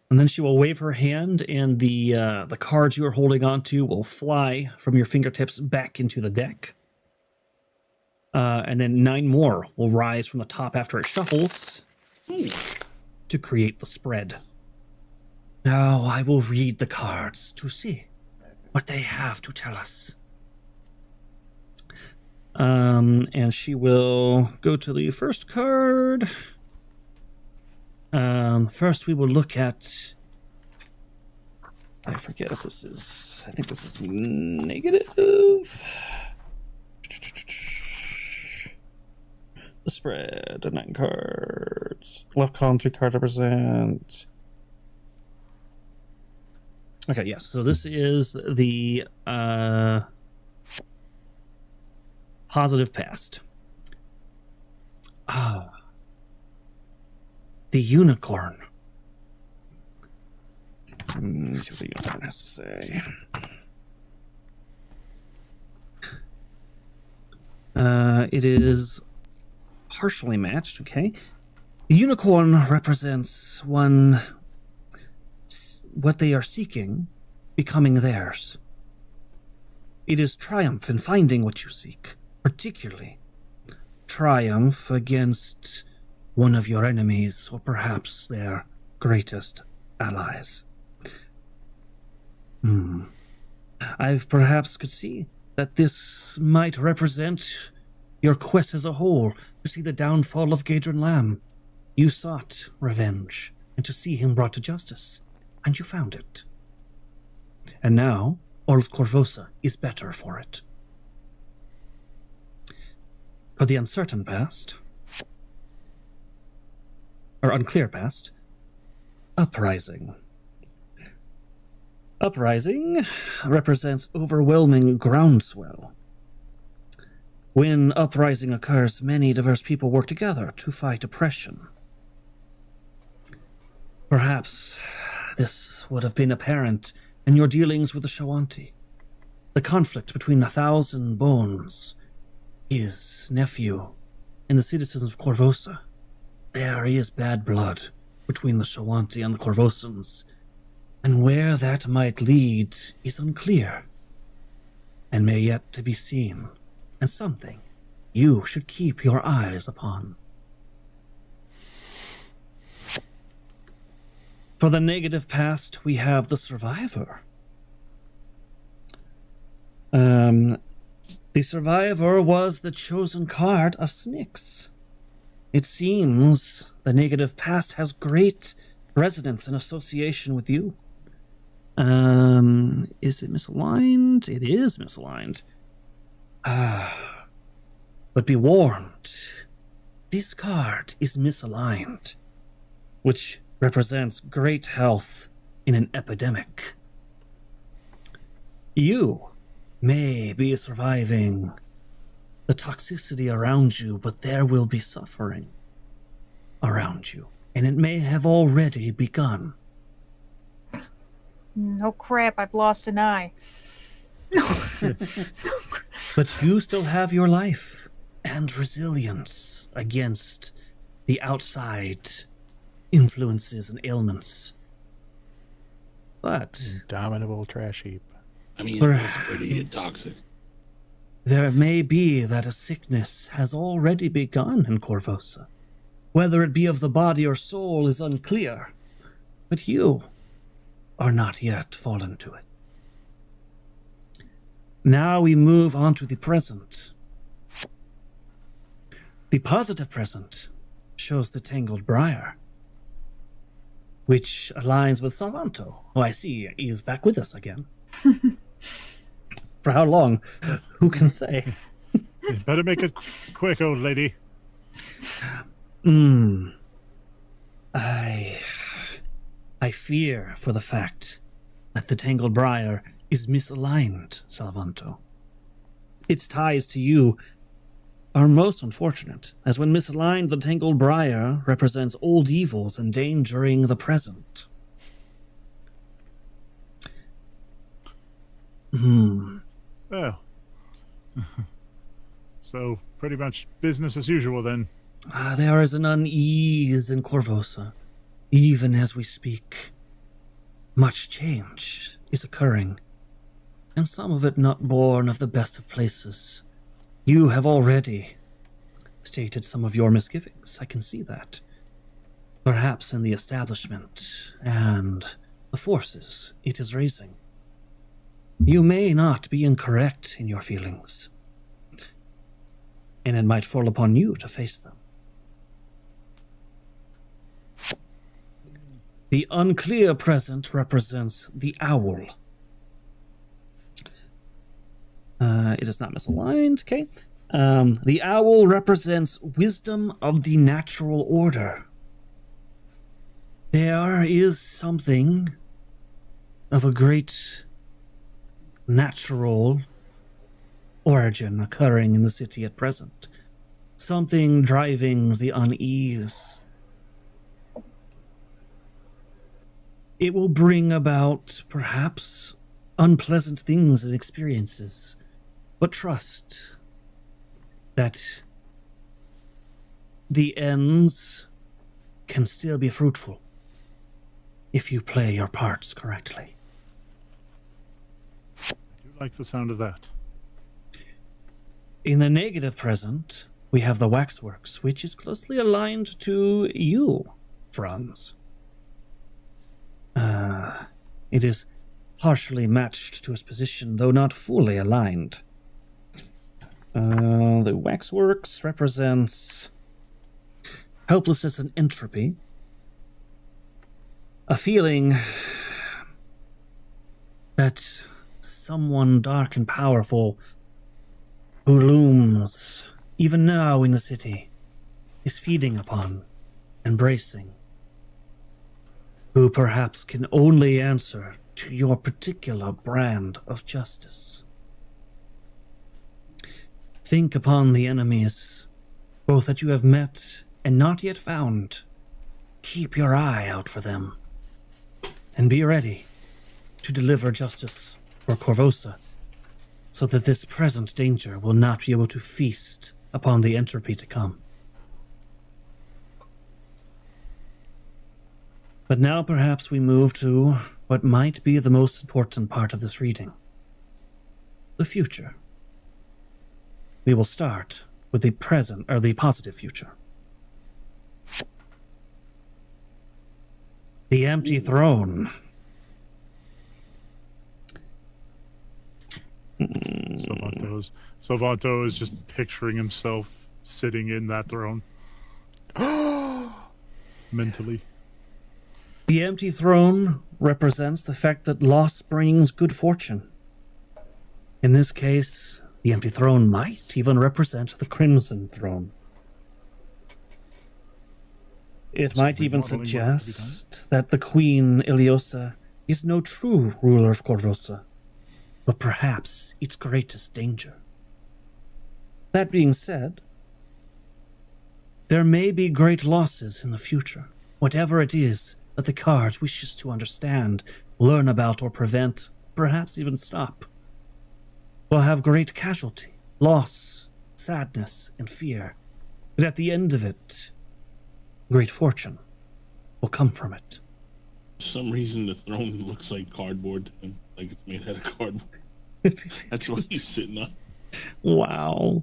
And then she will wave her hand, and the cards you are holding onto will fly from your fingertips back into the deck. And then 9 more will rise from the top after it shuffles to create the spread. Now I will read the cards to see what they have to tell us. And she will go to the first card. First, we will look at... I forget if this is... I think this is negative. The spread of 9 cards. Left column, 3 cards represent... Okay, yes. So this is the positive past. The unicorn. Let me see what the unicorn has to say. It is partially matched, okay? The unicorn represents what they are seeking becoming theirs. It is triumph in finding what you seek, particularly triumph against one of your enemies, or perhaps their greatest allies. I perhaps could see that this might represent your quest as a whole, to see the downfall of Gadron Lamb. You sought revenge, and to see him brought to justice, and you found it. And now, all of Korvosa is better for it. For the uncertain past, or unclear past, uprising. Uprising represents overwhelming groundswell. When uprising occurs, many diverse people work together to fight oppression. Perhaps this would have been apparent in your dealings with the Shawanti. The conflict between 1,000 Bones, his nephew, and the citizens of Korvosa. There is bad blood between the Shawanti and the Korvosans, and where that might lead is unclear, and may yet to be seen, and something you should keep your eyes upon. For the negative past, we have the Survivor. The Survivor was the chosen card of Snyx. It seems the negative past has great resonance and association with you. Is it misaligned? It is misaligned. But be warned, this card is misaligned, which represents great health in an epidemic. You may be surviving the toxicity around you, but there will be suffering around you, and it may have already begun. No crap, I've lost an eye. But you still have your life and resilience against the outside influences and ailments. But Indomitable trash heap. I mean, it's pretty toxic. There may be that a sickness has already begun in Korvosa. Whether it be of the body or soul is unclear, but you are not yet fallen to it. Now we move on to the present. The positive present shows the Tangled Briar, which aligns with Salvanto, who I see is back with us again. For how long? Who can say? You better make it quick, old lady. I fear for the fact that the Tangled Briar is misaligned, Salvanto. Its ties to you are most unfortunate, as when misaligned, the Tangled Briar represents old evils endangering the present. Well, so pretty much business as usual then. There is an unease in Korvosa, even as we speak. Much change is occurring, and some of it not born of the best of places. You have already stated some of your misgivings, I can see that. Perhaps in the establishment and the forces it is raising. You may not be incorrect in your feelings. and it might fall upon you to face them. The unclear present represents the owl. It is not misaligned, okay. The owl represents wisdom of the natural order. There is something of a great natural origin occurring in the city at present. Something driving the unease. It will bring about, perhaps, unpleasant things and experiences, but trust that the ends can still be fruitful if you play your parts correctly. I do like the sound of that. In the negative present, we have the waxworks, which is closely aligned to you, Franz. It is partially matched to his position, though not fully aligned. The waxworks represents helplessness and entropy. A feeling that someone dark and powerful who looms, even now in the city, is feeding upon, embracing, who perhaps can only answer to your particular brand of justice. Think upon the enemies, both that you have met and not yet found. Keep your eye out for them, and be ready to deliver justice for Korvosa, so that this present danger will not be able to feast upon the entropy to come. But now perhaps we move to what might be the most important part of this reading. The future. We will start with the present, or the positive future. The empty throne. Salvanto is just picturing himself sitting in that throne. Mentally. The empty throne represents the fact that loss brings good fortune. In this case, the empty throne might even represent the Crimson Throne. It might even suggest that the Queen Iliosa is no true ruler of Korvosa, but perhaps its greatest danger. That being said, there may be great losses in the future, whatever it is that the card wishes to understand, learn about, or prevent, perhaps even stop. Will have great casualty, loss, sadness, and fear, but at the end of it, great fortune will come from it. For some reason, the throne looks like cardboard, like it's made out of cardboard. That's what he's sitting on. Wow.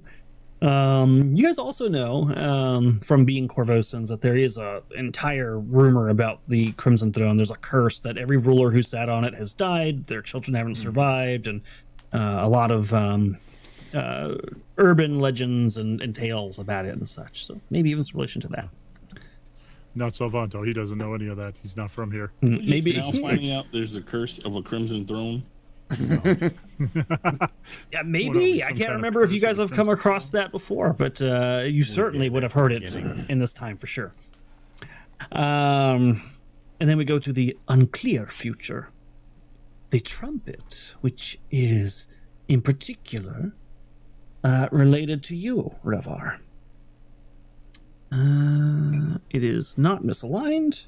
You guys also know from being Korvosans that there is an entire rumor about the Crimson Throne. There's a curse that every ruler who sat on it has died, their children haven't survived, and a lot of urban legends and tales about it and such. So maybe even some relation to that. Not Salvanto. He doesn't know any of that. He's not from here. Maybe He's now finding out there's a curse of a Crimson Throne. Yeah, maybe. I can't remember if you guys have come across that before, but you certainly would have heard it in this time for sure. And then we go to the unclear future. The trumpet, which is in particular related to you, Revar. It is not misaligned.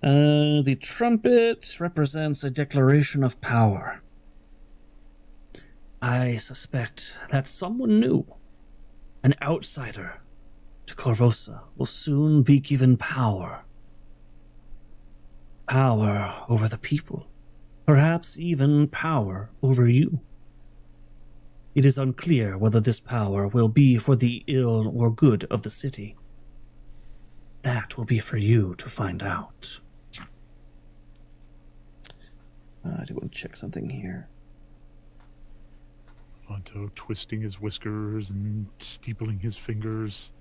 The trumpet represents a declaration of power. I suspect that someone new, an outsider to Korvosa, will soon be given power. Power over the people. Perhaps even power over you. It is unclear whether this power will be for the ill or good of the city. That will be for you to find out. I do want to check something here. Salvanto twisting his whiskers and steepling his fingers.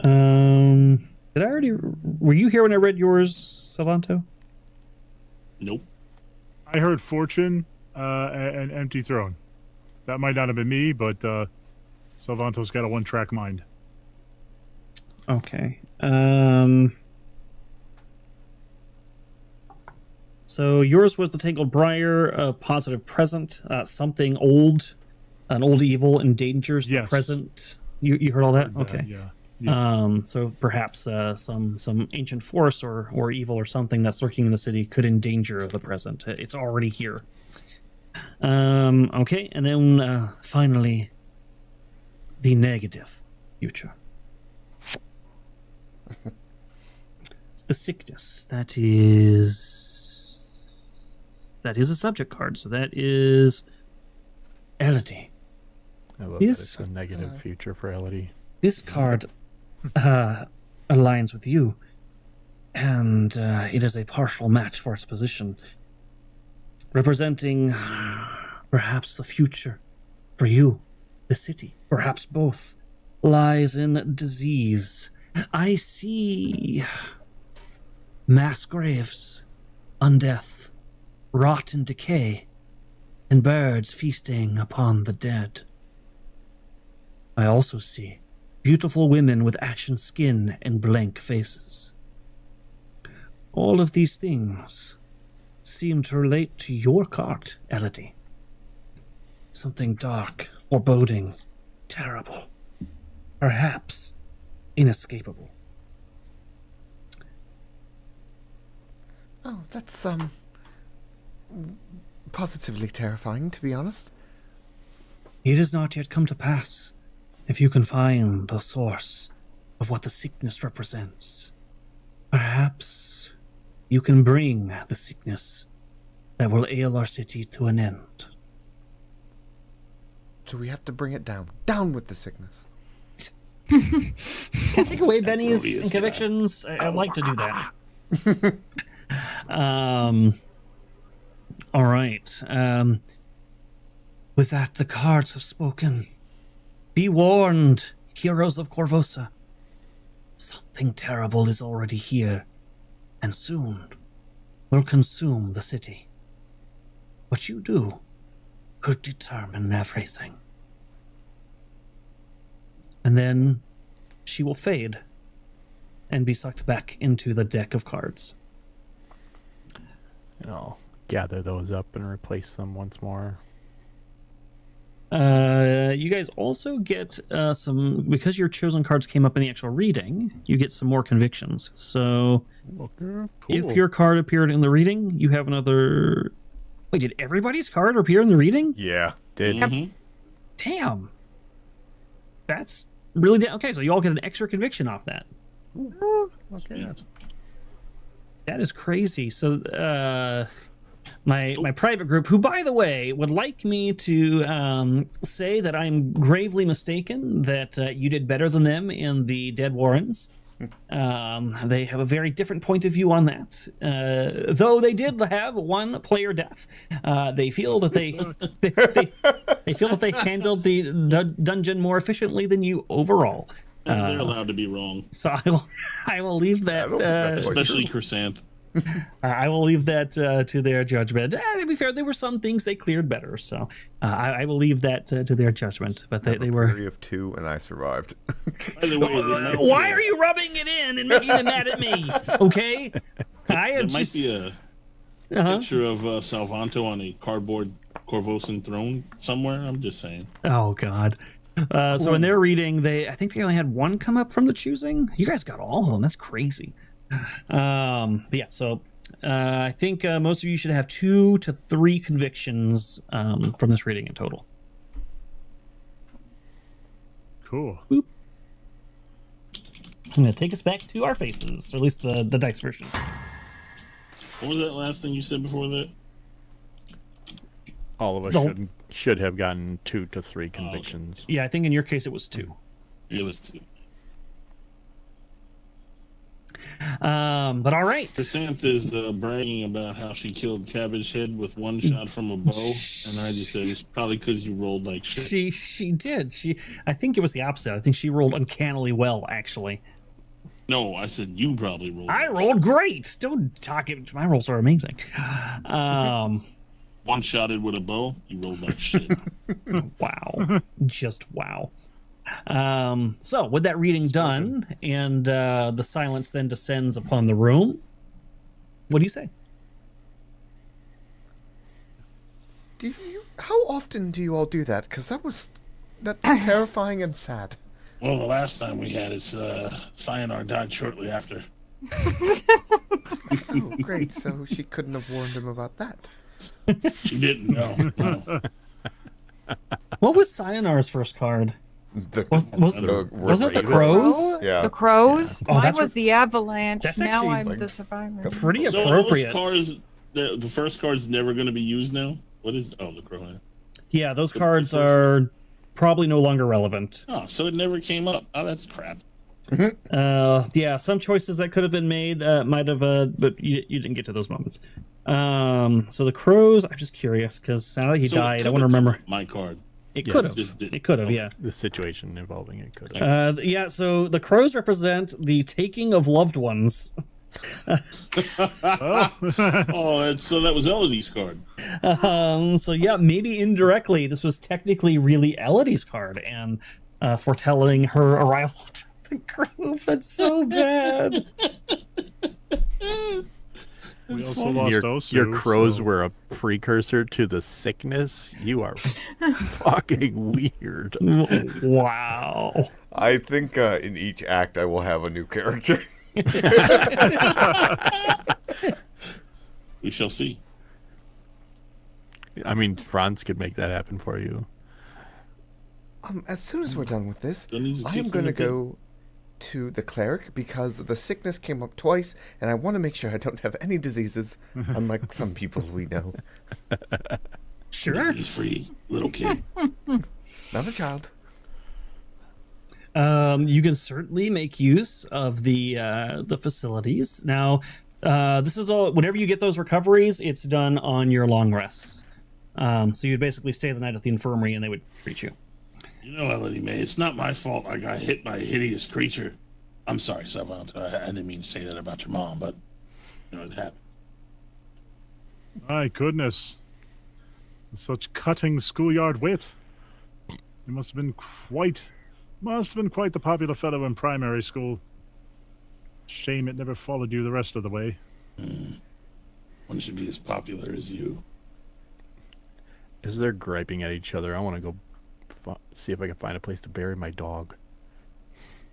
Did I already? Were you here when I read yours, Salvanto? Nope. I heard fortune and empty throne. That might not have been me, but Salvanto's got a one-track mind. Okay. So yours was the Tangled Briar of positive present. Something old, an old evil endangers the present. You heard all that? Okay. Yeah. So perhaps some ancient force or evil or something that's lurking in the city could endanger the present. It's already here. Okay, and then finally, the negative future. The sickness, that is a subject card, so that is Erudi. I love that it's a negative future for Erudi. This card aligns with you, and it is a partial match for its position, representing perhaps the future for you, the city, perhaps both, lies in disease. I see mass graves, undeath, rot and decay, and birds feasting upon the dead. I also see beautiful women with ashen skin and blank faces. All of these things seem to relate to your card, Erudi. Something dark, foreboding, terrible, perhaps inescapable. Oh, that's positively terrifying, to be honest. It has not yet come to pass. If you can find the source of what the sickness represents, perhaps you can bring the sickness that will ail our city to an end. So we have to bring it down. Down with the sickness. Can I take away Benny's convictions? I'd like to do that. All right. With that, the cards have spoken. Be warned, heroes of Korvosa. Something terrible is already here, and soon will consume the city. What you do could determine everything. And then she will fade and be sucked back into the deck of cards. And I'll gather those up and replace them once more. You guys also get some, because your chosen cards came up in the actual reading, you get some more convictions. So if your card appeared in the reading, you have another... Wait, did everybody's card appear in the reading? Yeah. Did. Mm-hmm. Damn. That's really... Okay, so you all get an extra conviction off that. Okay. That is crazy. So, my private group, who, by the way, would like me to say that I'm gravely mistaken, that you did better than them in the Dead Warrens. They have a very different point of view on that. Though they did have one player death, they feel that they feel that they handled the dungeon more efficiently than you overall. They're allowed to be wrong. So I will leave that, especially Chrysanth. I will leave that to their judgment. To be fair, there were some things they cleared better, so I will leave that to their judgment. But they were. Of 2, and I survived. By the way, why are you rubbing it in and making them mad at me? Okay, there might be a picture of Salvanto on a cardboard Korvosan throne somewhere. I'm just saying. Oh God. So in their reading, I think they only had one come up from the choosing. You guys got all of them. That's crazy. But yeah, so I think most of you should have 2 to 3 convictions from this reading in total. Cool. Boop. I'm going to take us back to our faces, or at least the dice version. What was that last thing you said before that? All of us should have gotten 2 to 3 convictions. Okay. Yeah, I think in your case it was 2. It was 2. But all right. Chrysanthemum's bragging about how she killed Cabbage Head with one shot from a bow, and I just said it's probably because you rolled like shit. She did. I think it was the opposite. I think she rolled uncannily well, actually. No, I said you probably rolled. I rolled great. Don't talk it. My rolls are amazing. One shotted with a bow, you rolled like shit. Wow. Just wow. So with that reading done, and the silence then descends upon the room, what do you say? How often do you all do that? Because that's terrifying and sad. Well, the last time we had it, Sayonara died shortly after. Oh, great. So she couldn't have warned him about that. She didn't know. No. What was Sayonara's first card? Wasn't it the crows? Yeah. The crows. Oh, Mine was the avalanche. that's Now actually, I'm like, the survivor. Pretty So appropriate. those cards, the first card's never going to be used now? What is... Oh, the crow. Yeah, those cards are probably no longer relevant. Oh, so it never came up. Oh, that's crap. Yeah, some choices that could have been made might have, but you didn't get to those moments. So the crows, I'm just curious because now that he died, I want to remember. My card. It Yeah, could have. just didn't. It could have, yeah. The situation involving it could have. Yeah, so the crows represent the taking of loved ones. Oh, so that was Elodie's card. So yeah, maybe indirectly, this was technically really Elodie's card and foretelling her arrival to the group. That's so bad. We also lost Osu. Your crows so- were a precursor to the sickness. You are fucking weird. Wow. I think in each act I will have a new character. We shall see. I mean, Franz could make that happen for you. As soon as we're done with this, Don't need to I keep am going to them go to the cleric because the sickness came up twice, and I want to make sure I don't have any diseases, unlike some people we know. Sure. He's free, little kid. Not a child. You can certainly make use of the facilities. Now, this is all. Whenever you get those recoveries, it's done on your long rests. So you'd basically stay the night at the infirmary, and they would treat you. You know, Elodie May, it's not my fault I got hit by a hideous creature. I'm sorry, Savant. I didn't mean to say that about your mom, but you know it happened. My goodness. Such cutting schoolyard wit. You must have been quite the popular fellow in primary school. Shame it never followed you the rest of the way. One should be as popular as you. As they're griping at each other, I want to go see if I can find a place to bury my dog.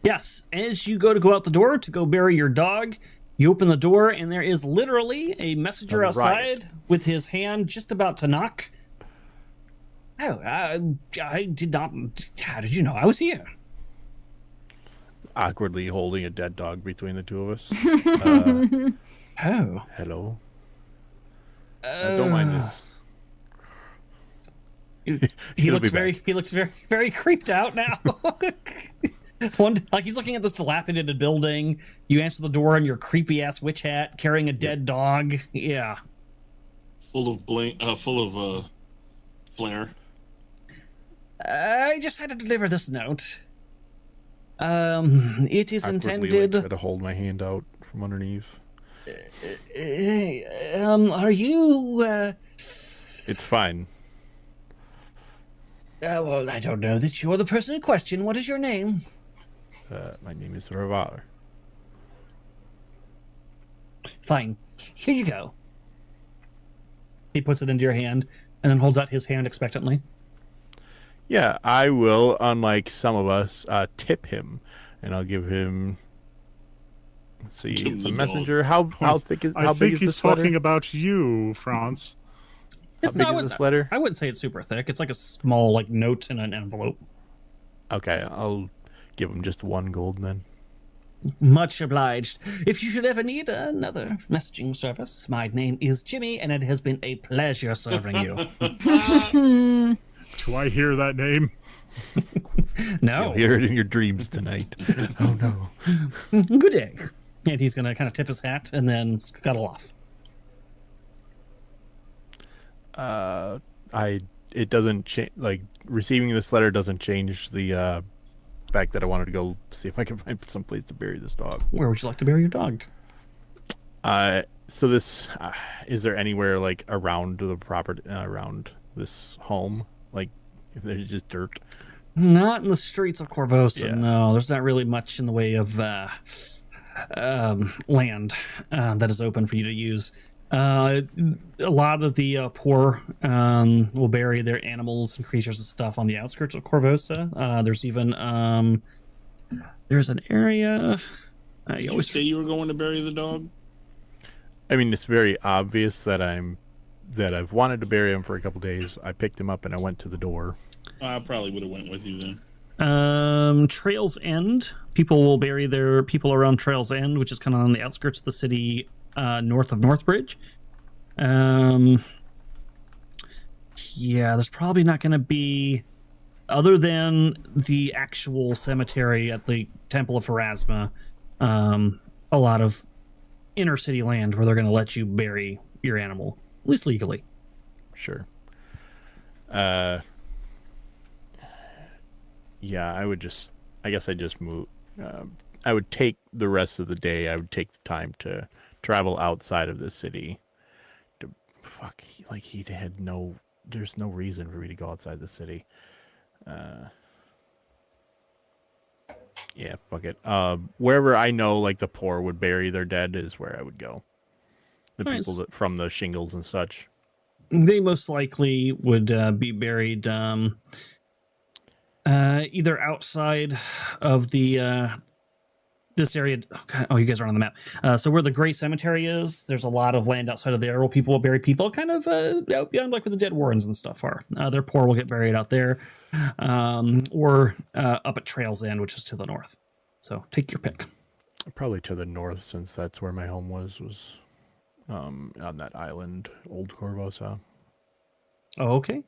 Yes, as you go out the door to go bury your dog, you open the door, and there is literally a messenger outside with his hand just about to knock. Oh, I did not. How did you know I was here? Awkwardly holding a dead dog between the two of us. Oh, Hello. Don't mind this. he looks very creeped out now. Like he's looking at this dilapidated building. You answer the door in your creepy ass witch hat, carrying a dead dog. Yeah, Full of flair. I just had to deliver this note. It is intended. Try to hold my hand out from underneath. Are you? It's fine. Well, I don't know that you're the person in question. What is your name? My name is Ravar. Fine. Here you go. He puts it into your hand and then holds out his hand expectantly. Yeah, I will, unlike some of us, tip him, and I'll give him. Let's see, Give it's the a dog. messenger. How thick is? I How big think is he's this letter? talking about you, Franz. How big is this letter? I wouldn't say it's super thick. It's like a small note in an envelope. Okay, I'll give him just 1 gold then. Much obliged. If you should ever need another messaging service, my name is Jimmy, and it has been a pleasure serving you. Do I hear that name? No. You'll hear it in your dreams tonight. Oh no. Good day. and he's going to kind of tip his hat and then scuttle off. It doesn't change. Like, receiving this letter doesn't change the fact that I wanted to go see if I can find some place to bury this dog. Where would you like to bury your dog? So this is there anywhere like around the property, around this home, like if there's just dirt? Not in the streets of Corvosa. Yeah. No, there's not really much in the way of land that is open for you to use. A lot of the poor will bury their animals and creatures and stuff on the outskirts of Corvosa. There's even there's an area. Did you say you were going to bury the dog? I mean, it's very obvious that I've wanted to bury him for a couple days. I picked him up and I went to the door. I probably would have went with you then. Trails End. People will bury their people around Trails End, which is kind of on the outskirts of the city, north of Northbridge. Yeah, there's probably not going to be, other than the actual cemetery at the Temple of Pharasma, a lot of inner city land where they're going to let you bury your animal, at least legally. Sure. Yeah, I guess I'd just move. I would take the rest of the day. I would take the time to travel outside of the city. There's no reason for me to go outside the city. Yeah, fuck it. Wherever I know, like, the poor would bury their dead is where I would go. The Nice. people from the shingles and such. They most likely would be buried either outside of the this area. Oh, you guys are on the map. So where the Gray Cemetery is, there's a lot of land outside of there where people will bury people, kind of out beyond like where the dead Warrens and stuff are. Their poor will get buried out there, or up at Trails End, which is to the north. So take your pick. Probably to the north, since that's where my home was on that island, Old Corvosa. Oh, okay.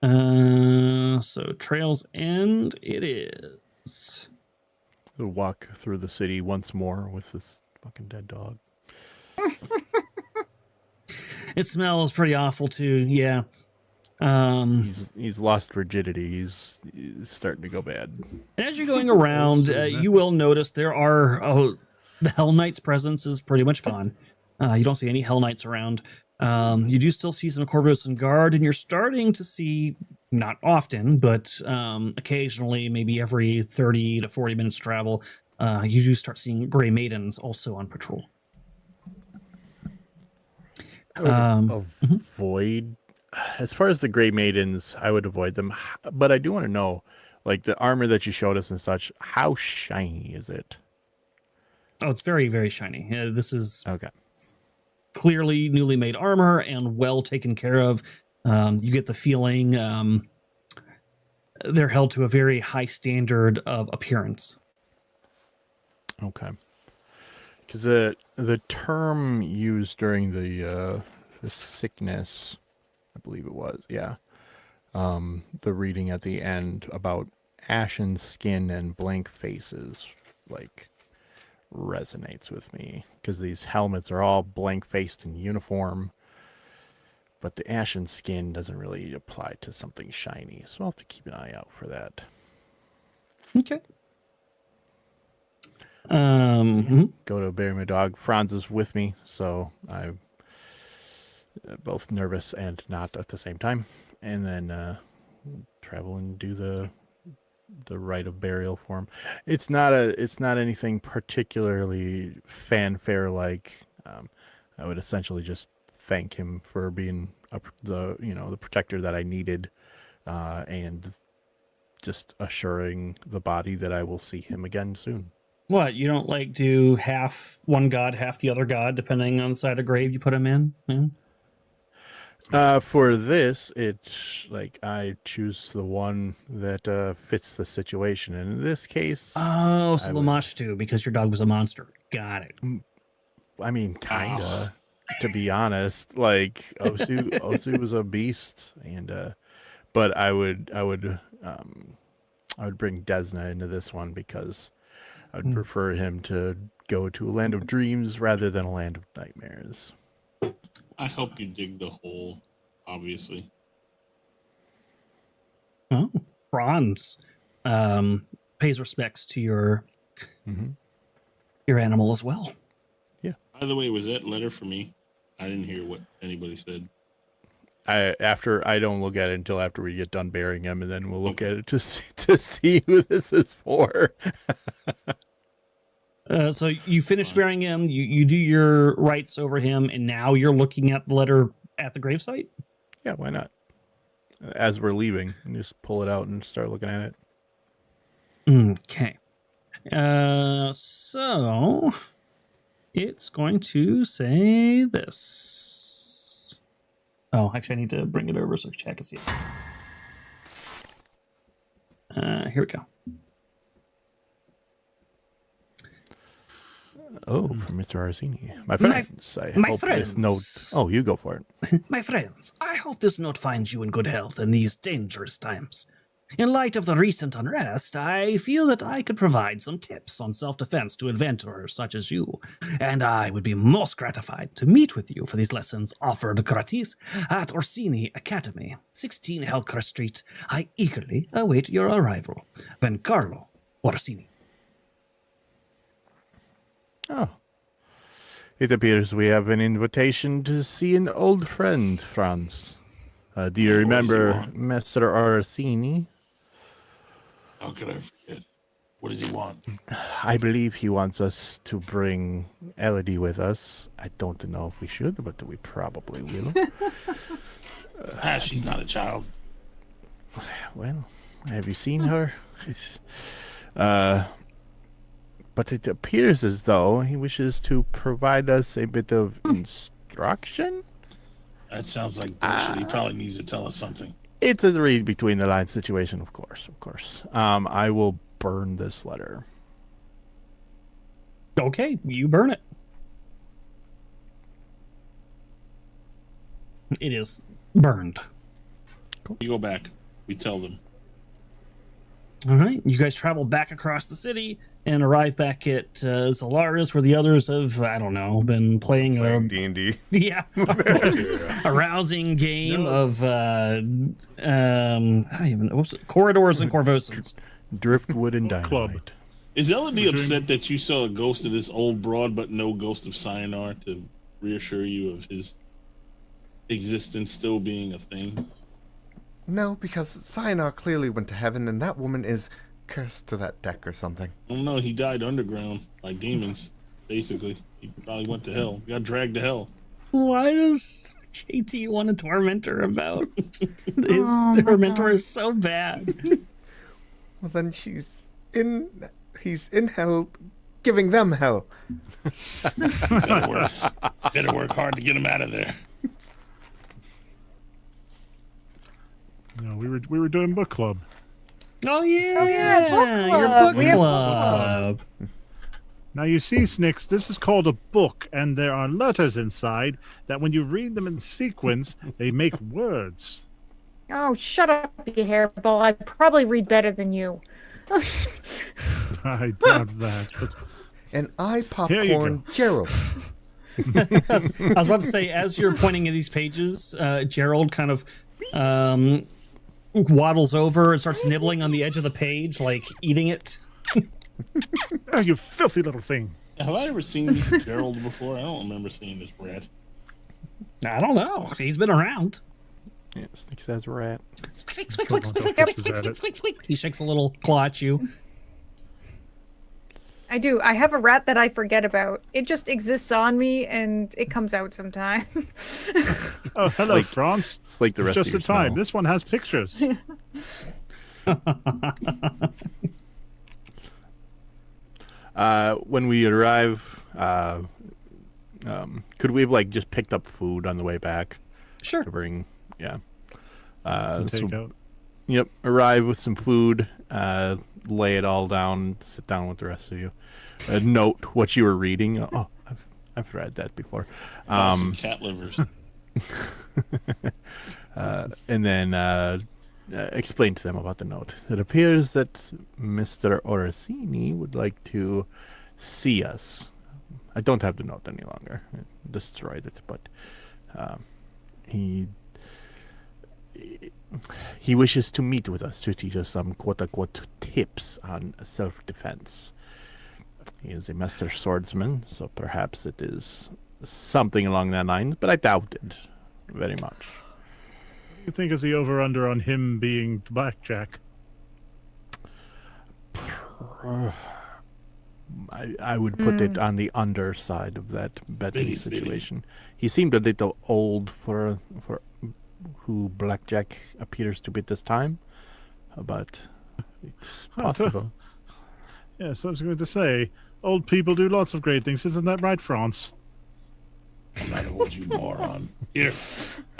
So Trails End it is. We'll walk through the city once more with this fucking dead dog. It smells pretty awful too. Yeah. He's lost rigidity. He's starting to go bad. And as you're going around, you will notice there are the Hell Knights' presence is pretty much gone. You don't see any Hell Knights around. You do still see some Corvosan Guard, and you're starting to see, not often, but occasionally, maybe every 30 to 40 minutes travel, you do start seeing Grey Maidens also on patrol. Avoid, as far as the Grey Maidens, I would avoid them. But I do want to know, like, the armor that you showed us and such, how shiny is it? Oh, it's very, very shiny. This is okay. Clearly newly made armor and well taken care of. You get the feeling they're held to a very high standard of appearance. Okay. Because the term used during the sickness, I believe it was, yeah. The reading at the end about ashen skin and blank faces, like, resonates with me, because these helmets are all blank-faced in uniform, but the ashen skin doesn't really apply to something shiny, so I'll have to keep an eye out for that. Okay. Go to bury my dog. Franz is with me, so I'm both nervous and not at the same time, and then travel and do the rite of burial for him. It's not anything particularly fanfare like. I would essentially just thank him for being the protector that I needed, and just assuring the body that I will see him again soon. What, you don't like do half one god, half the other god, depending on the side of grave you put him in? Yeah. For this, it's like I choose the one that fits the situation. And in this case, oh, so Lamashtu, because your dog was a monster. Got it. I mean, kinda. To be honest, like Osu was a beast, and but I would bring Desna into this one because I would prefer him to go to a land of dreams rather than a land of nightmares. I hope you dig the hole, obviously. Oh, Franz pays respects to your animal as well. Yeah. By the way, was that letter for me? I didn't hear what anybody said. I don't look at it until after we get done burying him, and then we'll look at it to see who this is for. So you finish burying him, you do your rites over him, and now you're looking at the letter at the gravesite? Yeah, why not? As we're leaving, and just pull it out and start looking at it. Okay. So it's going to say this. Oh, actually, I need to bring it over so chat can see it. Here we go. Oh, from Mr. Arsini. My friends, I hope this note... Oh, you go for it. My friends, I hope this note finds you in good health in these dangerous times. In light of the recent unrest, I feel that I could provide some tips on self-defense to adventurers such as you, and I would be most gratified to meet with you for these lessons offered gratis at Orsini Academy, 16 Hellcrest Street. I eagerly await your arrival. Bencarlo Orsini. Oh. It appears we have an invitation to see an old friend, Franz. Do you remember Mr. Orsini? How could I forget? What does he want? I believe he wants us to bring Erudi with us. I don't know if we should, but we probably will. She's not a child. Well, have you seen her? But it appears as though he wishes to provide us a bit of instruction. That sounds like bullshit. He probably needs to tell us something. It's a read between the lines situation, of course. I will burn this letter. Okay, you burn it. It is burned. Cool. You go back. We tell them. All right, you guys travel back across the city and arrive back at Zolaris, where the others have, I don't know, been playing D&D. Yeah, a rousing game of I don't even know, what's it? Corridors and Corvosans. Driftwood and Dynamite. Club. Is Elodie upset that you saw a ghost of this old broad, but no ghost of Cyanar to reassure you of his existence still being a thing? No, because Cyanar clearly went to heaven, and that woman is cursed to that deck or something. I don't know. He died underground by demons, basically. He probably went to hell. Got dragged to hell. Why does JT want to torment her about this? Her mentor is so bad. Well, then he's in hell, giving them hell. Better work hard to get him out of there. No, we were doing book club. Oh yeah, book your club. book We have club. Now you see, Snicks, this is called a book, and there are letters inside that when you read them in sequence, they make words. Oh, shut up, you hairball. I probably read better than you. I doubt that. But And I Here you popcorn Gerald. I was about to say, as you're pointing at these pages, Gerald kind of waddles over and starts nibbling on the edge of the page, like eating it. oh, you filthy little thing. Have I ever seen this Gerald before? I don't remember seeing this rat. I don't know. He's been around. Yeah, Snicks has a rat. Squeak, squeak, squeak, squeak, squeak, squeak, squeak, squeak, squeak, squeak. He shakes a little claw at you. I do. I have a rat that I forget about. It just exists on me, and it comes out sometimes. Oh, hello, like- Franz. It's like the rest Just of your in time. smell. This one has pictures. When we arrive, could we have like just picked up food on the way back Sure. to bring? Yeah. Take out. Yep. Arrive with some food. Lay it all down. Sit down with the rest of you. Note what you were reading. Oh, I've read that before. Some cat livers. And then explain to them about the note. It appears that Mr. Orsini would like to see us. I don't have the note any longer. I destroyed it, but he wishes to meet with us to teach us some quote-unquote tips on self-defense. He is a master swordsman, so perhaps it is something along that line, but I doubt it very much. What do you think is the over-under on him being the blackjack? I would put it on the underside of that betting situation. He seemed a little old for who blackjack appears to be at this time, but it's possible. Yes, I was going to say, old people do lots of great things. Isn't that right, France? I'm not old, you moron. Here,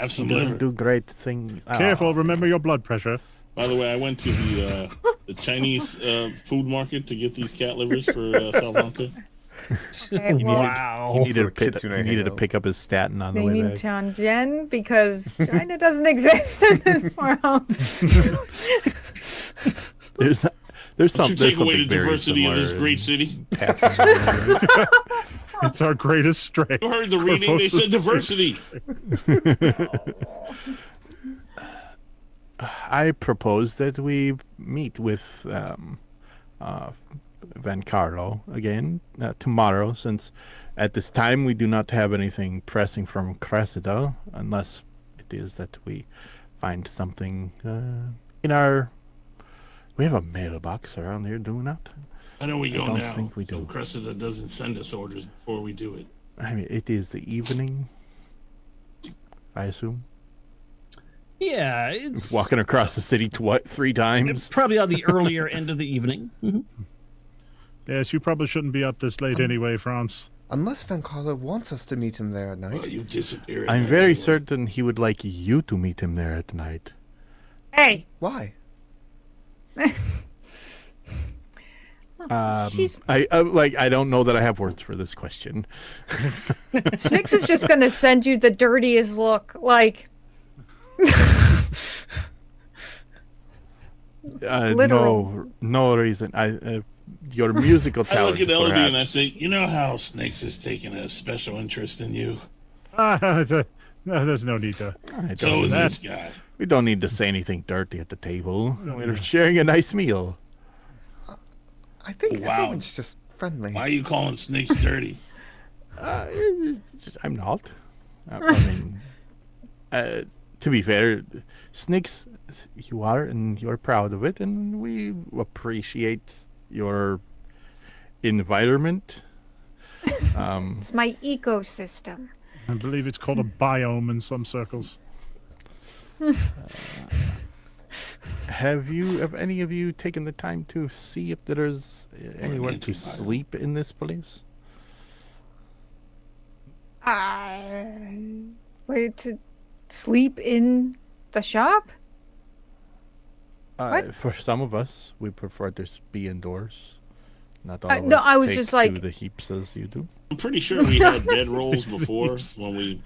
have some liver. Do great thing. Careful, remember your blood pressure. By the way, I went to the Chinese food market to get these cat livers for Salvante. He needed to pick up his statin on the way back. Tianjin, because China doesn't exist in this world. There's something take away the diversity of this great city. It's our greatest strength. You heard the reading? They said diversity. I propose that we meet with Van Carlo again tomorrow, since at this time we do not have anything pressing from Cressida, unless it is that we find something in our... We have a mailbox around here, do we not? I know we go now. I don't think we do. So Cressida doesn't send us orders before we do it. I mean, it is the evening, I assume. Yeah, it's... Walking across the city 3 times. Probably on the earlier end of the evening. Mm-hmm. Yes, you probably shouldn't be up this late anyway, France. Unless Van Carlo wants us to meet him there at night. Well, you disappear. I'm very certain he would like you to meet him there at night. Hey. Why? I don't know that I have words for this question. Six is just gonna send you the dirtiest look, like no reason. Your musical talent. I look at Erudi and I say, you know how Snakes is taking a special interest in you? No, there's no need to. So is this guy. We don't need to say anything dirty at the table. We're sharing a nice meal. I think everyone's just friendly. Why are you calling Snakes dirty? I'm not. I mean, to be fair, Snakes, you are, and you're proud of it, and we appreciate your environment. It's my ecosystem. I believe it's called a biome in some circles. Have any of you taken the time to see if there's anywhere to sleep in this place? Wait, to sleep in the shop? For some of us, we prefer to be indoors. Not all of no, us I was take just to like the heaps as you do. I'm pretty sure we had bedrolls before when we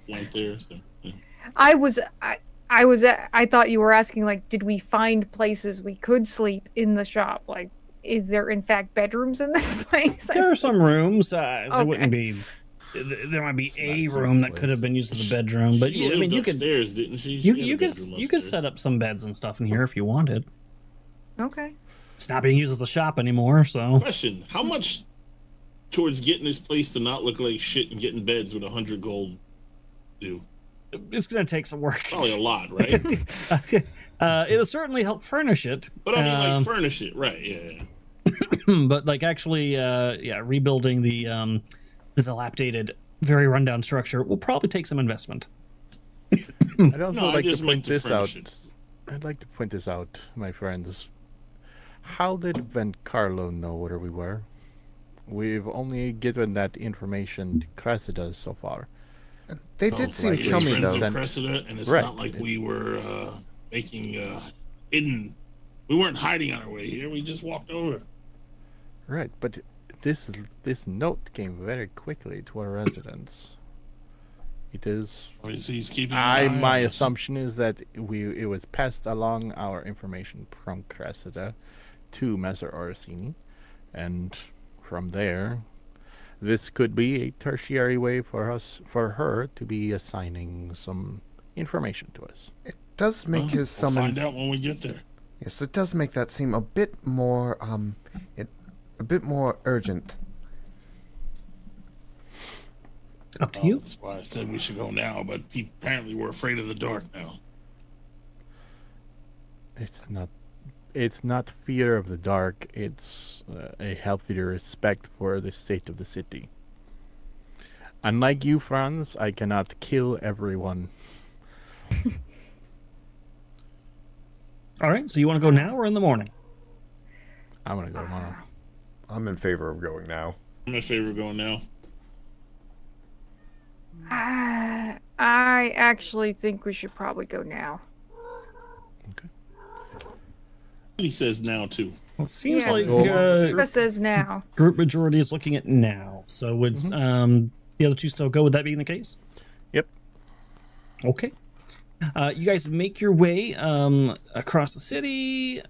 went there. So, yeah. I thought you were asking, like, did we find places we could sleep in the shop? Like, is there in fact bedrooms in this place? There are some rooms. There wouldn't be. There might be a room that could have been used as a bedroom, but she lived upstairs, didn't she? You could set up some beds and stuff in here if you wanted. Okay. It's not being used as a shop anymore, so. Question: how much towards getting this place to not look like shit and getting beds with 100 gold do? It's going to take some work. Probably a lot, right? It'll certainly help furnish it. But I mean, like, furnish it, right? Yeah. But, like, actually, rebuilding the dilapidated, very rundown structure will probably take some investment. I'd also like to point this out. I'd like to point this out, my friends. How did Van Carlo know where we were? We've only given that information to Cressida so far. They did seem chummy, though. Cressida, and it's not like we were making hidden. We weren't hiding on our way here. We just walked over. Right, but this note came very quickly to our residence. It is. He's keeping. My assumption is that it was passed along our information from Cressida to Messer Orsini, and from there, this could be a tertiary way for her to be assigning some information to us. It does make his We'll summons. find out when we get there. Yes, it does make that seem a bit more urgent. Up to you. That's why I said we should go now, but apparently we're afraid of the dark now. It's not fear of the dark. It's a healthier respect for the state of the city. Unlike you, Franz, I cannot kill everyone. All right, so you want to go now or in the morning? I'm gonna go tomorrow. I'm in favor of going now. I'm in favor of going now. I actually think we should probably go now. Okay. He says now too. Well, it seems Yes. like Chris says now. group majority is looking at now. So would the other two still go? Would that being the case? Yep. Okay. You guys make your way across the city.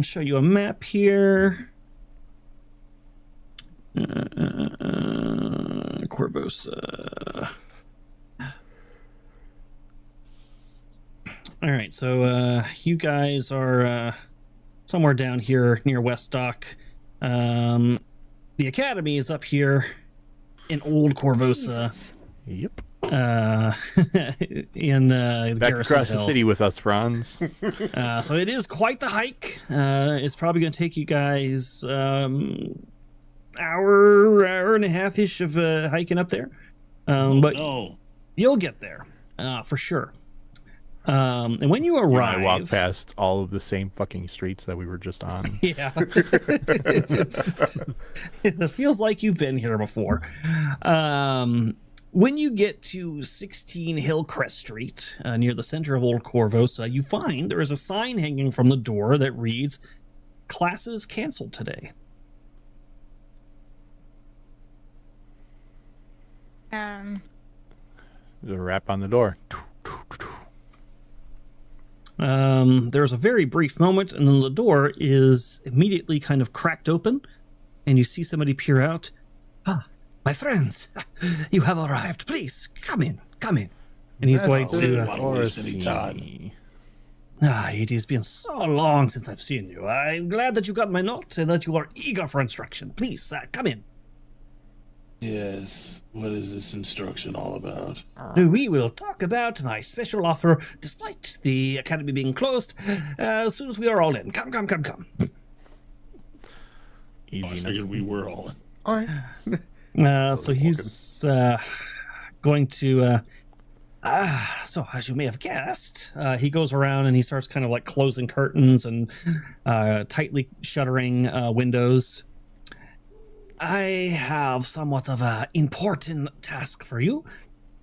Show you a map here. Corvosa. All right, so you guys are somewhere down here near West Dock. The academy is up here in Old Corvosa. Yep. In Back Garrison across Hill. the city with us, Franz. So it is quite the hike. It's probably going to take you guys hour and a half ish of hiking up there. But No. you'll get there for sure. And when you arrive, I walk past all of the same fucking streets that we were just on. yeah, it feels like you've been here before. When you get to 16 Hillcrest Street, near the center of Old Corvosa, you find there is a sign hanging from the door that reads, "Classes canceled today." There's a rap on the door. There's a very brief moment, and then the door is immediately kind of cracked open, and you see somebody peer out. "Ah, my friends, you have arrived. Please, come in. And he's going We didn't to... want to waste any time. It has been so long since I've seen you. I'm glad that you got my note and that you are eager for instruction. Please, come in. Yes. What is this instruction all about? We will talk about my special offer, despite the academy being closed, as soon as we are all in. Come. Easy I enough. figured we were all in. All right. So he's going to... so as you may have guessed, he goes around and he starts kind of like closing curtains and tightly shuttering windows. I have somewhat of an important task for you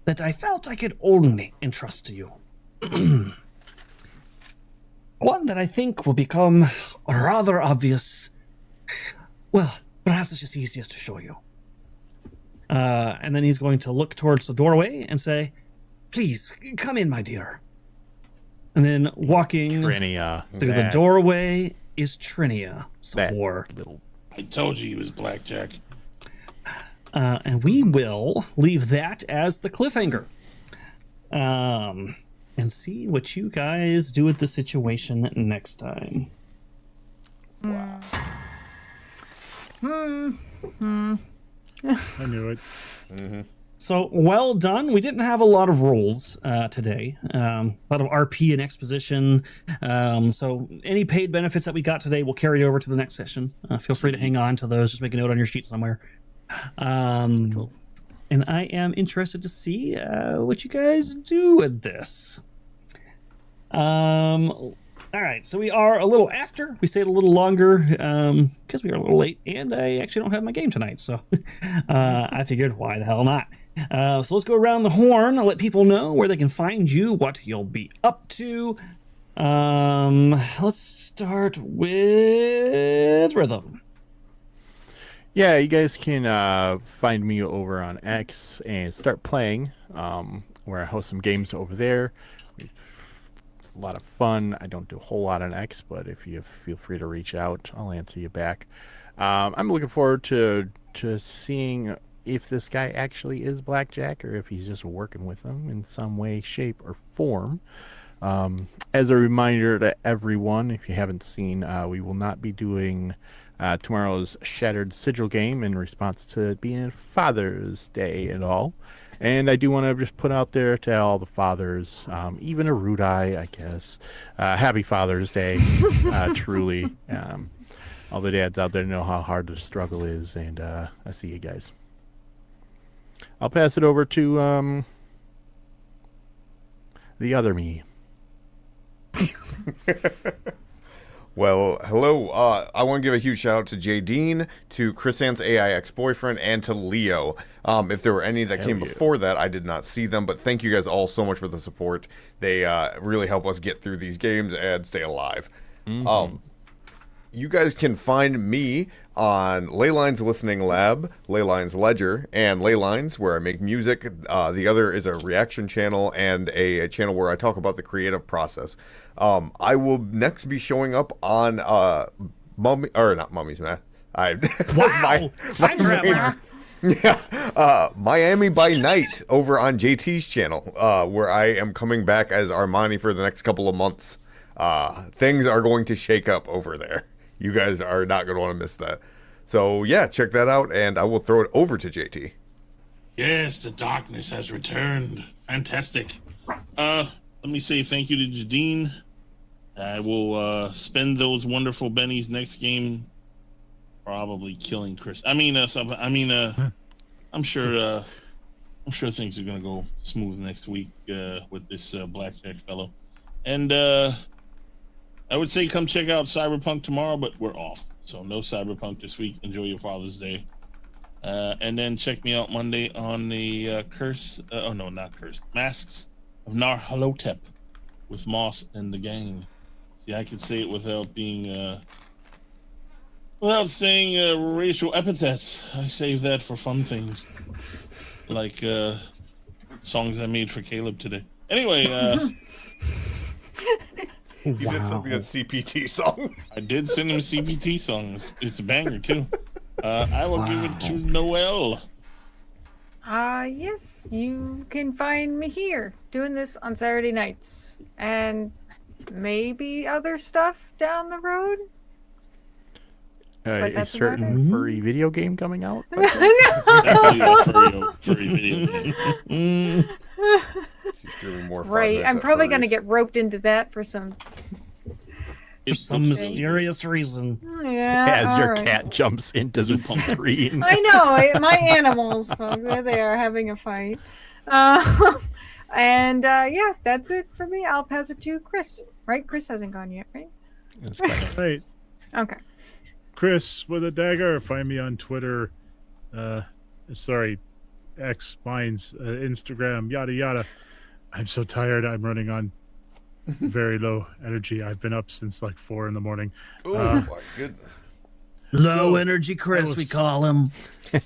that I felt I could only entrust to you. One that I think will become rather obvious. Well, perhaps it's just easiest to show you. And then he's going to look towards the doorway and say, "Please, come in, my dear." And then walking Trinia. through the doorway is Trinia. That Sabor. little... I told you he was blackjack. And we will leave that as the cliffhanger. And see what you guys do with the situation next time. I knew it. So, well done. We didn't have a lot of rolls today. A lot of RP and exposition. So any paid benefits that we got today will carry over to the next session. Feel free to hang on to those. Just make a note on your sheet somewhere. Cool. And I am interested to see what you guys do with this. All right, so we are a little after. We stayed a little longer because we were a little late, and I actually don't have my game tonight, so I figured, why the hell not? So let's go around the horn. I'll let people know where they can find you, what you'll be up to. Let's start with Rhythm. Yeah, you guys can find me over on X and start playing, where I host some games over there. A lot of fun. I don't do a whole lot on X, but if you feel free to reach out, I'll answer you back. I'm looking forward to seeing if this guy actually is Blackjack or if he's just working with them in some way, shape, or form. As a reminder to everyone, if you haven't seen, we will not be doing tomorrow's Shattered Sigil game in response to it being Father's Day and all. And I do want to just put out there to all the fathers, even Erudi, I guess, happy Father's Day, truly. All the dads out there know how hard the struggle is, and I see you guys. I'll pass it over to the other me. Well, hello. I want to give a huge shout out to Jay Dean, to Chris Ann's AI ex-boyfriend, and to Leo. If there were any that came before that, I did not see them, but thank you guys all so much for the support. They really help us get through these games and stay alive. You guys can find me on Leyline's Listening Lab, Leyline's Ledger, and Leylines, where I make music. The other is a reaction channel and a channel where I talk about the creative process. I will next be showing up on not Mummies, man. Wow! Time traveler! Yeah, Miami by Night over on JT's channel, where I am coming back as Armani for the next couple of months. Things are going to shake up over there. You guys are not going to want to miss that. So, yeah, check that out, and I will throw it over to JT. Yes, the darkness has returned. Fantastic. Let me say thank you to Jadine. I will spend those wonderful bennies next game probably killing Chris. I'm sure things are going to go smooth next week with this Blackjack fellow. And I would say come check out Cyberpunk tomorrow, but we're off. So no Cyberpunk this week. Enjoy your Father's Day. And then check me out Monday on the Masks of Nar-Halotep with Moss and the gang. See, I can say it without being without saying racial epithets. I save that for fun things. Like songs I made for Caleb today. Anyway, You did send me a CPT song. I did send him a CPT song. It's a banger too. I will give it to Noel. Yes, you can find me here doing this on Saturday nights and maybe other stuff down the road. A certain furry video game coming out? Definitely a furry video game. She's doing more fun. Right, I'm probably going to get roped into that for some mysterious reason. Yeah, as your cat jumps into the screen. I know, my animals, folks, there they are having a fight. And yeah, that's it for me. I'll pass it to Chris. Right? Chris hasn't gone yet, right? That's right. Right. Okay. Chris with a dagger. Find me on Twitter. X, Minds, Instagram, yada yada. I'm so tired. I'm running on very low energy. I've been up since like 4 a.m. Oh my goodness. Low energy Chris, we call him.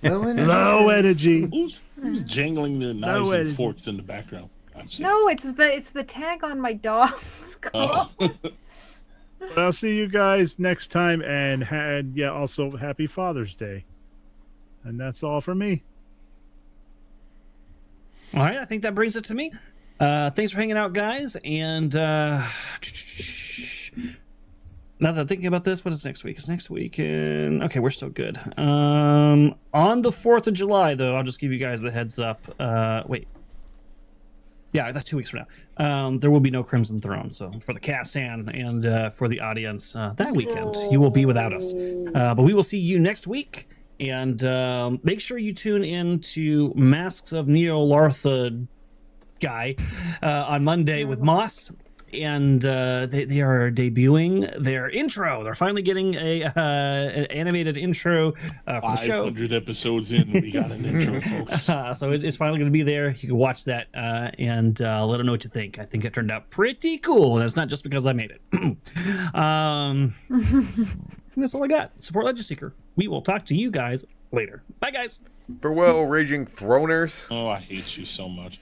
Low energy. Who's jangling their knives and forks in the background? No, it's the tag on my dog's collar. But I'll see you guys next time, and also happy Father's Day. And that's all for me. All right, I think that brings it to me. Thanks for hanging out, guys. And now that I'm thinking about this, what is next week? It's next week. Okay, we're still good. On the 4th of July, though, I'll just give you guys the heads up. Wait. Yeah, that's 2 weeks from now. There will be no Crimson Throne. So for the cast and for the audience that weekend, you will be without us. But we will see you next week. And make sure you tune in to Masks of Neo-Lartha guy on Monday with Moss. And they are debuting their intro. They're finally getting an animated intro for the show. 500 episodes in, we got an intro, folks. So it's finally going to be there. You can watch that and let them know what you think. I think it turned out pretty cool, and it's not just because I made it. That's all I got. Support Legend Seeker. We will talk to you guys later. Bye, guys. Farewell, Raging Throners. Oh, I hate you so much.